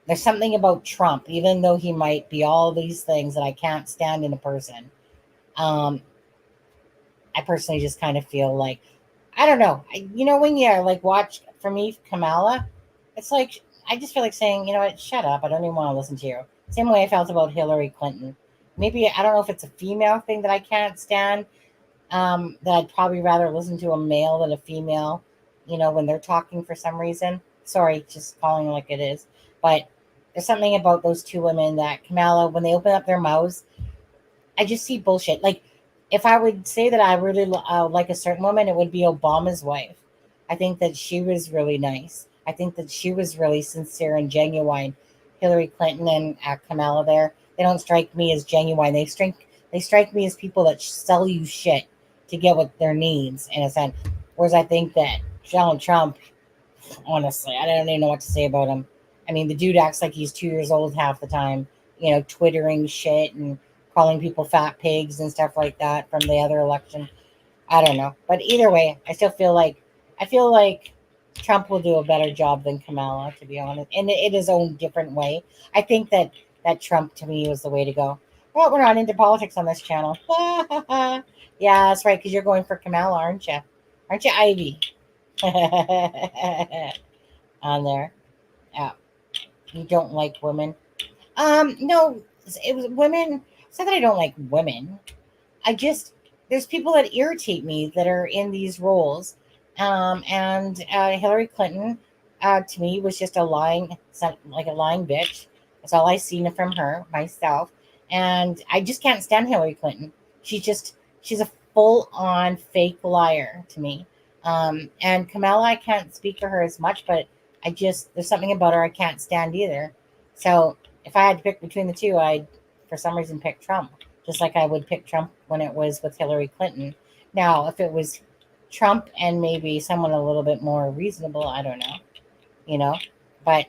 there's something about Trump, even though he might be all these things that I can't stand in a person. I personally just kind of feel like, I don't know. When you watch, for me, Kamala, it's like, I just feel like saying, you know what, shut up. I don't even want to listen to you. Same way I felt about Hillary Clinton. Maybe, I don't know if it's a female thing that I can't stand, that I'd probably rather listen to a male than a female, when they're talking for some reason. Sorry, just calling it like it is. But there's something about those two women that Kamala, when they open up their mouths, I just see bullshit. Like, if I would say that I really like a certain woman, it would be Obama's wife. I think that she was really nice. I think that she was really sincere and genuine. Hillary Clinton and Kamala there, they don't strike me as genuine. They strike me as people that sell you shit to get what their needs, in a sense. Whereas I think that Donald Trump, honestly, I don't even know what to say about him. I mean, the dude acts like he's 2 years old half the time, twittering shit and calling people fat pigs and stuff like that from the other election. I don't know. But either way, I feel like Trump will do a better job than Kamala, to be honest, in his own different way. I think that Trump, to me, was the way to go. Well, we're not into politics on this channel. Yeah, that's right, because you're going for Kamala, aren't you? Aren't you, Ivy? On there. Yeah. You don't like women. No, it was women. It's not that I don't like women. There's people that irritate me that are in these roles. And Hillary Clinton, to me, was just a lying bitch. That's all I seen from her myself. And I just can't stand Hillary Clinton. She's a full on fake liar to me. And Kamala, I can't speak for her as much, but there's something about her I can't stand either. So if I had to pick between the two, I'd, for some reason, pick Trump, just like I would pick Trump when it was with Hillary Clinton. Now, if it was Trump and maybe someone a little bit more reasonable, I don't know, but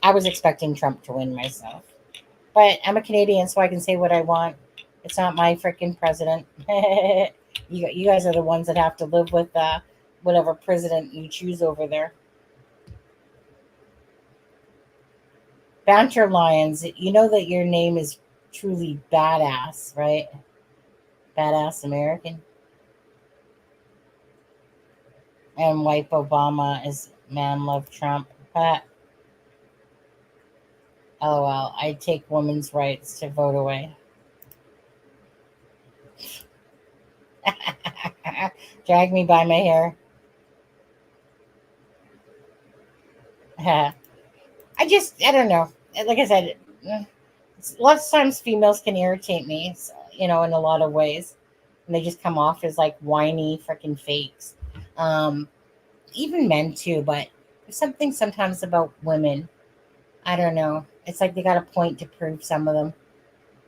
I was expecting Trump to win myself. But I'm a Canadian, so I can say what I want. It's not my freaking president. You guys are the ones that have to live with whatever president you choose over there. Banter Lions, you know that your name is truly badass, right? Badass American. And wipe Obama is man love Trump. LOL. I take women's rights to vote away. Drag me by my hair. I don't know. Like I said, lots of times females can irritate me, in a lot of ways. And they just come off as like whiny freaking fakes. Even men too, but there's something sometimes about women. I don't know. It's like they got a point to prove, some of them,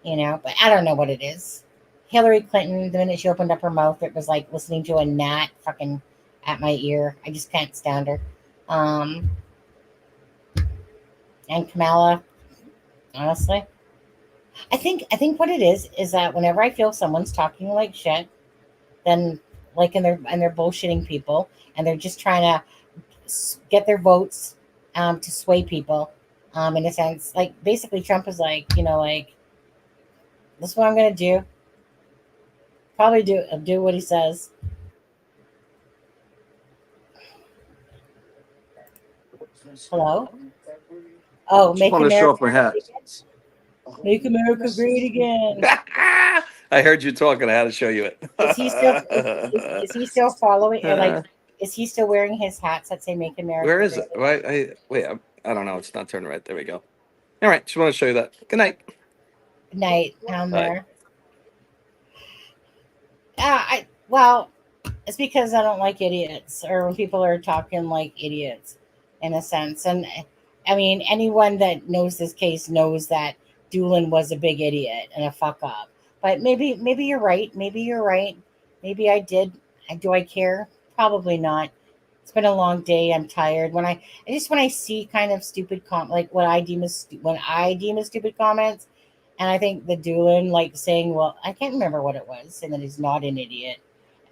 but I don't know what it is. Hillary Clinton, the minute she opened up her mouth, it was like listening to a gnat fucking at my ear. I just can't stand her. And Kamala, honestly, I think what it is that whenever I feel someone's talking like shit, then like and they're bullshitting people, and they're just trying to get their votes, to sway people, in a sense. Like basically, Trump is like, this is what I'm gonna do. Probably do what he says. Hello. Oh, Just wanted to show off my hat. Make America great again. I heard you talking. I had to show you it. Is he still is he still following, or like, is he still wearing his hats that say "Make America"? Where is great it? Wait. I don't know. It's not turning right. There we go. All right. Just want to show you that. Good night. Night down Bye. there. Well, it's because I don't like idiots, or when people are talking like idiots, in a sense. And I mean, anyone that knows this case knows that Doolin was a big idiot and a fuck up. But maybe you're right. Maybe you're right. Maybe I did. Do I care? Probably not. It's been a long day. I'm tired. When I see kind of stupid like what I deem as stupid comments, and I think the Doolin like saying, well, I can't remember what it was, and that he's not an idiot,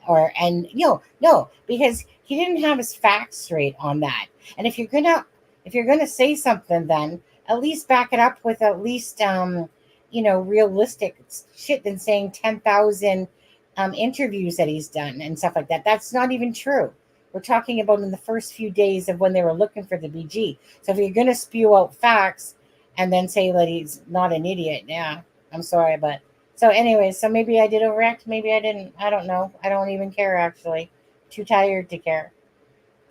no, because he didn't have his facts straight on that. And if you're gonna say something, then at least back it up with at least realistic shit than saying 10,000 interviews that he's done and stuff like that. That's not even true. We're talking about in the first few days of when they were looking for the BG. So if you're gonna spew out facts and then say that he's not an idiot, yeah, I'm sorry, but so anyways, so maybe I did overreact, maybe I didn't. I don't know. I don't even care, actually. Too tired to care.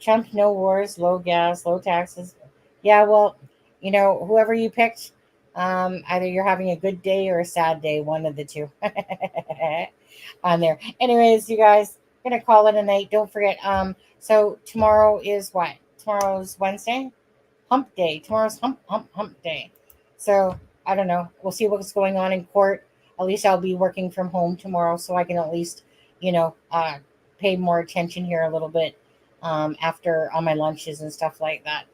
Trump, no wars, low gas, low taxes. Yeah, well, whoever you picked, either you're having a good day or a sad day, one of the two on there. Anyways, you guys, I'm gonna call it a night. Don't forget. So tomorrow is what? Tomorrow's Wednesday? Hump day. Tomorrow's hump day. So I don't know. We'll see what's going on in court. At least I'll be working from home tomorrow, so I can at least, pay more attention here a little bit, after all my lunches and stuff like that.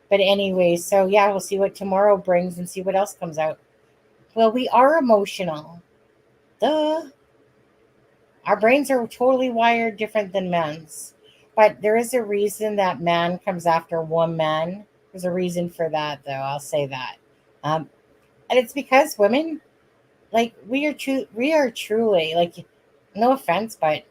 But anyways, so yeah, we'll see what tomorrow brings and see what else comes out. Well, we are emotional. Duh. Our brains are totally wired different than men's. But there is a reason that man comes after woman. There's a reason for that, though. I'll say that. And it's because women, like, we are truly, like, no offense, but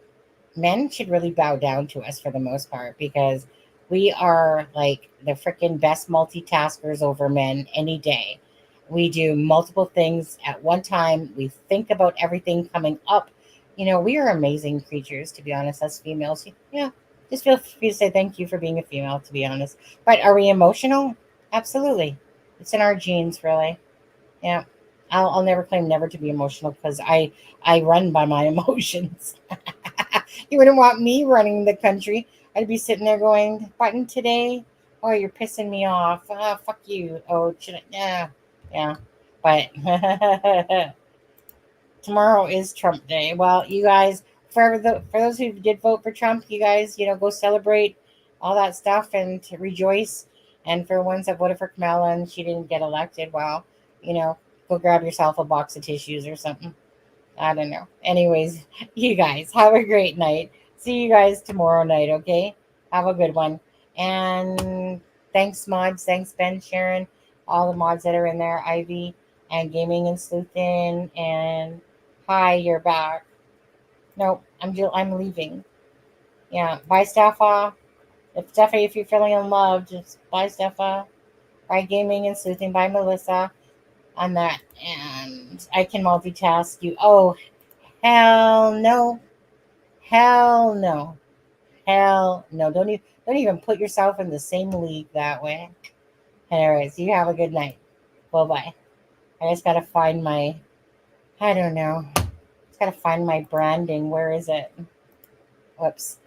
men should really bow down to us for the most part, because we are like the freaking best multitaskers over men any day. We do multiple things at one time. We think about everything coming up. We are amazing creatures, to be honest, as females. Yeah, just feel free to say thank you for being a female, to be honest. But are we emotional? Absolutely. It's in our genes, really. Yeah. I'll never claim never to be emotional, because I run by my emotions. You wouldn't want me running the country. I'd be sitting there going, button today? Oh, you're pissing me off. Oh, fuck you. Oh, should I? Yeah. But tomorrow is Trump Day. Well, you guys, for those who did vote for Trump, you guys, go celebrate all that stuff and to rejoice. And for ones that voted for Kamala and she didn't get elected, well, go grab yourself a box of tissues or something. I don't know. Anyways, you guys have a great night. See you guys tomorrow night, okay? Have a good one. And thanks, Mods. Thanks, Ben, Sharon. all the mods that are in there, Ivy and Gaming and Sleuthin, and hi, you're back. Nope, I'm leaving. Yeah, bye, Steffa. If Stephanie, if you're feeling in love, just bye, Steffa. Bye, Gaming and Sleuthing. Bye, Melissa. On that, and I can multitask you. Oh, hell no, hell no, hell no! Don't even put yourself in the same league that way. Anyways, you have a good night. Bye bye. I just gotta find my. I don't know. Just gotta find my branding. Where is it? Whoops.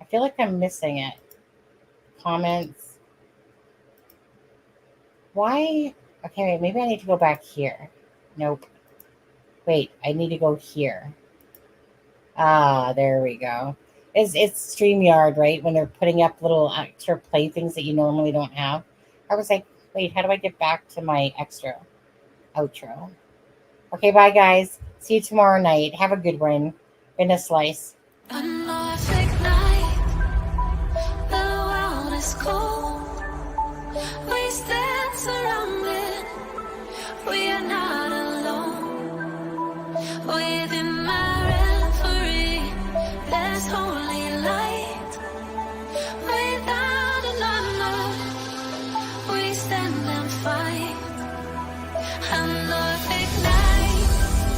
I feel like I'm missing it. Comments. Why? Okay, wait, maybe I need to go back here. Nope. Wait, I need to go here. Ah, there we go. It's StreamYard, right? When they're putting up little extra playthings that you normally don't have. I was like, wait, how do I get back to my extra outro? Okay, bye guys. See you tomorrow night. Have a good one. Been a slice.